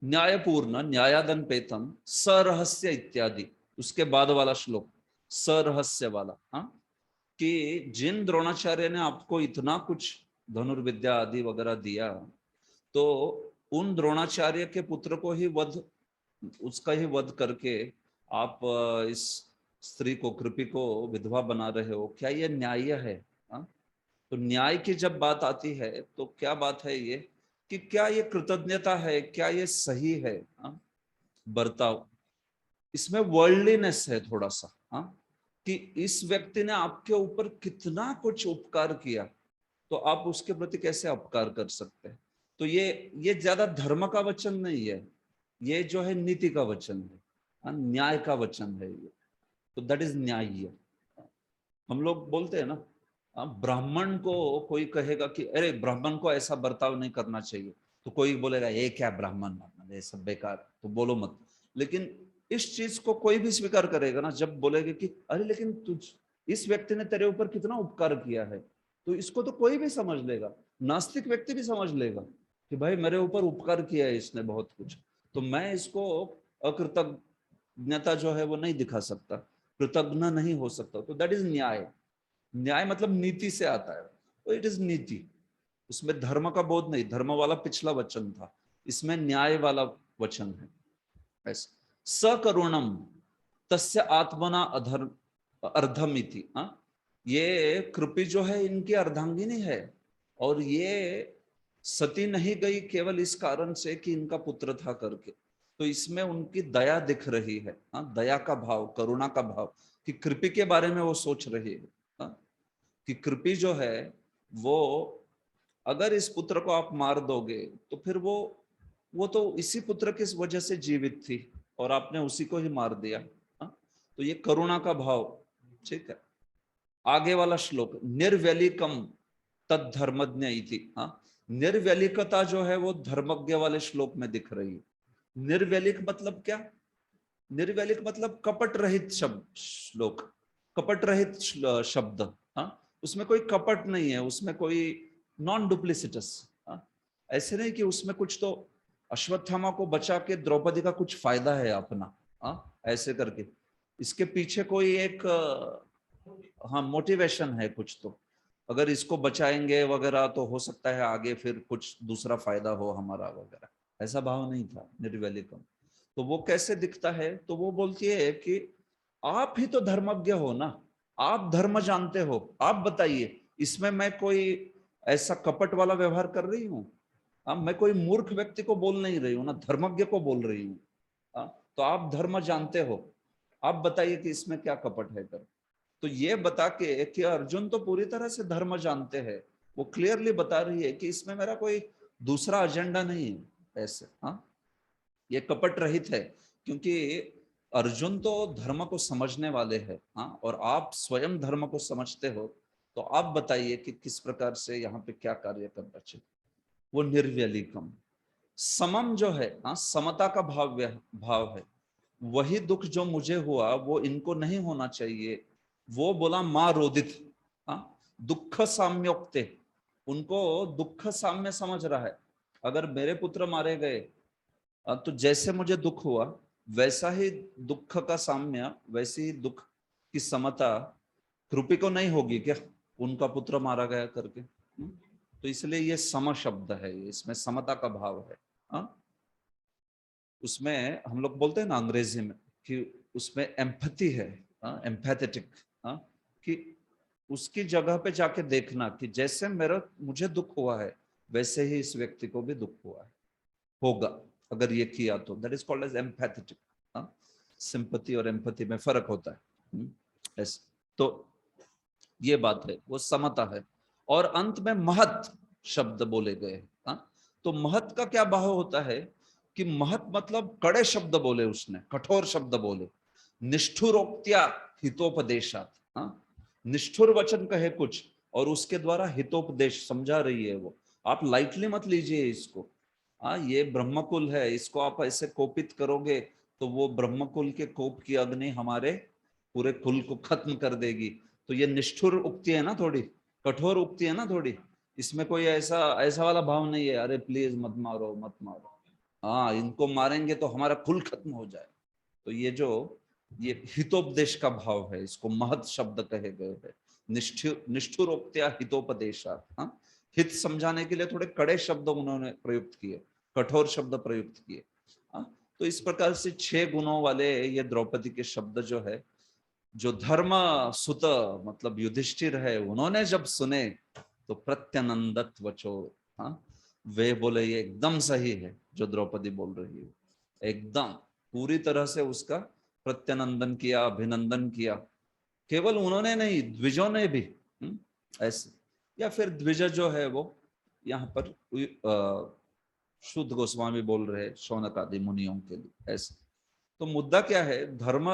न्यायपूर्ण, न्यायादन पेतम सरहस्य इत्यादि, उसके बाद वाला श्लोक सरहस्य वाला, हाँ, कि जिन द्रोणाचार्य ने आपको इतना कुछ धनुर्विद्या आदि वगैरह दिया, तो उन द्रोणाचार्य के पुत्र को ही उसका ही वध करके आप इस स्त्री को, कृपि को विधवा बना रहे हो, क्या ये न्याय है? हा? तो न्याय की जब बात आती है तो क्या बात है ये, कि क्या ये कृतज्ञता है, क्या ये सही है? हा? बर्ताव, इसमें वर्ल्डलीनेस है थोड़ा सा, हा? कि इस व्यक्ति ने आपके ऊपर कितना कुछ उपकार किया, तो आप उसके प्रति कैसे अपकार कर सकते हैं? तो ये ज्यादा धर्म का वचन नहीं है, ये जो है नीति का वचन है, न्याय का वचन है ये। तो दैट इज न्याय। हम लोग बोलते हैं ना, ब्राह्मण को कोई कहेगा कि अरे ब्राह्मण को ऐसा बर्ताव नहीं करना चाहिए, तो कोई बोलेगा ये क्या ब्राह्मण, ये सब बेकार, तो बोलो मत। लेकिन इस चीज को कोई भी स्वीकार करेगा ना, जब बोलेगा कि अरे लेकिन तुझ, इस व्यक्ति ने तेरे ऊपर कितना उपकार किया है, तो इसको तो कोई भी समझ लेगा, नास्तिक व्यक्ति भी समझ लेगा कि भाई मेरे ऊपर उपकार किया है इसने बहुत कुछ, तो मैं इसको अकृतज्ञता जो है वो नहीं दिखा सकता, कृतज्ञ नहीं हो सकता। तो दैट इज न्याय। न्याय मतलब नीति से आता है, तो इट इज नीति। उसमें धर्म का बोध नहीं, धर्म वाला पिछला वचन था, इसमें न्याय वाला वचन है। ऐसा सकरुणम तस्य आत्मना अधर्म अर्धमिति, ये कृपि जो है इनकी अर्धांगिनी है, और ये सती नहीं गई केवल इस कारण से कि इनका पुत्र था करके, तो इसमें उनकी दया दिख रही है, दया का भाव, करुणा का भाव, कि कृपि के बारे में वो सोच रही है, कि कृपि जो है वो, अगर इस पुत्र को आप मार दोगे तो फिर वो तो इसी पुत्र की वजह से जीवित थी और आपने उसी को ही मार दिया, तो ये करुणा का भाव। ठीक है, आगे वाला श्लोक निर्व्यलिकम तद धर्मज्ञ इति, निर्व्यलिकता जो है वो धर्मज्ञ वाले श्लोक में दिख रही है। निर्व्यलिक मतलब क्या? निर्व्यलिक मतलब कपट रहित शब्द, श्लोक कपट रहित शब्द, उसमें कोई कपट नहीं है, उसमें कोई नॉन डुप्लिसिटस, ऐसे नहीं कि उसमें कुछ तो अश्वत्थामा को बचा के द्रौपदी का कुछ फायदा है अपना, ऐसे करके इसके पीछे कोई एक हाँ मोटिवेशन है कुछ, तो अगर इसको बचाएंगे वगैरह तो हो सकता है आगे फिर कुछ दूसरा फायदा हो हमारा वगैरह, ऐसा भाव नहीं था निर्व्यलिकम। तो वो कैसे दिखता है? तो वो बोलती है कि आप ही तो धर्मज्ञ हो ना, आप धर्म जानते हो, आप बताइए इसमें मैं कोई ऐसा कपट वाला व्यवहार कर रही हूँ? मैं कोई मूर्ख व्यक्ति को बोल नहीं रही हूँ ना, धर्मज्ञ को बोल रही हूँ। तो आप धर्म जानते हो, आप बताइए कि इसमें क्या कपट है कर। तो ये बता के कि अर्जुन तो पूरी तरह से धर्म जानते हैं, वो क्लियरली बता रही है कि इसमें मेरा कोई दूसरा एजेंडा नहीं है ऐसे, ये कपट रहित है, क्योंकि अर्जुन तो धर्म को समझने वाले हैं, और आप स्वयं धर्म को समझते हो, तो आप बताइए कि किस प्रकार से यहाँ पे क्या कार्य करना चाहिए। वो निर्व्यलिकम, समम जो है, समता का भाव है, वही दुख जो मुझे हुआ वो इनको नहीं होना चाहिए। वो बोला माँ रोदित, दुख साम्योक्ते, उनको दुख साम्य समझ रहा है। अगर मेरे पुत्र मारे गए तो जैसे मुझे दुख हुआ वैसा ही दुख का साम्य, वैसी ही दुख की समता कृपि को नहीं होगी क्या, उनका पुत्र मारा गया करके। तो इसलिए ये सम शब्द है, इसमें समता का भाव है। उसमें हम लोग बोलते हैं ना अंग्रेजी में कि उसमें एम्पैथी है, एम्पैथेटिक, कि उसकी जगह पे जाके देखना कि जैसे मुझे दुख हुआ है वैसे ही इस व्यक्ति को भी दुख हुआ है, होगा अगर ये किया तो। That is called as empathetic. Sympathy और एम्पैथी में फर्क होता है। ऐसे तो ये बात है, वो समता है। और अंत में महत शब्द बोले गए। तो महत का क्या भाव होता है कि महत मतलब कड़े शब्द बोले उसने, कठोर शब्द बोले, निष्ठुरोक्त्या हितोपदेशात, निष्ठुर वचन कहे कुछ और उसके द्वारा हितोपदेश समझा रही है वो। आप लाइटली मत लीजिए इसको, ये ब्रह्मकुल है, इसको आप ऐसे कोपित करोगे तो वो ब्रह्मकुल के कोप की अग्नि हमारे पूरे कुल को खत्म कर देगी। तो ये निष्ठुर उक्ति है ना, थोड़ी कठोर उक्ति है ना थोड़ी, इसमें कोई ऐसा ऐसा वाला भाव नहीं है, अरे प्लीज मत मारो मत मारो, हाँ इनको मारेंगे तो हमारा कुल खत्म हो जाए। तो ये हितोपदेश का भाव है, इसको महत् शब्द कहे गए हैं। निष्ठुरोक्त्या हितोपदेशा, हाँ, हित समझाने के लिए थोड़े कड़े शब्द उन्होंने प्रयुक्त किए, कठोर शब्द प्रयुक्त किए। हाँ, तो इस प्रकार से 6 गुणों वाले ये द्रौपदी के शब्द जो है, जो धर्म सुत मतलब युधिष्ठिर है, उन्होंने जब सुने तो प्रत्यनंदत वचो, हाँ, वे बोले ये एकदम सही है जो द्रौपदी बोल रही है, एकदम पूरी तरह से उसका प्रत्यनंदन किया, अभिनंदन किया। केवल उन्होंने नहीं, द्विजों ने भी ऐसे, या फिर द्विज जो है वो यहाँ पर शुद्ध गोस्वामी बोल रहे शौनक आदि मुनियों के लिए ऐसे। तो मुद्दा क्या है, धर्म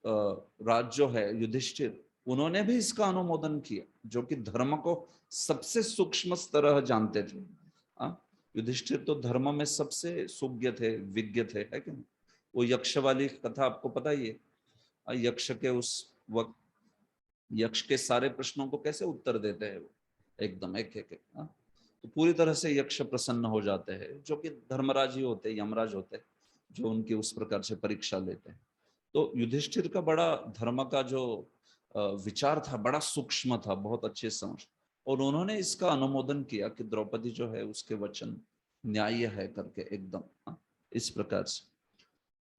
राज जो है युधिष्ठिर, उन्होंने भी इसका अनुमोदन किया, जो कि धर्म को सबसे सूक्ष्म तरह जानते थे। युधिष्ठिर तो धर्म में सबसे सुज्ञ थे, विज्ञ थे, है कि नहीं? वो यक्ष वाली कथा आपको पता ही है, यक्ष के उस वक्त यक्ष के सारे प्रश्नों को कैसे उत्तर देते हैं वो, एकदम एक एक, तो पूरी तरह से यक्ष प्रसन्न हो जाते हैं, जो कि धर्मराज ही होते, यमराज होते, जो उनकी उस प्रकार से परीक्षा लेते हैं। तो युधिष्ठिर का बड़ा धर्म का जो विचार था, बड़ा सूक्ष्म था, बहुत अच्छे समझ, और उन्होंने इसका अनुमोदन किया कि द्रौपदी जो है उसके वचन न्याय है करके एकदम, इस प्रकार से।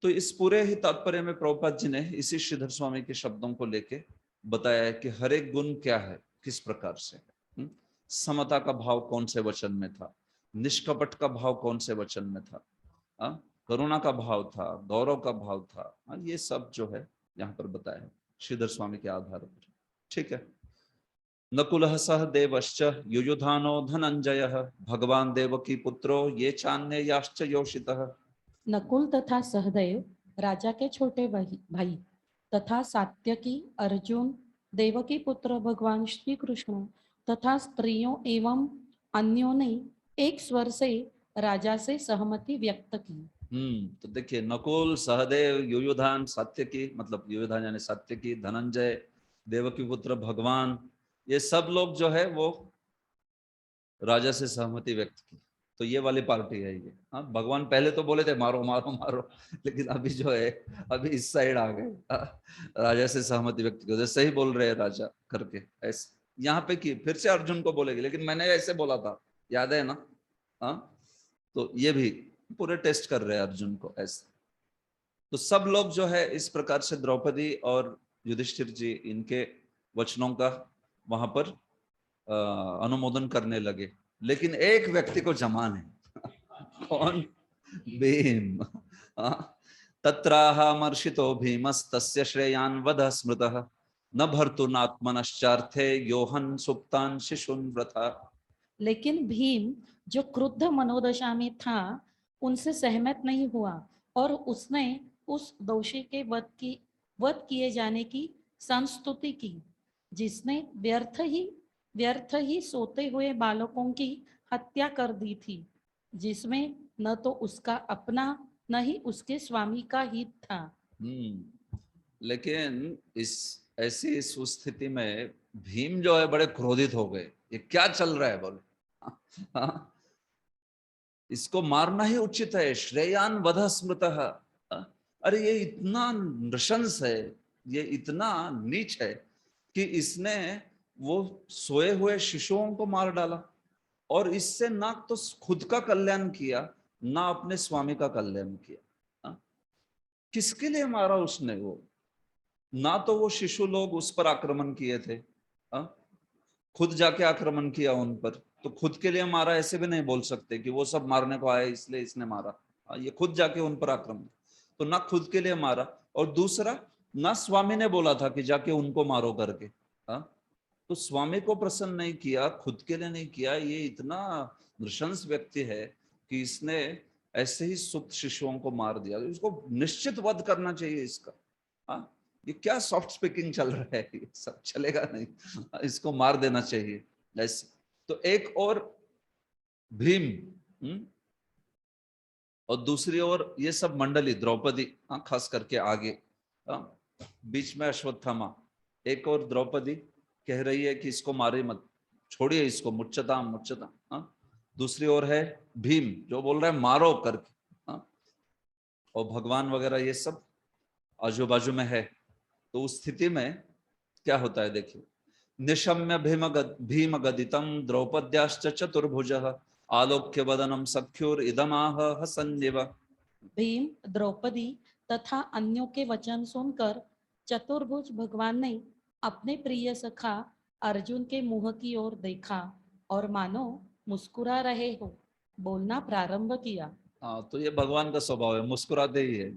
तो इस पूरे ही तात्पर्य में प्रभुपाद जी ने इसी श्रीधर स्वामी के शब्दों को लेके बताया है कि हर एक गुण क्या है, किस प्रकार से है। समता का भाव कौन से वचन में था, निष्कपट का भाव कौन से वचन में था, करुणा का भाव था, गौरव का भाव था, ये सब जो है यहाँ पर बताया है श्रीधर स्वामी के आधार पर। ठीक है। नकुलः सह देवश्च युयुधानो धनंजयः भगवान देवकी पुत्रो ये चान्य याश्च योषितः। नकुल तथा सहदेव राजा के छोटे भाई तथा सात्यकी, अर्जुन, देवकी पुत्र भगवान श्री कृष्ण तथा स्त्रियों एवं अन्यों ने एक स्वर से राजा से सहमति व्यक्त की। तो देखिए, नकुल, सहदेव, युयुधान, सात्यकी, मतलब युयुधान यानी सात्यकी, धनंजय, देवकी पुत्र भगवान, ये सब लोग जो है वो राजा से सहमति व्यक्त की। तो ये वाली पार्टी है ये। हाँ, भगवान पहले तो बोले थे मारो मारो मारो, लेकिन अभी जो है अभी इस साइड आ गए, राजा से सहमति व्यक्त की, सही बोल रहे हैं राजा करके ऐसे यहाँ पे की। फिर से अर्जुन को बोलेगी, लेकिन मैंने ऐसे बोला था, याद है ना? हाँ, तो ये भी पूरे टेस्ट कर रहे हैं अर्जुन को ऐसे। तो सब लोग जो है इस प्रकार से द्रौपदी और युधिष्ठिर जी इनके वचनों का वहां पर अनुमोदन करने लगे, लेकिन एक व्यक्ति को जमान है। कौन? भीम। तत्राहमर्षितो भीमस्तस्य श्रेयान् वद स्मृतः न भर्तुनात्मनश्चार्थे योहन सुप्तान शिशुन व्रथा। लेकिन भीम जो क्रुद्ध मनोदशा में था उनसे सहमत नहीं हुआ और उसने उस दोषी के वध किए जाने की संस्तुति की, जिसने व्यर्थ ही सोते हुए बालकों की हत्या कर दी थी, जिसमें न तो उसका अपना न ही उसके स्वामी का हित था। लेकिन इस स्थिति में भीम जो है बड़े क्रोधित हो गए, ये क्या चल रहा है बोले। इसको मारना ही उचित है, श्रेयान वध स्मृतः। अरे ये इतना नृशंस है, ये इतना नीच है कि इसने वो सोए हुए शिशुओं को मार डाला, और इससे ना तो खुद का कल्याण किया ना अपने स्वामी का कल्याण किया। किसके लिए मारा उसने? वो ना तो वो शिशु लोग उस पर आक्रमण किए थे, खुद जाके आक्रमण किया उन पर, तो खुद के लिए मारा ऐसे भी नहीं बोल सकते कि वो सब मारने को आए इसलिए इसने मारा। ये खुद जाके उन पर आक्रमण, तो ना खुद के लिए मारा, और दूसरा ना स्वामी ने बोला था कि जाके उनको मारो करके। तो स्वामी को प्रसन्न नहीं किया, खुद के लिए नहीं किया। ये इतना नृशंस व्यक्ति है कि इसने ऐसे ही सुप्त शिशुओं को मार दिया, इसको निश्चित वध करना चाहिए इसका। ये क्या सॉफ्ट स्पीकिंग चल रहा है, ये सब चलेगा नहीं, इसको मार देना चाहिए ऐसे। तो एक और भीम, और दूसरी ओर ये सब मंडली, द्रौपदी, खास करके आगे, बीच में अश्वत्थामा, एक और द्रौपदी, कह रही है कि इसको मारे मत, छोड़िए इसको, मुच्चताम मुच्चताम। हाँ, दूसरी ओर है भीम जो बोल रहा है मारो करके। हाँ, और भगवान वगैरह ये सब आजू बाजू में है। तो उस स्थिति में क्या होता है देखिए, निशम्य भीम गदितम द्रौपद्याश्च चतुर्भुजः आलोक्य वदनम सख्युर इदमाह हसन्निव। भीम, द्रौपदी तथा अन्यों के वचन सुनकर चतुर्भुज भगवान ने अपने प्रिय सखा अर्जुन के मुंह की ओर देखा और मानो मुस्कुरा रहे हो बोलना प्रारंभ किया। हाँ, तो ये भगवान का स्वभाव है, मुस्कुराते ही है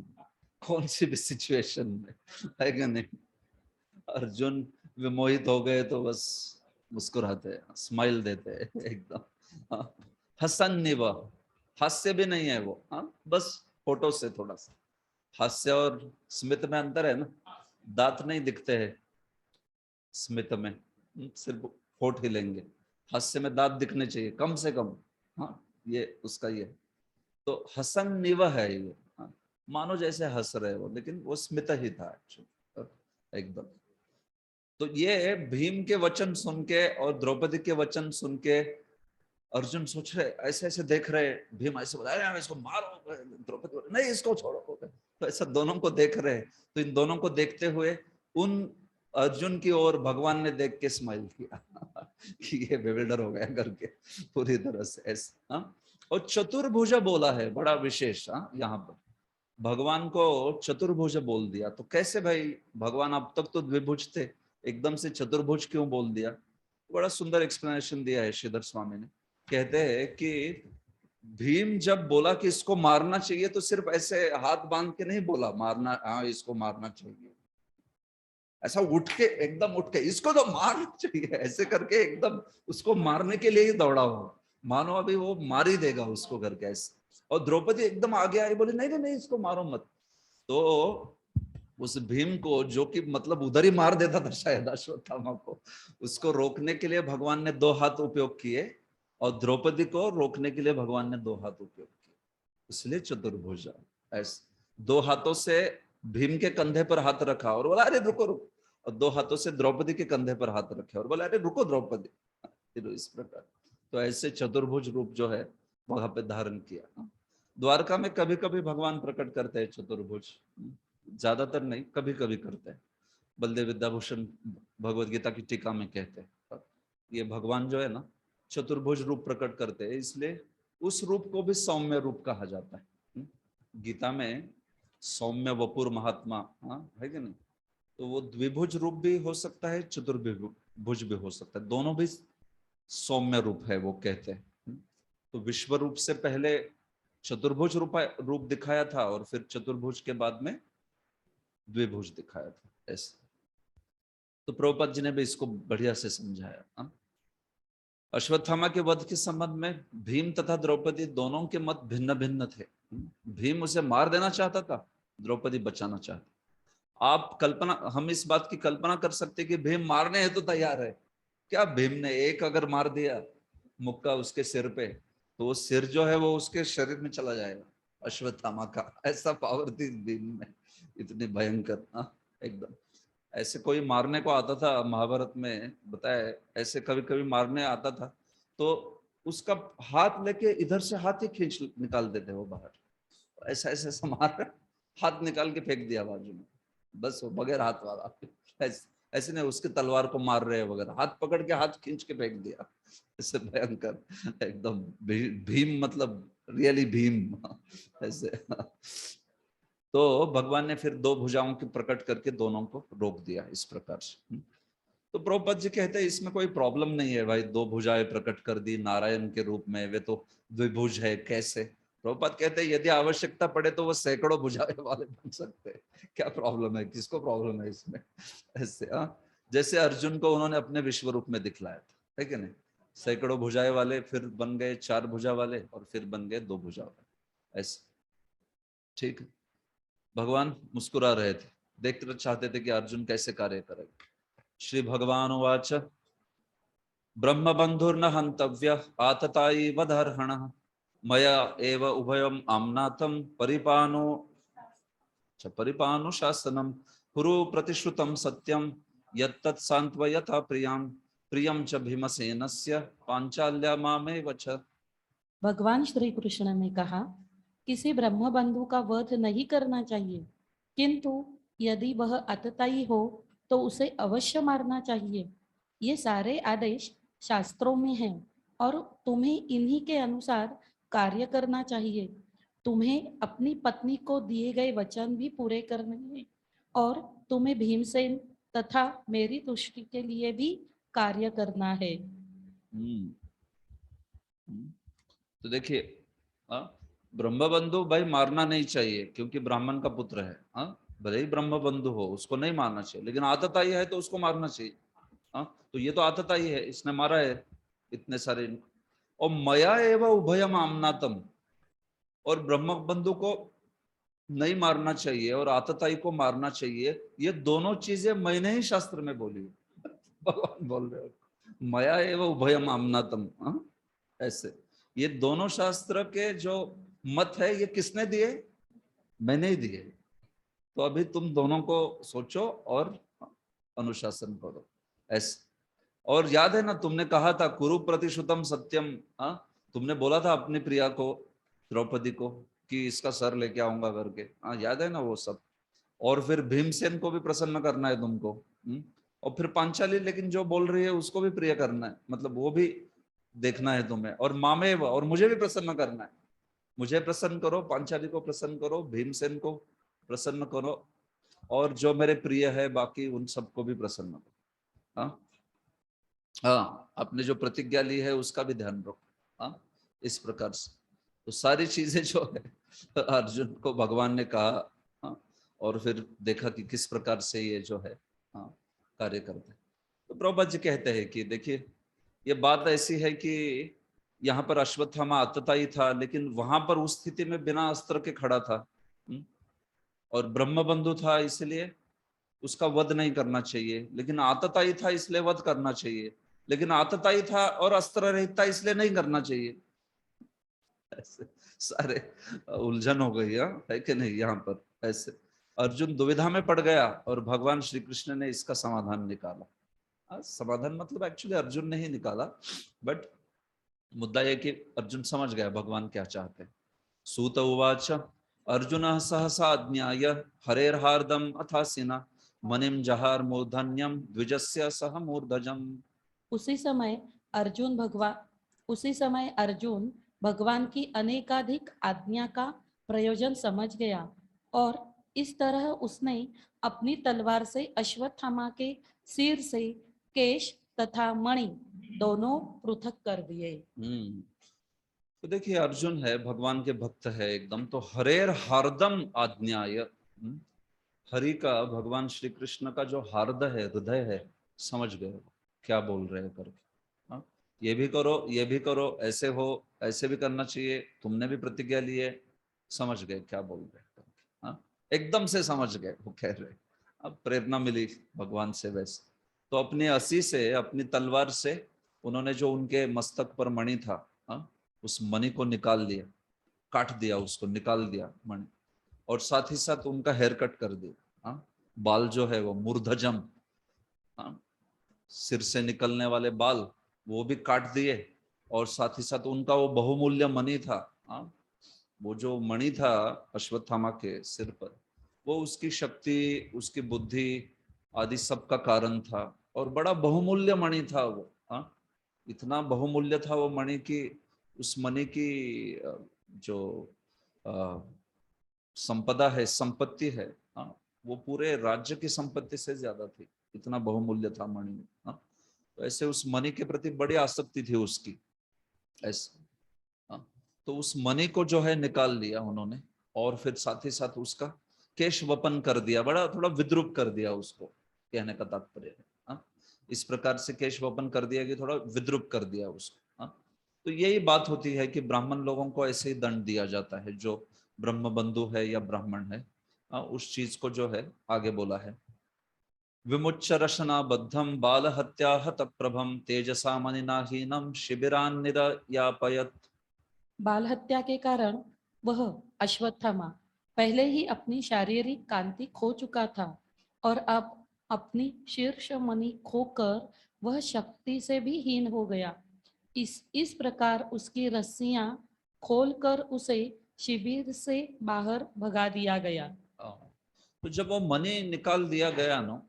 कौन सी भी सिचुएशन में, है कि नहीं। अर्जुन विमोहित हो गए तो बस मुस्कुराते हैं, स्माइल देते हैं एकदम। हाँ, हसन्निव, हास्य भी नहीं है वो। हाँ, बस फोटो से थोड़ा सा हास्य और स्मित में अंतर है ना, दांत नहीं दिखते हैं स्मित में, सिर्फ होठ हिलेंगे। हास्य में दांत दिखने चाहिए कम से कम। हाँ, ये उसका ये तो हसन निव है ये। हाँ, मानो जैसे हंस रहे हो लेकिन वो स्मित ही था एक्चुअली एकदम। तो ये भीम के वचन सुन के और द्रौपदी के वचन सुन के अर्जुन सोच रहे, ऐसे ऐसे देख रहे, भीम ऐसे बोला अरे इसको मारो, द्रौपदी बोले नहीं इसको छोड़ो। तो ऐसा दोनों को देख रहे, तो इन दोनों को देखते हुए उन अर्जुन की ओर भगवान ने देख के स्माइल किया कि ये बेविल्डर हो गया करके पूरी तरह से ऐसे। हाँ, और चतुर्भुज बोला है, बड़ा विशेष। हाँ, यहाँ पर भगवान को चतुर्भुज बोल दिया, तो कैसे भाई भगवान अब तक तो द्विभुज थे, एकदम से चतुर्भुज क्यों बोल दिया। बड़ा सुंदर एक्सप्लेनेशन दिया है श्रीधर स्वामी ने। कहते हैं कि भीम जब बोला कि इसको मारना चाहिए तो सिर्फ ऐसे हाथ बांध के नहीं बोला मारना, हाँ इसको मारना चाहिए, ऐसा उठ के एकदम उठ के इसको तो मारना चाहिए ऐसे करके एकदम उसको मारने के लिए ही दौड़ा हो, मानो अभी वो मार ही देगा उसको करके ऐसे। और द्रौपदी एकदम आगे आई, बोली नहीं नहीं नहीं इसको मारो मत। तो उस भीम को जो कि मतलब उधर ही मार देता था शायद अश्वत्थामा को, उसको रोकने के लिए भगवान ने दो हाथ उपयोग किए और द्रौपदी को रोकने के लिए भगवान ने दो हाथ उपयोग किए, इसलिए चतुर्भुज। ऐसे दो हाथों से भीम के कंधे पर हाथ रखा और बोला अरे रुको रुको, और दो हाथों से द्रौपदी के कंधे पर हाथ रखे और बोला अरे रुको द्रौपदी, फिर इस प्रकार। तो ऐसे चतुर्भुज रूप जो है वहां पे धारण किया। द्वारका में कभी कभी भगवान प्रकट करते हैं चतुर्भुज, ज्यादातर नहीं, कभी कभी करते हैं। बलदेव विद्याभूषण भगवद गीता की टीका में कहते हैं ये भगवान जो है ना चतुर्भुज रूप प्रकट करते हैं, इसलिए उस रूप को भी सौम्य रूप कहा जाता है। गीता में सौम्य वपुर महात्मा, हाँ है कि नहीं, तो वो द्विभुज रूप भी हो सकता है, चतुर्भुज भी हो सकता है, दोनों भी सौम्य रूप है वो कहते हैं। तो विश्व रूप से पहले चतुर्भुज रूप दिखाया था और फिर चतुर्भुज के बाद में द्विभुज दिखाया था ऐसे। तो प्रभुपाद जी ने भी इसको बढ़िया से समझाया। हाँ? अश्वत्थामा के वध के संबंध में भीम तथा द्रौपदी दोनों के मत भिन्न भिन्न थे। भीम उसे मार देना चाहता था, द्रौपदी बचाना चाहती। आप कल्पना, हम इस बात की कल्पना कर सकते कि भीम मारने हेतु तो तैयार है क्या। भीम ने एक अगर मार दिया मुक्का उसके सिर पे तो वो सिर जो है वो उसके शरीर में चला जाएगा अश्वत्थामा का, ऐसा पावर थी भीम में, इतनी भयंकर। हाँ, एकदम ऐसे कोई मारने को आता था महाभारत में बताया, ऐसे कभी कभी मारने आता था तो उसका हाथ लेके इधर से हाथ ही खींच निकाल देते वो बाहर, ऐसा ऐसा ऐसा मार, हाथ निकाल के फेंक दिया बाजू में, बस वो बगैर हाथ वाला। ऐसे नहीं उसके तलवार को मार रहे वगैरह, हाथ पकड़ के हाथ खींच के फेंक दिया, ऐसे भयंकर एकदम। भीम मतलब रियली भीम ऐसे। तो भगवान ने फिर दो भुजाओं की प्रकट करके दोनों को रोक दिया इस प्रकार से। तो प्रभुपाद जी कहते हैं इसमें कोई प्रॉब्लम नहीं है भाई, दो भुजाएं प्रकट कर दी नारायण के रूप में, वे तो द्विभुज है कैसे। प्रभुपाद कहते हैं यदि आवश्यकता पड़े तो वो सैकड़ों भुजाएं वाले बन सकते हैं, क्या प्रॉब्लम है, किसको प्रॉब्लम है इसमें ऐसे। हाँ, जैसे अर्जुन को उन्होंने अपने विश्व रूप में दिखलाया था, है कि नहीं, सैकड़ों भुजाएं वाले, फिर बन गए चार भुजा वाले और फिर बन गए दो भुजा वाले ऐसे। ठीक है, भगवान मुस्कुरा रहे थे, देखते चाहते थे कि अर्जुन कैसे कार्य करेगा। श्री भगवान उवाच ब्रह्म बंधुर्न हंतव्य आतताई वधर्हण मया एव उभयम आम्नाथम परिपानुशासनम कुरु प्रतिश्रुतम सत्यम यत्तत् सांत्वयथा प्रियम प्रियम च भीमसेनस्य पांचाल्या मामेव च। भगवान श्री कृष्ण ने कहा, किसी ब्रह्म बंधु का वध नहीं करना चाहिए, किंतु यदि वह आततायी हो तो उसे अवश्य मारना चाहिए। ये सारे आदेश शास्त्रों में हैं और तुम्हें इन्हीं के अनुसार कार्य करना चाहिए। तुम्हें अपनी पत्नी को दिए गए वचन भी पूरे करने हैं और तुम्हें भीमसेन तथा मेरी तुष्टि के लिए भी कार्य करना है। हम्म, हम्म। तो देखिए, हाँ, ब्रह्म बंधु भाई मारना नहीं चाहिए क्योंकि ब्राह्मण का पुत्र है। हाँ, भले ही ब्रह्म बंधु हो उसको नहीं मारना चाहिए, लेकिन आतताई है तो उसको मारना चाहिए। हाँ, तो ये तो आतताई है, इसने मारा है इतने सारे। और मया एवं उभयम आमनातम, और ब्रह्म बंधु को नहीं मारना चाहिए और आतताई को मारना चाहिए, ये दोनों चीजें मैंने ही शास्त्र में बोली है। भगवान बोल रहे हो मया एवं उभयम आमनातम। हाँ, ऐसे ये दोनों शास्त्र के जो मत है ये किसने दिए? मैंने ही दिए। तो अभी तुम दोनों को सोचो और अनुशासन करो ऐसे। और याद है ना, तुमने कहा था कुरु प्रतिश्रुतम सत्यम। हाँ, तुमने बोला था अपनी प्रिया को, द्रौपदी को, कि इसका सर लेके आऊंगा करके। हाँ, याद है ना वो सब। और फिर भीमसेन को भी प्रसन्न करना है तुमको। और फिर पांचाली लेकिन जो बोल रही है उसको भी प्रिय करना है, मतलब वो भी देखना है तुम्हें। और मामेव, और मुझे भी प्रसन्न करना है। मुझे प्रसन्न करो, पांचाली को प्रसन्न करो, भीमसेन को प्रसन्न करो, और जो मेरे प्रिय है बाकी उन सबको भी प्रसन्न करो। हाँ, हाँ, आपने जो प्रतिज्ञा ली है उसका भी ध्यान रखो। हाँ, इस प्रकार से तो सारी चीजें जो है अर्जुन को भगवान ने कहा। हाँ, और फिर देखा कि किस प्रकार से ये जो है, हाँ, कार्य करते हैं। तो प्रभुपाद जी कहते हैं कि देखिए, ये बात ऐसी है कि यहाँ पर अश्वत्थामा आतताई था, लेकिन वहां पर उस स्थिति में बिना अस्त्र के खड़ा था। और ब्रह्म बंधु था इसलिए उसका वध नहीं करना चाहिए, लेकिन आतताई था इसलिए वध करना चाहिए। लेकिन आतताई था और अस्त्र रहित था इसलिए नहीं करना चाहिए। ऐसे सारे उलझन हो गई है कि नहीं यहाँ पर। ऐसे अर्जुन दुविधा में पड़ गया और भगवान श्री कृष्ण ने इसका समाधान निकाला। समाधान मतलब एक्चुअली अर्जुन ने ही निकाला, बट मुद्दा यह कि अर्जुन समझ गया भगवान क्या चाहते हैं। सूत उवाच अर्जुन सहसा ज्ञाय हरेर्हार्दम अथासिना मनिम जहार मूर्धन्यम द्विजस्य सह मूर्धजम। उसी समय अर्जुन भगवान उसी समय अर्जुन भगवान की अनेकाधिक आज्ञा का प्रयोजन समझ गया और इस तरह उसने अपनी तलवार से अश्वत्थामा के सिर से केश तथा मणि दोनों पृथक कर दिए। तो देखिए, अर्जुन है भगवान के भक्त है एकदम, तो हरेर हार्दम आज्ञाय, हरि का, भगवान श्री कृष्ण का जो हार्द है, हृदय है, समझ गए वो क्या बोल रहे हैं करके। हाँ, ये भी करो, ये भी करो, ऐसे हो, ऐसे भी करना चाहिए, तुमने भी प्रतिज्ञा ली है, समझ गए क्या बोल रहे हैं करके। हाँ, एकदम से समझ गए वो कह रहे। अब प्रेरणा मिली भगवान से वैसे। तो अपनी असी से, अपनी तलवार से उन्होंने जो उनके मस्तक पर मणि था, हाँ, उस मणि को निकाल लिया, काट दिया, उसको निकाल दिया मणि। और साथ ही साथ उनका हेयर कट कर दिया। हाँ, बाल जो है वो मूर्धजम, हाँ, सिर से निकलने वाले बाल वो भी काट दिए। और साथ ही साथ उनका वो बहुमूल्य मणि था, हाँ, वो जो मणि था अश्वत्थामा के सिर पर, वो उसकी शक्ति, उसकी बुद्धि आदि सब का कारण था। और बड़ा बहुमूल्य मणि था वो। हाँ, इतना बहुमूल्य था वो मणि की, उस मणि की जो संपदा है, संपत्ति है, हाँ, वो पूरे राज्य की संपत्ति से ज्यादा थी, इतना बहुमूल्य था मणि। हाँ, तो ऐसे उस मणि के प्रति बड़ी आसक्ति थी उसकी, ऐसे। हाँ, तो उस मणि को जो है निकाल लिया उन्होंने, और फिर साथ ही साथ उसका केश वपन कर दिया, बड़ा थोड़ा विद्रूप कर दिया उसको, कहने का तात्पर्य है। हाँ, इस प्रकार से केश वपन कर दिया कि थोड़ा विद्रूप कर दिया उसको। हाँ, तो यही बात होती है कि ब्राह्मण लोगों को ऐसे ही दंड दिया जाता है, जो ब्रह्म बंधु है या ब्राह्मण है। हाँ, उस चीज को जो है आगे बोला है, विमुच्च रशना बद्धम बाल हत्या हत प्रभम तेजसा मनिना हीनम शिबिरान निरयापयत। बाल हत्या के कारण वह अश्वत्थामा पहले ही अपनी शारीरिक कांति खो चुका था और अब अपनी शीर्ष मणि खोकर वह शक्ति से भी हीन हो गया। इस प्रकार उसकी रस्सियां खोलकर उसे शिविर से बाहर भगा दिया गया। हाँ। तो जब वो मनी निकाल दिया गया ना,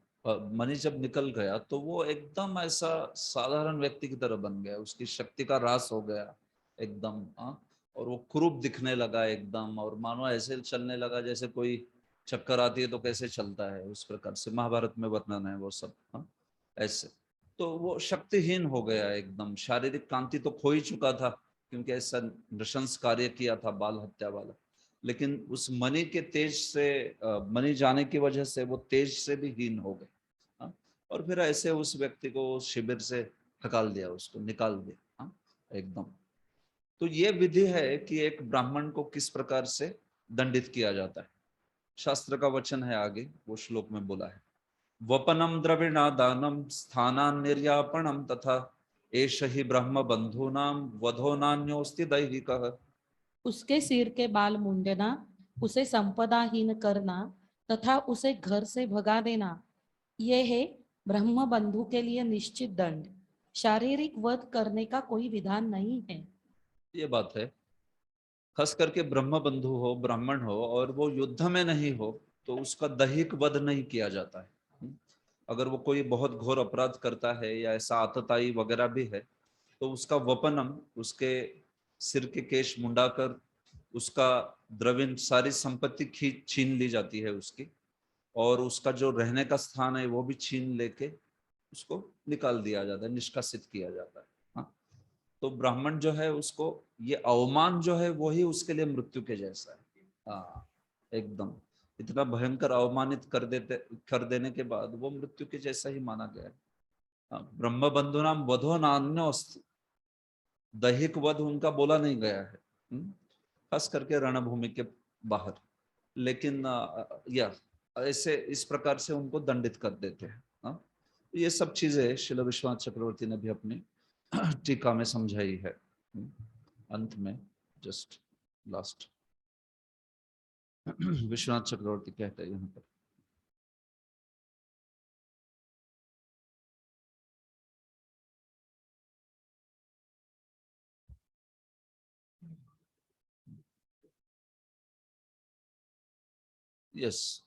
मनी जब निकल गया तो वो एकदम ऐसा साधारण व्यक्ति की तरह बन गया, उसकी शक्ति का ह्रास हो गया एकदम। हाँ। और वो कुरूप दिखने लगा एकदम, और मानो ऐसे चलने लगा जैसे कोई चक्कर आती है तो कैसे चलता है, उस प्रकार से महाभारत में वर्णन है वो सब। हाँ। ऐसे तो वो शक्तिहीन हो गया एकदम, शारीरिक कांति तो खो ही चुका था क्योंकि ऐसा नृशंस कार्य किया था बाल हत्या वाला। लेकिन उस मणि के तेज से, मणि जाने की वजह से वो तेज से भी हीन हो गए। हाँ। और फिर ऐसे उस व्यक्ति को शिविर से हकाल दिया, उसको निकाल दिया। हाँ। एकदम। तो ये विधि है कि एक ब्राह्मण को किस प्रकार से दंडित किया जाता है। शास्त्र का वचन है आगे, वो श्लोक में बोला है, वपनम द्रविणा दानम स्थानान निर्यापणम तथा एष ही ब्रह्म बंधूनाम वधो नान्योस्ति दैहिकः। उसके सिर के बाल मुंडना, उसे संपदाहीन करना तथा उसे घर से भगा देना, यह है ब्रह्म बंधु के लिए निश्चित दंड। शारीरिक वध करने का कोई विधान नहीं है। ये बात है, खास करके ब्रह्म बंधु हो, ब्राह्मण हो, और वो युद्ध में नहीं हो तो उसका दैहिक वध नहीं किया जाता है। अगर वो कोई बहुत घोर अपराध करता है या ऐसा आतताई वगैरह भी है तो उसका वपनम, उसके सिर के केश मुंडाकर उसका द्रविण सारी संपत्ति छीन ली जाती है उसकी, और उसका जो रहने का स्थान है वो भी छीन लेके उसको निकाल दिया जाता है, निष्कासित किया जाता है। हाँ। तो ब्राह्मण जो है उसको ये अवमान जो है वही उसके लिए मृत्यु के जैसा है। हाँ। एकदम इतना भयंकर अवमानित कर देने के बाद वो मृत्यु के जैसा ही माना गया है। हाँ, ब्रह्म बंधु नाम वधो नान्यो अस्ति, दैहिक वध उनका बोला नहीं गया है। खास करके रणभूमि के बाहर। लेकिन या ऐसे इस प्रकार से उनको दंडित कर देते हैं। हाँ। ये सब चीजें शिला विश्वनाथ चक्रवर्ती ने भी अपनी टीका में समझाई है। अंत में जस्ट लास्ट विश्वनाथ चक्रवर्ती कहते हैं यहाँ पर, यस।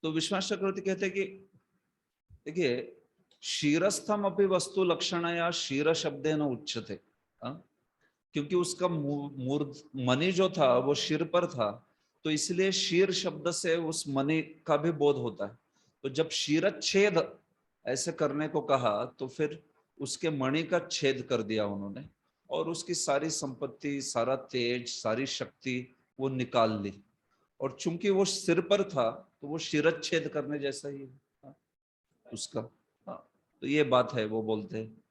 तो विश्वनाथ चक्रवर्ती कहते हैं कि देखिए, क्षीरस्थम अपनी वस्तु लक्षण या क्षीर शब्दे न उच्चते। हाँ? क्योंकि उसका मूर्ध मणि जो था वो शिर पर था, तो इसलिए शीर शब्द से उस मणि का भी बोध होता है। तो जब शीरच्छेद ऐसे करने को कहा तो फिर उसके मणि का छेद कर दिया उन्होंने, और उसकी सारी संपत्ति, सारा तेज, सारी शक्ति वो निकाल ली। और चूंकि वो सिर पर था तो वो शिरच्छेद करने जैसा ही है उसका। हाँ। तो ये बात है, वो बोलते हैं।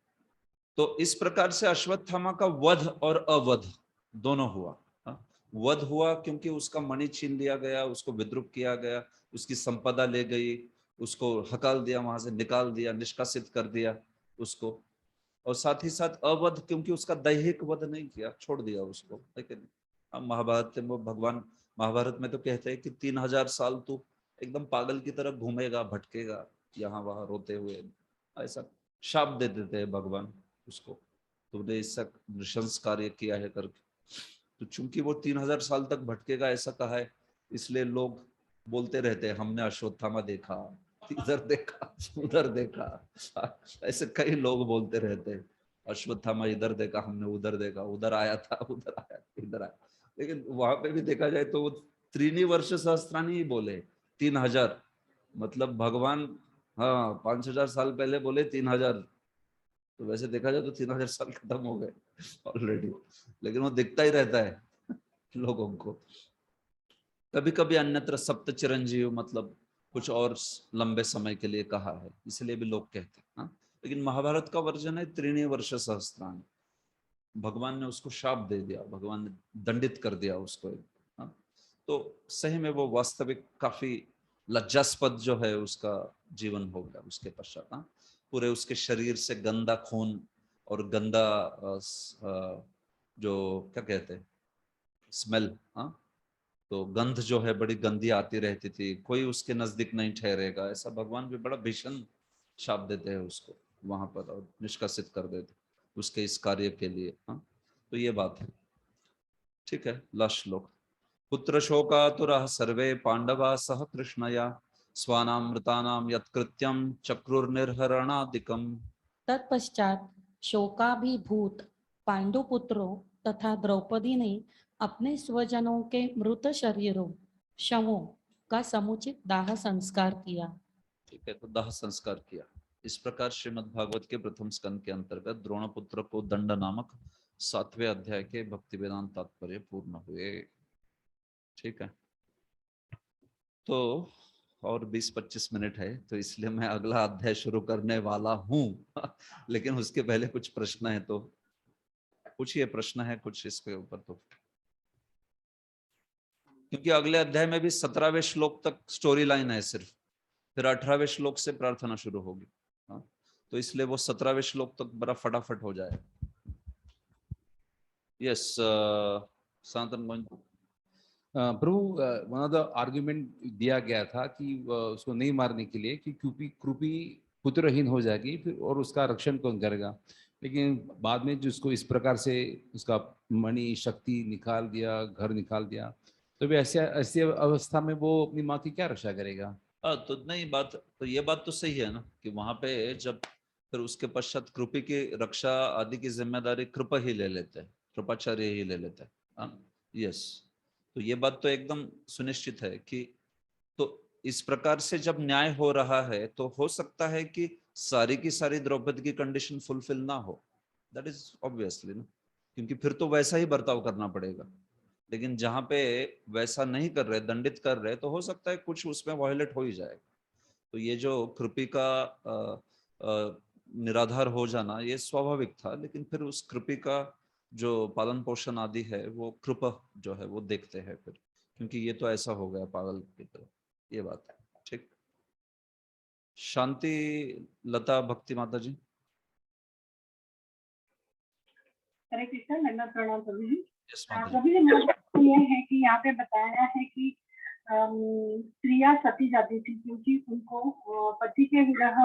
तो इस प्रकार से अश्वत्थामा का वध और अवध दोनों हुआ। हाँ? वध हुआ क्योंकि उसका मणि छीन लिया गया, उसको विद्रूप किया गया, उसकी संपदा ले गई, उसको हकाल दिया, वहां से निकाल दिया, निष्कासित कर दिया उसको। और साथ ही साथ अवध क्योंकि उसका दैहिक वध नहीं किया, छोड़ दिया उसको, है कि नहीं। हम महाभारत में, वो भगवान महाभारत में तो कहते हैं कि 3000 साल तू एकदम पागल की तरह घूमेगा, भटकेगा, यहाँ वहां रोते हुए, ऐसा शाप दे देते हैं भगवान उसको, तुमने ऐसा नृशंस कार्य किया है करके। तो चूंकि वो 3000 साल तक भटकेगा ऐसा कहा है, इसलिए लोग बोलते रहते हैं हमने अश्वत्थामा देखा, इधर देखा, उधर देखा। ऐसे कई लोग बोलते रहते हैं अश्वत्थामा इधर देखा हमने, उधर देखा, उधर आया था, उधर आया, इधर आया। लेकिन वहां पे भी देखा जाए तो वो त्रीनी वर्ष सहस्त्रानी ही बोले, 3000, मतलब भगवान, हाँ, 5000 साल पहले बोले 3000। तो वैसे देखा जाए तो 3000 साल खत्म हो गए ऑलरेडी, लेकिन वो दिखता ही रहता है लोगों को। कभी कभी अन्यत्र सप्त चिरंजीव, मतलब कुछ और लंबे समय के लिए कहा है, इसलिए भी लोग कहते हैं। हाँ? लेकिन महाभारत का वर्जन है त्रीणी वर्ष सहस्त्राणी। भगवान ने उसको शाप दे दिया, भगवान ने दंडित कर दिया उसको। हाँ? तो सही में वो वास्तविक काफी लज्जास्पद जो है उसका जीवन हो गया उसके पश्चात। हाँ? पूरे उसके शरीर से गंदा खून और गंदा जो क्या कहते हैं, स्मेल। हाँ? तो गंध जो है बड़ी गंदी आती रहती थी, कोई उसके नजदीक नहीं ठहरेगा, ऐसा भगवान भी बड़ा भीषण शाप देते हैं उसको वहां पर और निष्कासित कर देते उसके इस कार्य के लिए। हाँ, तो ये बात है। ठीक है, लास्ट श्लोक। पुत्र शोकातुरः सर्वे पांडवा सह कृष्णया स्वानामृतानाम यत्कृत्यम चक्रुर्निर्हरणादिकम। तत्पश्चात शोकाभिभूत पांडुपुत्रों तथा द्रौपदी ने अपने स्वजनों के मृत शरीरों शवों का समुचित दाह संस्कार किया। ठीक है, तो दाह संस्कार किया। इस प्रकार श्रीमद् भागवत के प्रथम स्कंद के अंतर्गत द्रोणपुत्र को दंड नामक 7वें अध्याय के भक्ति वेदांत तात्पर्य पूर्ण हुए। ठीक है, तो और 20-25 मिनट है, तो इसलिए मैं अगला अध्याय शुरू करने वाला हूं लेकिन उसके पहले कुछ प्रश्न है, तो पूछिए, प्रश्न है कुछ इसके ऊपर तो, क्योंकि अगले अध्याय में भी 17वें श्लोक तक स्टोरी लाइन है सिर्फ, फिर 18वें श्लोक से प्रार्थना शुरू होगी। हाँ, तो इसलिए वो 17वें श्लोक तक बड़ा फटाफट हो जाए। Yes, Sanatan Govind. Prabhu, one of the argument दिया गया था कि उसको नहीं मारने के लिए कि कृपी पुत्रहीन हो जाएगी, फिर और उसका रक्षण कौन करेगा। लेकिन बाद में जिसको इस प्रकार से उसका मणि शक्ति निकाल दिया, घर निकाल दिया, तो भी ऐसे ऐसी अवस्था में वो अपनी माँ की क्या रक्षा करेगा। तो नहीं, बात तो ये बात तो सही है ना कि वहां पे जब फिर उसके पश्चात कृपी की रक्षा आदि की जिम्मेदारी कृपा ही ले लेते हैं, कृपाचार्य ही ले लेते हैं। यस, तो ये बात तो एकदम सुनिश्चित है कि तो इस प्रकार से जब न्याय हो रहा है तो हो सकता है कि सारी की सारी द्रौपदी की कंडीशन फुलफिल ना हो, दैट इज ऑब्वियसली ना, क्योंकि फिर तो वैसा ही बर्ताव करना पड़ेगा। लेकिन जहां पे वैसा नहीं कर रहे, दंडित कर रहे, तो हो सकता है कुछ उसमें वायलेट हो ही जाएगा। तो ये जो कृपी का निराधार हो जाना ये स्वाभाविक था, लेकिन फिर उस कृपी का जो पालन पोषण आदि है वो कृपा जो है वो देखते हैं फिर, क्योंकि ये तो ऐसा हो गया पागल की तरह, ये बात है। ठीक, शांति लता भक्ति माता जी। हरे कृष्ण, नन्ना प्रणाम प्रभु जी। यस माता जी। प्रभु जी, मेरा प्रश्न ये है कि यहाँ पे बताया है कि स्त्रियां सती जाती थी क्योंकि उनको पति के विरह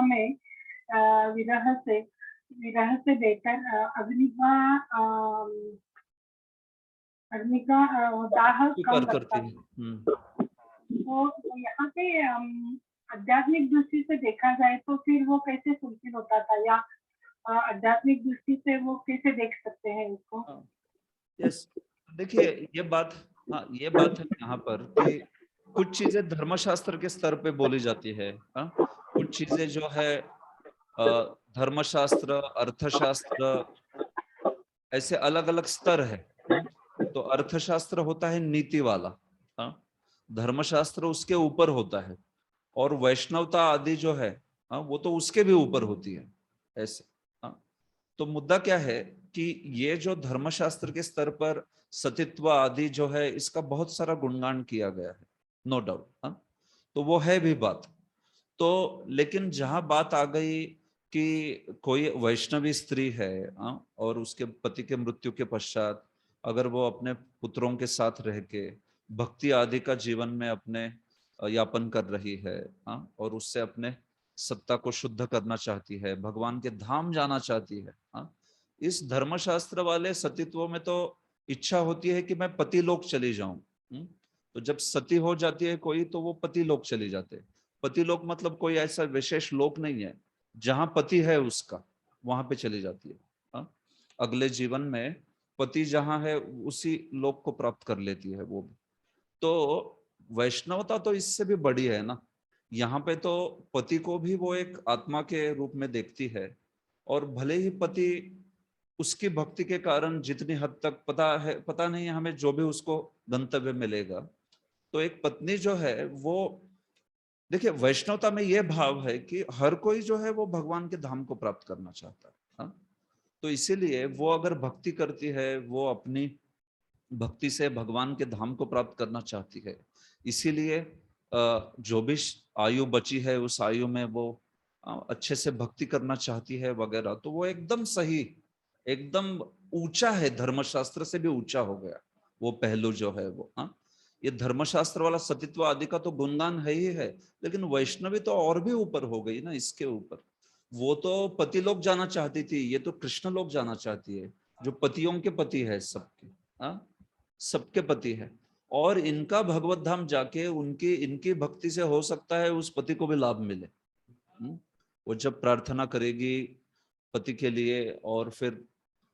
से बेहतर अग्नि का दाह कम लगता है। तो यहाँ पे आध्यात्मिक दृष्टि से देखा जाए तो फिर वो कैसे फुलफिल होता था, या आध्यात्मिक दृष्टि से वो कैसे देख सकते हैं इसको। यस, देखिए ये बात, हाँ ये बात है यहाँ पर कि कुछ चीजें धर्मशास्त्र के स्तर पे बोली जाती है। हाँ, कुछ चीजें जो है धर्मशास्त्र, अर्थशास्त्र, ऐसे अलग अलग स्तर है। तो अर्थशास्त्र होता है नीति वाला, हाँ, धर्मशास्त्र उसके ऊपर होता है, और वैष्णवता आदि जो है हाँ वो तो उसके भी ऊपर होती है ऐसे। हाँ, तो मुद्दा क्या है कि ये जो धर्मशास्त्र के स्तर पर सतीत्व आदि जो है इसका बहुत सारा गुणगान किया गया है, नो डाउट। हाँ, तो वो है भी बात। तो लेकिन जहां बात आ गई कि कोई वैष्णवी स्त्री है और उसके पति के मृत्यु के पश्चात अगर वो अपने पुत्रों के साथ रह के भक्ति आदि का जीवन में अपने यापन कर रही है और उससे अपने सत्ता को शुद्ध करना चाहती है, भगवान के धाम जाना चाहती है। इस धर्मशास्त्र वाले सतीत्व में तो इच्छा होती है कि मैं पति लोक चली जाऊं। तो जब सती हो जाती है कोई तो वो पति लोक चली जाते हैं। पति लोक मतलब कोई ऐसा विशेष लोक नहीं है, जहां पति है उसका वहां पे चली जाती है। अगले जीवन में पति जहां है उसी लोक को प्राप्त कर लेती है वो भी। तो वैष्णवता तो इससे भी बड़ी है ना, यहाँ पे तो पति को भी वो एक आत्मा के रूप में देखती है, और भले ही पति उसकी भक्ति के कारण जितनी हद तक पता नहीं हमें जो भी उसको गंतव्य मिलेगा, तो एक पत्नी जो है वो, देखिए वैष्णवता में ये भाव है कि हर कोई जो है वो भगवान के धाम को प्राप्त करना चाहता है। हाँ? तो इसीलिए वो अगर भक्ति करती है वो अपनी भक्ति से भगवान के धाम को प्राप्त करना चाहती है। इसीलिए जो भी आयु बची है उस आयु में वो अच्छे से भक्ति करना चाहती है वगैरह, तो वो एकदम सही, एकदम ऊंचा है, धर्मशास्त्र से भी ऊंचा हो गया वो पहलू जो है वो। ये धर्मशास्त्र वाला सतीत्व आदि का तो गुणगान है ही है, लेकिन वैष्णवी तो और भी ऊपर हो गई ना इसके ऊपर। वो तो पति लोग जाना चाहती थी, ये तो कृष्ण लोग जाना चाहती है, जो पतियों के पति है, सबके, हाँ सबके पति है। और इनका भगवत धाम जाके उनकी इनकी भक्ति से हो सकता है उस पति को भी लाभ मिले। वो जब प्रार्थना करेगी पति के लिए और फिर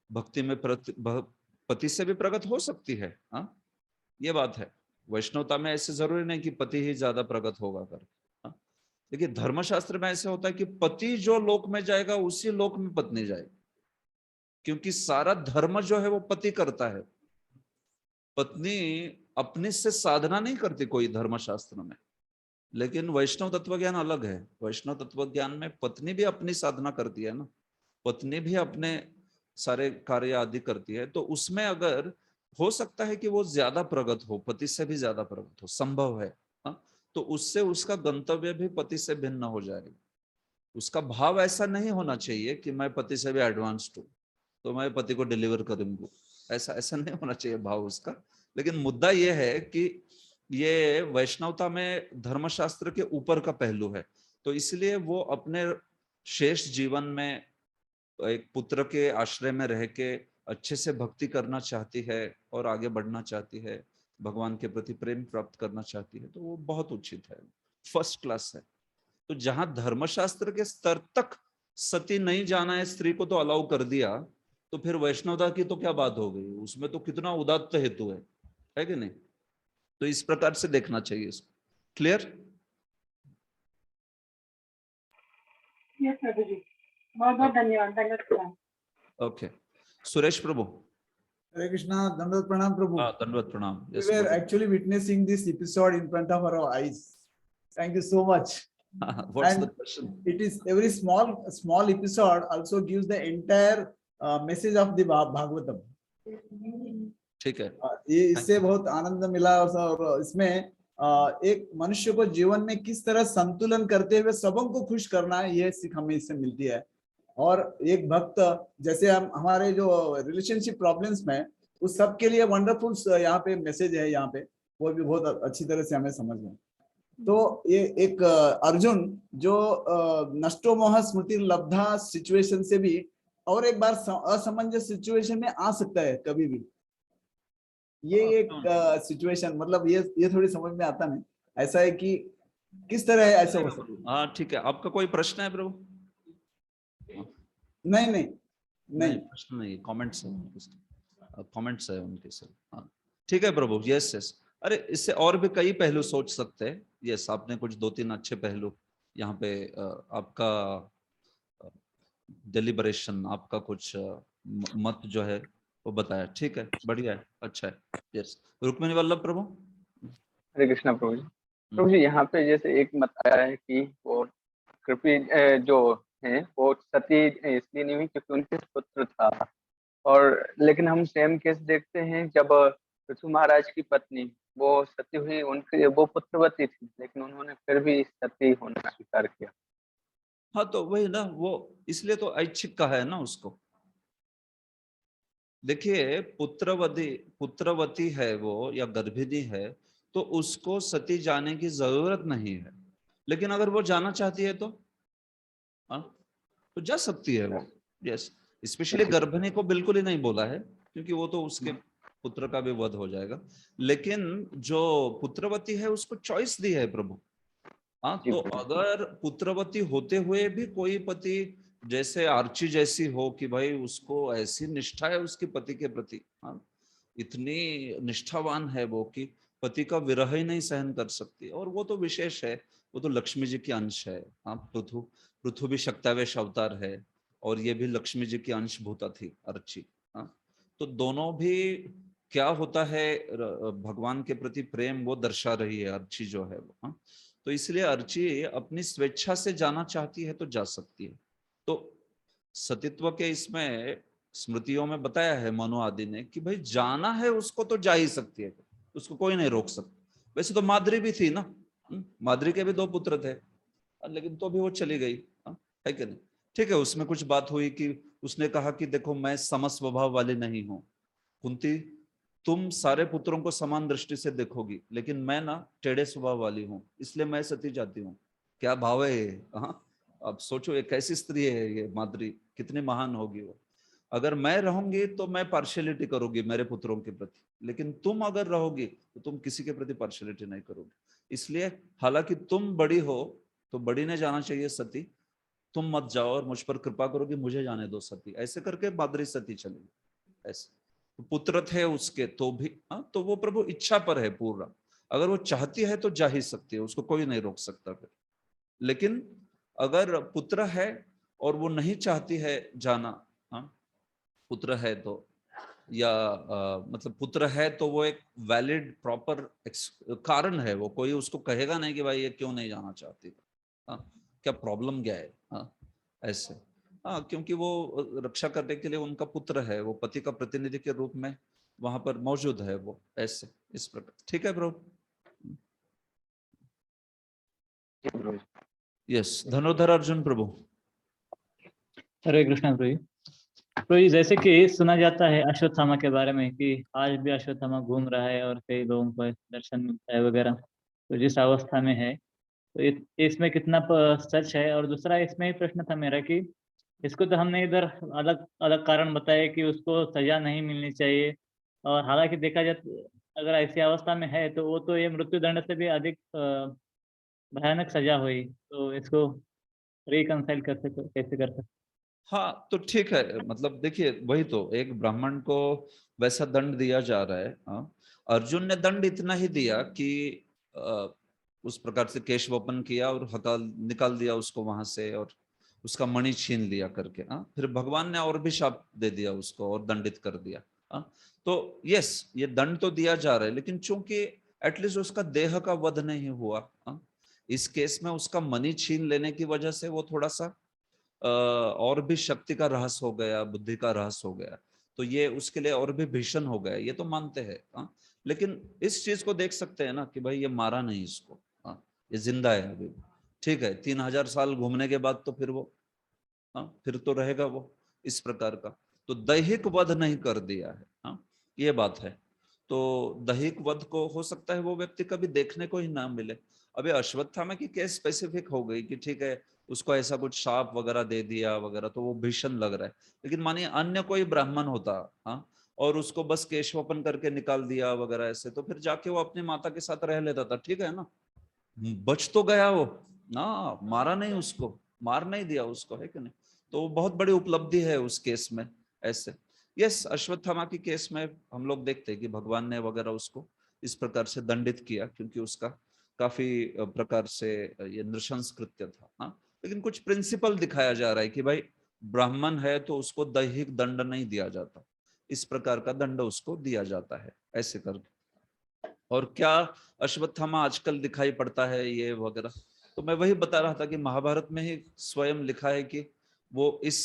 भक्ति में पति से भी प्रगट हो सकती है। हाँ ये बात है। वैष्णवता में ऐसे जरूरी नहीं कि पति ही ज्यादा प्रगट होगा कर। हाँ? लेकिन धर्मशास्त्र में ऐसे होता है कि पति जो लोक में जाएगा उसी लोक में पत्नी जाएगी, क्योंकि सारा धर्म जो है वो पति करता है। पत्नी अपने से साधना नहीं करती कोई धर्मशास्त्र में। लेकिन वैष्णव तत्वज्ञान अलग है। वैष्णव तत्वज्ञान में पत्नी भी अपनी साधना करती है ना, पत्नी भी अपने सारे कार्य आदि करती है। तो उसमें अगर हो सकता है कि वो ज्यादा प्रगत हो, पति से भी ज्यादा प्रगत हो, संभव है। हा? तो उससे उसका गंतव्य भी पति से भिन्न हो जाएगा। उसका भाव ऐसा नहीं होना चाहिए कि मैं पति से भी एडवांस्ड हूँ तो मैं पति को डिलीवर करूंगा, ऐसा नहीं होना चाहिए भाव उसका। लेकिन मुद्दा ये है कि ये वैष्णवता में धर्मशास्त्र के ऊपर का पहलू है, तो इसलिए वो अपने शेष जीवन में एक पुत्र के आश्रय में रह के अच्छे से भक्ति करना चाहती है और आगे बढ़ना चाहती है, भगवान के प्रति प्रेम प्राप्त करना चाहती है, तो वो बहुत उचित है, फर्स्ट क्लास है। तो जहां धर्मशास्त्र के स्तर तक सती नहीं जाना है स्त्री को तो अलाउ कर दिया, तो फिर वैष्णवता की तो क्या बात हो गई, उसमें तो कितना उदात्त हेतु है कि नहीं। तो इस प्रकार से देखना चाहिए इसको। क्लियर? यस प्रभु जी, बहुत बहुत धन्यवाद। ओके, सुरेश प्रभु। Hare Krishna, Dandavat Pranam Prabhu. दंडवत प्रणाम। We were actually witnessing this episode in front of our eyes. Thank you so much. What's And the question? it is every small episode also gives the entire message of the Bhagavatam. ठीक है। ये इससे बहुत आनंद मिला और इसमें एक मनुष्य को जीवन में किस तरह संतुलन करते हुए सबों को खुश करना है, ये सीख हमें इससे मिलती है। और एक भक्त जैसे हम हमारे जो रिलेशनशिप प्रॉब्लम्स में उस सब के लिए वंडरफुल यहाँ पे मैसेज है, यहाँ पे वो भी बहुत अच्छी तरह से हमें समझ में। तो ये एक अर्जुन जो नष्टो मोह स्मृति लब्धा सिचुएशन से भी और एक बार असमंजस सिचुएशन में आ सकता है कभी भी। ये एक सिचुएशन मतलब ये थोड़ी समझ में आता नहीं, ऐसा है कि किस तरह है ऐसा हो सकता है। हाँ ठीक है, आपका कोई प्रश्न है प्रभु? नहीं प्रश्न नहीं, कमेंट्स है उनके सर। हाँ ठीक है प्रभु। यस अरे इससे और भी कई पहलू सोच सकते हैं। यस आपने कुछ 2-3 अच्छे पहलू यहाँ पे आपका डेलिबरेशन, आपका कुछ मत जो है वो बताया। ठीक है, बढ़िया है, अच्छा है। यस रुक्मिणी वल्लभ प्रभु। हरे कृष्णा प्रभु जी। प्रभु जी यहाँ पे जैसे एक मत आया है कि वो कृपी जो है वो सती इसलिए नहीं हुई क्योंकि उनके पुत्र था, और लेकिन हम सेम केस देखते हैं जब पृथु महाराज की पत्नी वो सती हुई, उनके वो पुत्रवती थी लेकिन उन्होंने फिर भी सती होना स्वीकार किया। हाँ तो वही ना, वो इसलिए तो ऐच्छिक कहा है ना उसको। देखिए पुत्रवती है वो या गर्भिणी है तो उसको सती जाने की जरूरत नहीं है, लेकिन अगर वो जाना चाहती है तो तो जा सकती है वो। यस स्पेशली गर्भिणी को बिल्कुल ही नहीं बोला है क्योंकि वो तो उसके पुत्र का भी वध हो जाएगा, लेकिन जो पुत्रवती है उसको चॉइस दी है प्रभु। हाँ तो अगर पुत्रवती होते हुए भी कोई पति जैसे आर्ची जैसी हो कि भाई उसको ऐसी निष्ठा है उसके पति के प्रति, हाँ इतनी निष्ठावान है वो कि पति का विरह ही नहीं सहन कर सकती, और वो तो विशेष है, वो तो लक्ष्मी जी की अंश है। हाँ पृथु भी शक्तावेश अवतार है और ये भी लक्ष्मी जी की अंशभूता थी अर्ची। हाँ तो दोनों भी क्या होता है भगवान के प्रति प्रेम वो दर्शा रही है अर्ची जो है वो। हाँ तो इसलिए अर्ची अपनी स्वेच्छा से जाना चाहती है तो जा सकती है। तो सतीत्व के इसमें स्मृतियों में बताया है मनु आदि ने कि भाई जाना है उसको तो जा ही सकती है, उसको कोई नहीं रोक सकता। वैसे तो माद्री भी थी ना, माद्री के भी 2 पुत्र थे लेकिन तो भी वो चली गई, है कि नहीं। ठीक है, उसमें कुछ बात हुई कि उसने कहा कि देखो मैं समस्वभाव वाली नहीं हूं, कुंती तुम सारे पुत्रों को समान दृष्टि से देखोगी, लेकिन मैं ना टेढ़े स्वभाव वाली हूँ, इसलिए मैं सती जाती हूँ। क्या भाव है ये? हाँ, अब सोचो ये कैसी स्त्री है, ये माद्री कितनी महान होगी वो। अगर मैं रहूंगी तो मैं पार्शियलिटी करूंगी मेरे पुत्रों के प्रति, लेकिन तुम अगर रहोगी तो तुम किसी के प्रति पार्शियलिटी नहीं करोगी। इसलिए हालांकि तुम बड़ी हो तो बड़ी ने जाना चाहिए सती, तुम मत जाओ और मुझ पर कृपा करोगी, मुझे जाने दो सती। ऐसे करके माद्री सती चली। ऐसे तो पुत्र थे उसके तो भी, तो वो प्रभु इच्छा पर है पूरा। अगर वो चाहती है तो जा ही सकती है, उसको कोई नहीं रोक सकता फिर। लेकिन अगर पुत्र है और वो नहीं चाहती है जाना, पुत्र है तो, या मतलब पुत्र है तो वो एक वैलिड प्रॉपर कारण है, वो कोई उसको कहेगा नहीं कि भाई ये क्यों नहीं जाना चाहती, क्या प्रॉब्लम क्या है, ऐसे। क्योंकि वो रक्षा करने के लिए उनका पुत्र है, वो पति का प्रतिनिधि के रूप में वहां पर मौजूद है वो, ऐसे इस प्रकार। ठीक है प्रभु। यस, धनुर्धर अर्जुन प्रभु। हरे कृष्ण प्रभु। प्रभु जी, जैसे कि सुना जाता है अश्वत्थामा के बारे में कि आज भी अश्वत्थामा घूम रहा है और कई लोगों को दर्शन मिलता है वगैरह, तो जिस अवस्था में है तो इसमें कितना सच है। और दूसरा इसमें ही प्रश्न था मेरा कि इसको तो हमने इधर अलग अलग कारण बताया कि उसको सजा नहीं मिलनी चाहिए, और हालांकि देखा जाए अगर ऐसी अवस्था में है तो वो तो ये मृत्यु दंड से भी अधिक भयानक सजा हुई, तो इसको रिकंसाइल कैसे कर सकते? हाँ तो ठीक है, मतलब देखिए वही तो, एक ब्राह्मण को वैसा दंड दिया जा रहा है। अर्जुन ने दंड इतना ही दिया कि उस प्रकार से केश वपन किया और निकाल दिया उसको वहां से, और उसका मणि छीन लिया करके। फिर भगवान ने और भी शाप दे दिया उसको और दंडित कर दिया। तो यस, ये दंड तो दिया जा रहा है, लेकिन चूंकि एटलीस्ट उसका देह का वध नहीं हुआ, इस केस में उसका मणि छीन लेने की वजह से वो थोड़ा सा और भी शक्ति का ह्रास हो गया, बुद्धि का ह्रास हो गया, तो ये उसके लिए और भी भीषण हो गया, ये तो मानते हैं। लेकिन इस चीज को देख सकते हैं ना कि भाई ये मारा नहीं इसको, ये जिंदा है अभी, ठीक है। 3000 साल घूमने के बाद तो फिर वो फिर तो रहेगा वो इस प्रकार का। तो दैहिक वध नहीं कर दिया है, ये बात है। तो दैहिक वध को हो सकता है वो व्यक्ति कभी देखने को ही ना मिले। अभी अश्वत्थामा की केस स्पेसिफिक हो गई कि ठीक है उसको ऐसा कुछ शाप वगैरह दे दिया वगैरह, तो वो भीषण लग रहा है। लेकिन मानिए अन्य कोई ब्राह्मण होता, और उसको बस केशवपन करके निकाल दिया वगैरह ऐसे, तो फिर जाके वो अपनी माता के साथ रह लेता था, ठीक है ना, बच तो गया वो ना, मारा नहीं उसको, मार नहीं दिया उसको, है कि नहीं। तो वो बहुत बड़ी उपलब्धि है उस केस में, ऐसे। यस, अश्वत्थामा की केस में हम लोग देखते हैं कि भगवान ने वगैरह उसको इस प्रकार से दंडित किया, क्योंकि उसका काफी प्रकार से ये नृशंस कृत्य था। लेकिन कुछ प्रिंसिपल दिखाया जा रहा है कि भाई ब्राह्मण है तो उसको दैहिक दंड नहीं दिया जाता, इस प्रकार का दंड उसको दिया जाता है, ऐसे करके। और क्या अश्वत्थामा आजकल दिखाई पड़ता है ये वगैरह, तो मैं वही बता रहा था कि महाभारत में ही स्वयं लिखा है कि वो इस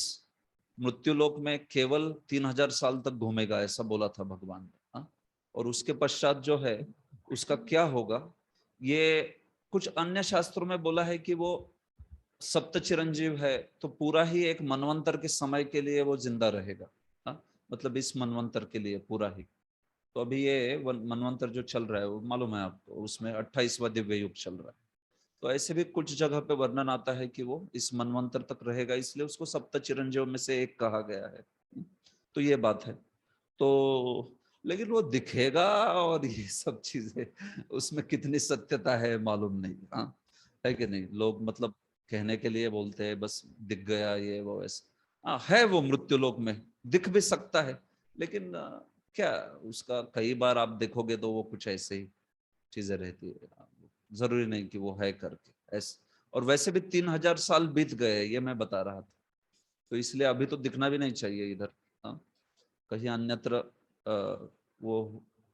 मृत्युलोक में केवल 3000 साल तक घूमेगा, ऐसा बोला था भगवान ने। और उसके पश्चात जो है उसका क्या होगा, ये कुछ अन्य शास्त्रों में बोला है कि वो सप्त चिरंजीव है, तो पूरा ही एक मनवंतर के समय के लिए वो जिंदा रहेगा, मतलब इस मनवंतर के लिए पूरा ही। तो अभी ये मनवंतर जो चल रहा है वो मालूम है आपको, उसमें 28वां दिव्य युग चल रहा है। तो ऐसे भी कुछ जगह पे वर्णन आता है कि वो इस मनवंतर तक रहेगा, इसलिए उसको सप्त चिरंजीव में से एक कहा गया है। तो ये बात है। तो लेकिन वो दिखेगा और ये सब चीजें, उसमें कितनी सत्यता है मालूम नहीं, है कि नहीं। लोग मतलब कहने के लिए बोलते हैं बस दिख गया ये वो ऐसा, है वो मृत्युलोक में दिख भी सकता है, लेकिन क्या उसका कई बार आप देखोगे तो वो कुछ ऐसे ही चीजें रहती है, जरूरी नहीं कि वो है करके ऐसे। और वैसे भी 3000 साल बीत गए, ये मैं बता रहा था, तो इसलिए अभी तो दिखना भी नहीं चाहिए इधर, कहीं अन्यत्र वो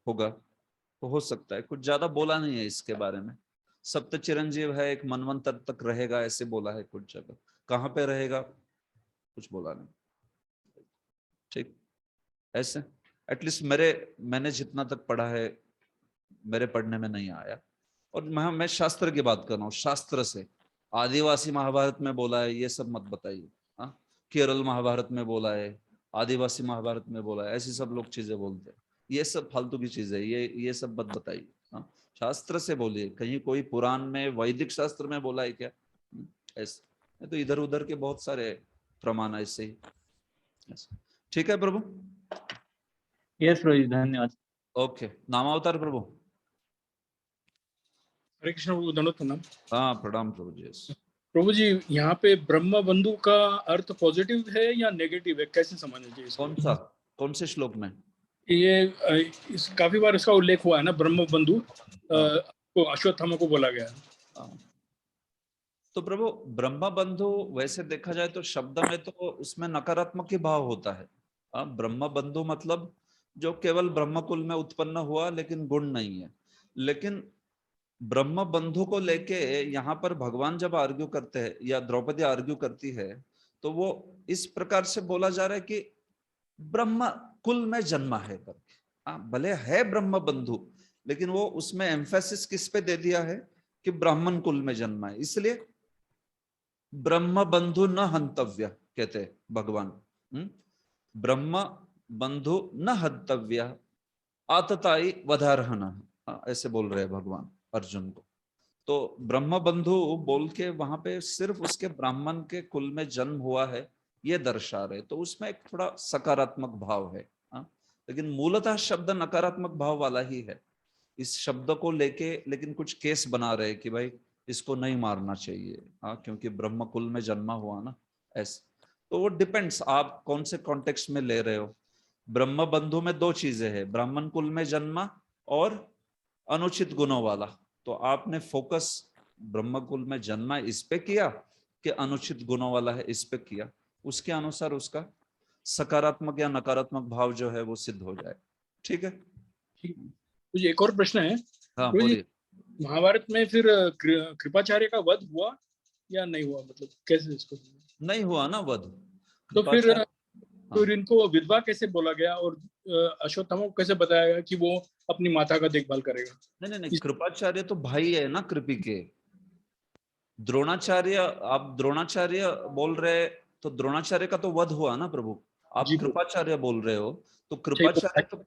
होगा तो हो सकता है। कुछ ज्यादा बोला नहीं है इसके बारे में। सप्त चिरंजीव है, एक मनवंतर तक रहेगा ऐसे बोला है कुछ जगह, कहाँ पे रहेगा कुछ बोला नहीं, ठीक ऐसे। एटलीस्ट मैंने जितना तक पढ़ा है, मेरे पढ़ने में नहीं आया। और मैं शास्त्र की बात कर रहा हूँ, शास्त्र से। आदिवासी महाभारत में बोला है ये सब मत बताइए, केरल महाभारत में बोला है, आदिवासी महाभारत में बोला है, ऐसी सब लोग चीजें बोलते हैं। ये सब फालतू की चीज है, ये सब मत बताइए। हाँ, शास्त्र से बोलिए, कहीं कोई पुराण में वैदिक शास्त्र में बोला है क्या? ऐसे तो इधर उधर के बहुत सारे प्रमाण ऐसे ही। ठीक है प्रभु। यस प्रभु जी, धन्यवाद। ओके, नामावतार प्रभु। हरे कृष्ण प्रभु, दंडवत प्रणाम। हाँ प्रणाम प्रभु जी। प्रभु जी, यहाँ पे ब्रह्म बंधु का अर्थ पॉजिटिव है या नेगेटिव है, कैसे समझना चाहिए इसको? कौन से श्लोक में? ये काफी बार इसका उल्लेख हुआ है ना, ब्रह्म बंधु को अश्वत्थामा को बोला गया है। तो प्रभु ब्रह्म बंधु वैसे देखा जाए तो शब्द में तो उसमें नकारात्मक ही भाव होता है। ब्रह्म बंधु मतलब जो केवल ब्रह्म कुल में उत्पन्न हुआ लेकिन गुण नहीं है। लेकिन ब्रह्म बंधु को लेके यहाँ पर भगवान जब आर्ग्यू करते हैं या द्रौपदी आर्ग्यू करती है तो वो इस प्रकार से बोला जा रहा है कि ब्रह्म कुल में जन्मा है करके। भले है ब्रह्म बंधु, लेकिन वो उसमें एम्फेसिस किस पे दे दिया है कि ब्राह्मण कुल में जन्मा है, इसलिए ब्रह्म बंधु न हंतव्य कहते हैं भगवान। ब्रह्म बंधु न हंतव्य आतताई वधारहन, ऐसे बोल रहे हैं भगवान अर्जुन को। तो ब्रह्म बंधु बोल के वहां पे सिर्फ उसके ब्राह्मण के कुल में जन्म हुआ है ये दर्शा रहे, तो उसमें एक थोड़ा सकारात्मक भाव है। लेकिन मूलतः शब्द नकारात्मक भाव वाला ही है। इस शब्द को लेके लेकिन कुछ केस बना रहे कि भाई इसको नहीं मारना चाहिए, क्योंकि ब्रह्म कुल में जन्मा हुआ ना, ऐसे। तो वो डिपेंड्स आप कौन से कॉन्टेक्स्ट में ले रहे हो। ब्रह्म बंधु में दो चीजें हैं, ब्राह्मण कुल में जन्मा और अनुचित गुणों वाला। तो आपने फोकस ब्रह्म कुल में जन्मा इस पे किया कि अनुचित गुणों वाला है इस पे किया, उसके अनुसार उसका सकारात्मक या नकारात्मक भाव जो है वो सिद्ध हो जाए। ठीक है। मुझे एक और प्रश्न है। हाँ बोलिए। महाभारत में फिर कृपाचार्य का वध हुआ या नहीं हुआ, मतलब कैसे इसको? नहीं हुआ ना वध। तो फिर इनको विधवा कैसे बोला गया और अश्वत्थामा को कैसे बताया गया कि वो अपनी माता का देखभाल करेगा? नहीं, कृपाचार्य तो भाई है ना कृपी के। द्रोणाचार्य, आप द्रोणाचार्य बोल रहे तो द्रोणाचार्य का तो वध हुआ ना प्रभु। आप कृपाचार्य बोल रहे हो तो कृपाचार्य तो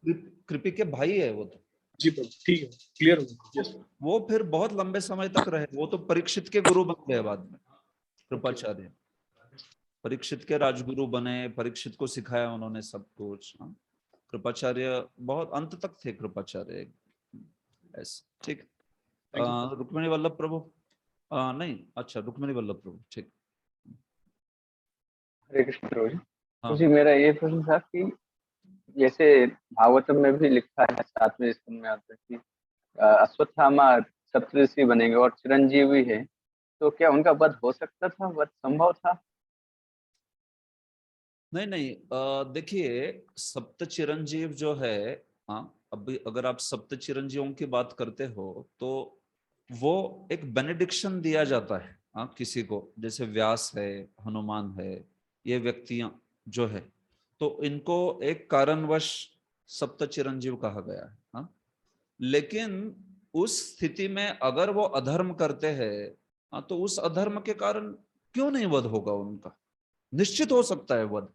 कृपी के भाई है वो तो। जी प्रभु, ठीक है, क्लियर हो। वो फिर बहुत लंबे समय तक रहे, वो तो परीक्षित के गुरु बन गए बाद में। कृपाचार्य परीक्षित के राजगुरु बने, परीक्षित को सिखाया उन्होंने सब कुछ। कृपाचार्य बहुत अंत तक थे कृपाचार्य, ऐसे। ठीक। रुक्मिणी वल्लभ प्रभु नहीं, अच्छा रुक्मिणी वल्लभ प्रभु, ठीक। हरे कृष्ण प्रभु जी, मेरा ये प्रश्न था कि जैसे भागवतम में भी लिखा है 7वें स्कंद में आता है कि अश्वत्थामा सप्तऋषि बनेंगे और चिरंजीवी है, तो क्या उनका वध हो सकता था, वध संभव था? नहीं, देखिए सप्त चिरंजीव जो है, अभी अगर आप सप्त चिरंजीवों की बात करते हो तो वो एक बेनेडिक्शन दिया जाता है किसी को, जैसे व्यास है, हनुमान है, ये व्यक्तियां जो है, तो इनको एक कारणवश सप्त चिरंजीव कहा गया है। लेकिन उस स्थिति में अगर वो अधर्म करते हैं तो उस अधर्म के कारण क्यों नहीं वध होगा उनका? निश्चित हो सकता है वध।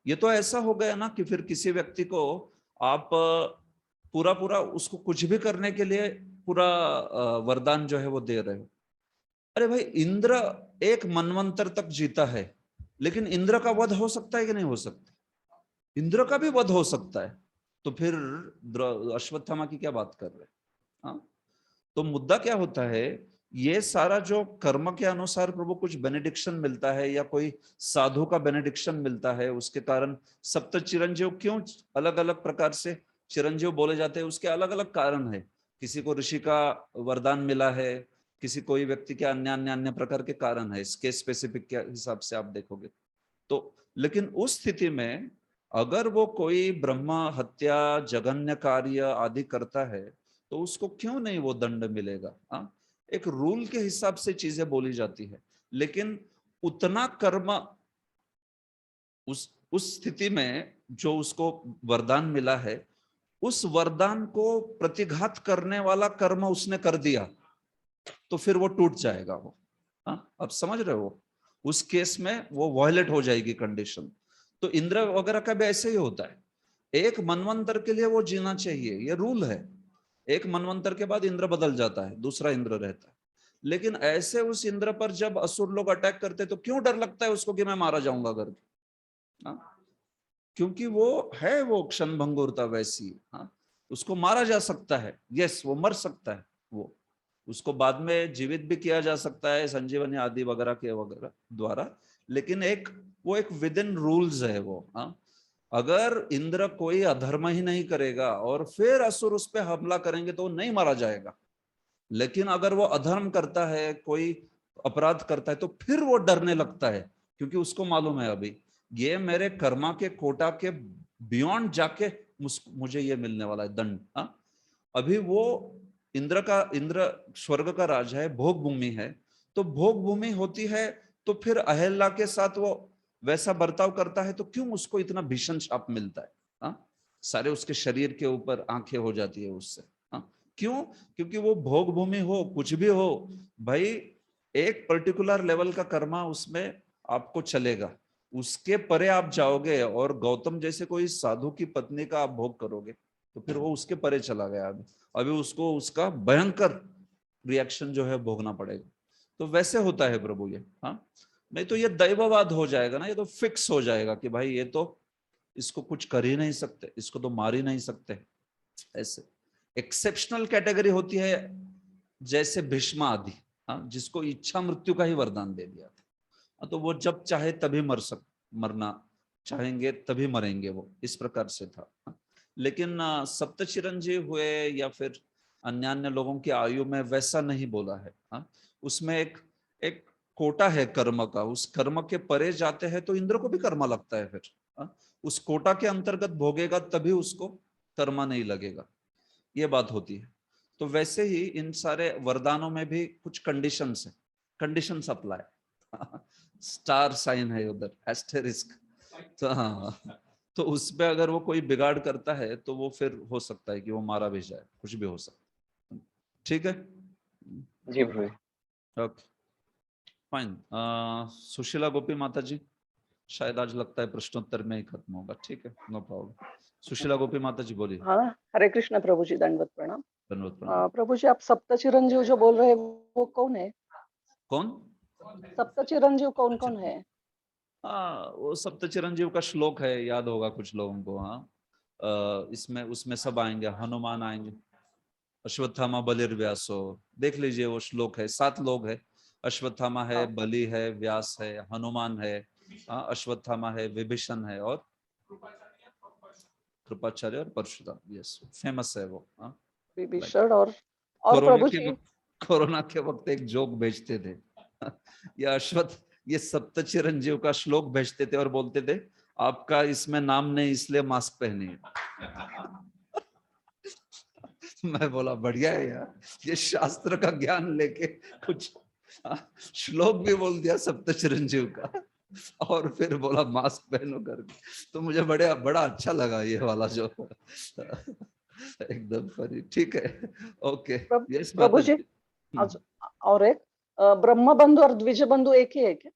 ये तो ऐसा हो गया ना कि फिर किसी व्यक्ति को आप पूरा उसको कुछ भी करने के लिए पूरा वरदान जो है वो दे रहे हो। अरे भाई, इंद्र एक मनवंतर तक जीता है, लेकिन इंद्र का वध हो सकता है कि नहीं हो सकता? इंद्र का भी वध हो सकता है, तो फिर अश्वत्थामा की क्या बात कर रहे हैं? तो मुद्दा क्या होता है, ये सारा जो कर्म के अनुसार प्रभु कुछ बेनेडिक्शन मिलता है या कोई साधु का बेनेडिक्शन मिलता है, उसके कारण सप्त चिरंजीव क्यों अलग अलग प्रकार से चिरंजीव बोले जाते हैं, उसके अलग अलग कारण है। किसी को ऋषि का वरदान मिला है, किसी कोई व्यक्ति के अन्य प्रकार के कारण है, इसके स्पेसिफिक के हिसाब से आप देखोगे तो। लेकिन उस स्थिति में अगर वो कोई ब्रह्म हत्या, जघन्य कार्य आदि करता है तो उसको क्यों नहीं वो दंड मिलेगा? एक रूल के हिसाब से चीजें बोली जाती है, लेकिन उतना कर्म उस स्थिति में जो उसको वरदान मिला है, उस वरदान को प्रतिघात करने वाला कर्म उसने कर दिया तो फिर वो टूट जाएगा वो। आप समझ रहे हो? उस केस में वो वायलेट हो जाएगी कंडीशन। तो इंद्र वगैरह का भी ऐसे ही होता है। एक मनवंतर के लिए वो जीना चाहिए, ये रूल है। एक मनवंतर के बाद इंद्र बदल जाता है, दूसरा इंद्र रहता है। लेकिन ऐसे उस इंद्र पर जब असुर लोग अटैक करते तो क्यों डर लगता है उसको कि मैं मारा जाऊंगा करके? हाँ? क्योंकि वो है, वो क्षणभंगुरता वैसी। हाँ, उसको मारा जा सकता है, यस वो मर सकता है, वो उसको बाद में जीवित भी किया जा सकता है संजीवनी आदि वगैरह के वगैरह द्वारा, लेकिन वो एक विद इन रूल्स है वो। हाँ, अगर इंद्र कोई अधर्म ही नहीं करेगा और फिर असुर उस पर हमला करेंगे तो वो नहीं मारा जाएगा। लेकिन अगर वो अधर्म करता है, कोई अपराध करता है, तो फिर वो डरने लगता है, क्योंकि उसको मालूम है अभी ये मेरे कर्मा के कोटा के बियॉन्ड जाके मुझे ये मिलने वाला है दंड। हाँ, अभी वो इंद्र स्वर्ग का राज है, भोग भूमि है, तो भोग भूमि होती है, तो फिर अहल्या के साथ वो वैसा बर्ताव करता है, तो क्यों उसको इतना भीषण शाप मिलता है? हाँ, सारे उसके शरीर के ऊपर आंखें हो जाती है उससे। हाँ, क्यों? क्योंकि वो भोग भूमि हो, कुछ भी हो भाई, एक पर्टिकुलर लेवल का कर्मा उसमें आपको चलेगा, उसके परे आप जाओगे और गौतम जैसे कोई साधु की पत्नी का आप भोग करोगे तो फिर वो उसके परे चला गया। अभी उसको उसका भयंकर रिएक्शन जो है भोगना पड़ेगा। तो वैसे होता है प्रभु ये। हाँ, नहीं तो ये दैववाद हो जाएगा ना, ये तो फिक्स हो जाएगा कि भाई ये तो इसको कुछ कर ही नहीं सकते, इसको तो मार ही नहीं सकते। ऐसे एक्सेप्शनल कैटेगरी होती है जैसे भीष्म आदि, हाँ, जिसको इच्छा मृत्यु का ही वरदान दे दिया था, तो वो जब चाहे तभी मरना चाहेंगे तभी मरेंगे, वो इस प्रकार से था। लेकिन सप्त चिरंजीव हुए या फिर अन्य लोगों की आयु में वैसा नहीं बोला है। हाँ, उसमें एक कोटा है कर्म का, उस कर्म के परे जाते हैं तो इंद्र को भी कर्मा लगता है फिर। हाँ, उस कोटा के अंतर्गत भोगेगा तभी उसको कर्मा नहीं लगेगा, ये बात होती है। तो वैसे ही इन सारे वरदानों में भी कुछ कंडीशंस है, कंडीशंस अप्लाई। स्टार साइन है उधर, एस्टेरिस्क। तो हाँ, तो उसमें अगर वो कोई बिगाड़ करता है तो वो फिर हो सकता है कि वो मारा भी जाए, कुछ भी हो सकता है। ठीक है जी प्रभु। Okay fine. सुशीला गोपी माता जी, शायद आज लगता है प्रश्नोत्तर में ही खत्म होगा। ठीक है, नो प्रॉब्लम। सुशीला गोपी माता जी बोलिए। हाँ, हरे कृष्ण प्रभु जी, दंडवत प्रणाम। धन्यवाद प्रणाम। प्रभु जी, आप सप्त चिरंजीव जो बोल रहे हैं वो कौन है? कौन? सप्त चिरंजीव कौन कौन है? हाँ, वो सप्त चिरंजीव का श्लोक है, याद होगा कुछ लोगों को। हाँ, इसमें उसमें सब आएंगे, हनुमान आएंगे, अश्वत्थामा बलिर्व्यासो, देख लीजिए वो श्लोक है। 7 लोग है, अश्वत्थामा है, बलि है, व्यास है, हनुमान है, अश्वत्थामा है, विभीषण है और कृपाचार्य और परशुराम। यस, फेमस है वो। विभीषण और प्रभु जी कोरोना के वक्त एक जोक भेजते थे। ये सप्त चिरंजीव का श्लोक भेजते थे और बोलते थे आपका इसमें नाम नहीं इसलिए मास्क पहनिए। मैं बोला बढ़िया है यार, ये शास्त्र का ज्ञान लेके कुछ श्लोक भी बोल दिया सप्त चिरंजीव का और फिर बोला मास्क पहनो करके। तो मुझे बड़ा अच्छा लगा ये वाला जो एकदम फनी। ठीक है, ओके। यस प्रभु जी, और एक ब्रह्म बंधु और द्विज बंधु एक ही है क्या?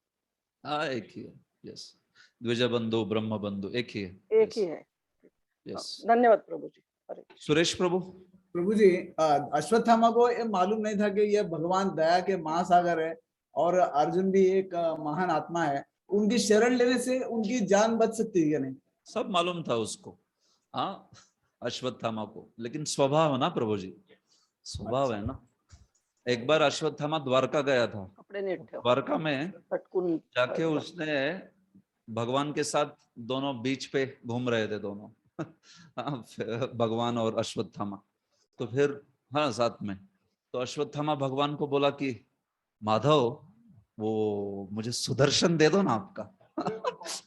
हाँ, एक ही है। यस, द्विज बंधु ब्रह्म बंधु एक ही है। एक ही है। यस, धन्यवाद प्रभु जी। सुरेश प्रभु। प्रभु जी, अश्वत्थामा को ये मालूम नहीं था कि ये भगवान दया के महासागर है और अर्जुन भी एक महान आत्मा है, उनकी शरण लेने से उनकी जान बच सकती है या नहीं? सब मालूम था उसको, हाँ, अश्वत्थामा को, लेकिन स्वभाव ना प्रभु जी, स्वभाव है ना। एक बार अश्वत्थामा द्वारका गया था, द्वारका में जाके उसने भगवान के साथ दोनों बीच पे घूम रहे थे दोनों, भगवान और अश्वत्थामा। तो फिर हाँ साथ में, तो अश्वत्थामा भगवान को बोला कि माधव वो मुझे सुदर्शन दे दो ना आपका।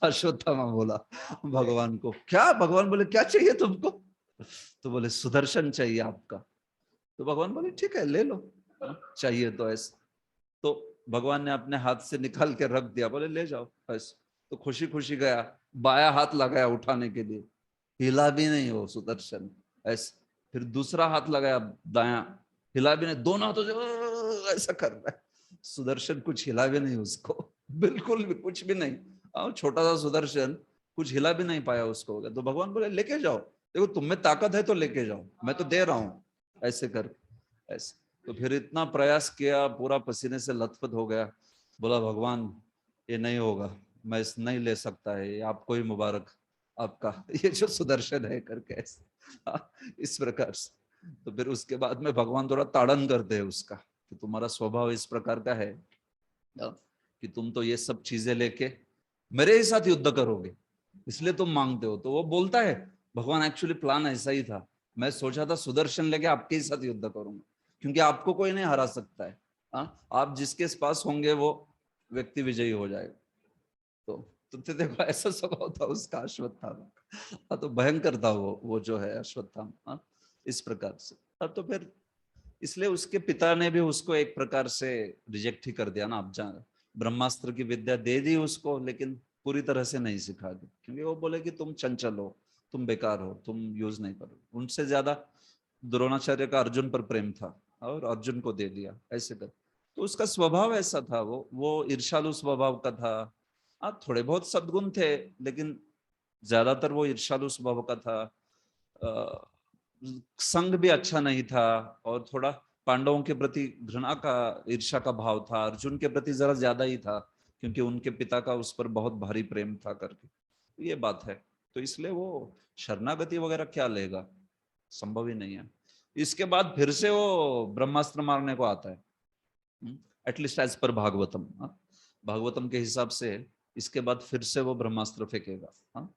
अश्वत्थामा बोला भगवान को, क्या? भगवान बोले क्या चाहिए तुमको? तो बोले सुदर्शन चाहिए आपका। तो भगवान बोले ठीक है ले लो, चाहिए तो ऐसे। तो भगवान ने अपने हाथ से निकाल के रख दिया, बोले ले जाओ ऐसे। तो खुशी खुशी गया, बाया हाथ लगाया उठाने के लिए, हिला भी नहीं वो सुदर्शन ऐसे। फिर दूसरा हाथ लगाया दाया, हिला भी नहीं, दोनों हाथों से ऐसा कर रहा है, सुदर्शन कुछ हिला भी नहीं उसको, बिल्कुल भी कुछ भी नहीं। छोटा सा सुदर्शन कुछ हिला भी नहीं पाया उसको हो गया। तो भगवान बोले लेके जाओ, देखो तुम में ताकत है तो लेके जाओ, मैं तो दे रहा हूँ, ऐसे कर ऐसे। तो फिर इतना प्रयास किया, पूरा पसीने से लथपथ हो गया, बोला भगवान ये नहीं होगा, मैं इस नहीं ले सकता है, आपको ही मुबारक आपका ये जो सुदर्शन है करके ऐसे इस प्रकार से। तो फिर उसके बाद में भगवान थोड़ा ताड़न करते हैं उसका कि तुम्हारा स्वभाव इस प्रकार का है कि तुम तो ये सब चीजें लेके मेरे ही साथ युद्ध करोगे, इसलिए तुम मांगते हो। तो वो बोलता है भगवान एक्चुअली प्लान ऐसा ही था, मैं सोचा था सुदर्शन लेके आपके ही साथ युद्ध करूंगा, क्योंकि आपको कोई नहीं हरा सकता है, आप जिसके पास होंगे वो व्यक्ति विजयी हो जाएगा। तो देखो ऐसा स्वभाव था उसका अश्वत्थामा। तो भयंकर था वो जो है अश्वत्थामा इस प्रकार से। तो फिर इसलिए उसके पिता ने भी उसको एक प्रकार से रिजेक्ट ही कर दिया ना। आप जान ब्रह्मास्त्र की विद्या दे दी उसको, लेकिन पूरी तरह से नहीं सिखा दी, क्योंकि वो बोले कि तुम चंचल हो, तुम बेकार हो, तुम यूज नहीं करो। उनसे ज्यादा द्रोणाचार्य का अर्जुन पर प्रेम था और अर्जुन को दे दिया ऐसे कर। तो उसका स्वभाव ऐसा था, वो ईर्ष्यालु स्वभाव का था। थोड़े बहुत सद्गुण थे, लेकिन ज्यादातर वो ईर्ष्यालु स्वभाव का था। संग भी अच्छा नहीं था, और थोड़ा पांडवों के प्रति घृणा का, ईर्ष्या का भाव था। अर्जुन के प्रति जरा ज्यादा ही था, क्योंकि उनके पिता का उस पर बहुत भारी प्रेम था करके, ये बात है। तो इसलिए वो शरणागति वगैरह क्या लेगा, संभव ही नहीं है। इसके बाद फिर से वो ब्रह्मास्त्र मारने को आता है, at least as per Bhagavatam. Bhagavatam के हिसाब से इसके बाद फिर से वो ब्रह्मास्त्र फेंकेगा।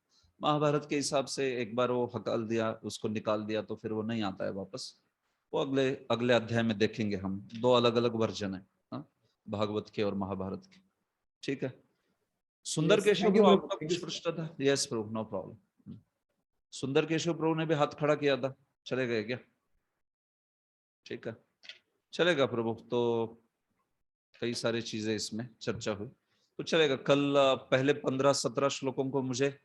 महाभारत के हिसाब से एक बार वो हकाल दिया, उसको निकाल दिया, तो फिर वो नहीं आता है वापस। वो अगले अध्याय में देखेंगे हम, दो अलग अलग वर्जन है भागवत के और महाभारत के। ठीक है। सुंदर केशव प्रभु, आपका कुछ प्रश्न था? यस प्रभु, नो प्रॉब्लम। सुंदर केशव प्रभु ने भी हाथ खड़ा किया था, चले गए क्या? ठीक है, चलेगा प्रभु। तो कई सारी चीजें इसमें चर्चा हुई, तो चलेगा। कल पहले 15-17 श्लोकों को मुझे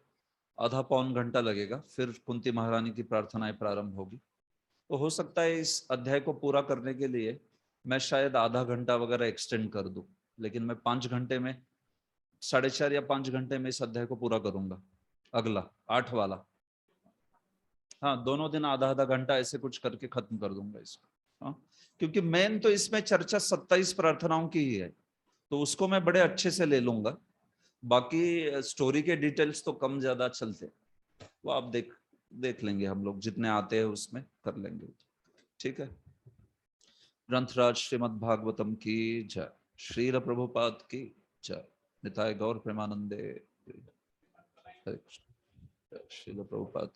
आधा पौन घंटा लगेगा, फिर कुंती महारानी की प्रार्थनाएं प्रारंभ होगी। तो हो सकता है इस अध्याय को पूरा करने के लिए मैं शायद आधा घंटा वगैरह एक्सटेंड कर दूं, लेकिन मैं 5 घंटे में, 4.5 या 5 घंटे में इस अध्याय को पूरा करूंगा। अगला 8 वाला, हाँ, दोनों दिन आधा आधा घंटा ऐसे कुछ करके खत्म कर दूंगा इसको। क्योंकि मेन तो इसमें चर्चा 27 प्रार्थनाओं की ही है, तो उसको मैं बड़े अच्छे से ले लूंगा। बाकी स्टोरी के डिटेल्स तो कम ज्यादा चलते, वो आप देख लेंगे, हम लोग जितने आते हैं उसमें कर लेंगे। ठीक है। ग्रंथराज श्रीमद् भागवतम की जय, श्रील प्रभुपाद की जय, निताय गौर प्रेमानंदे, हरे कृष्ण, श्रील प्रभुपाद।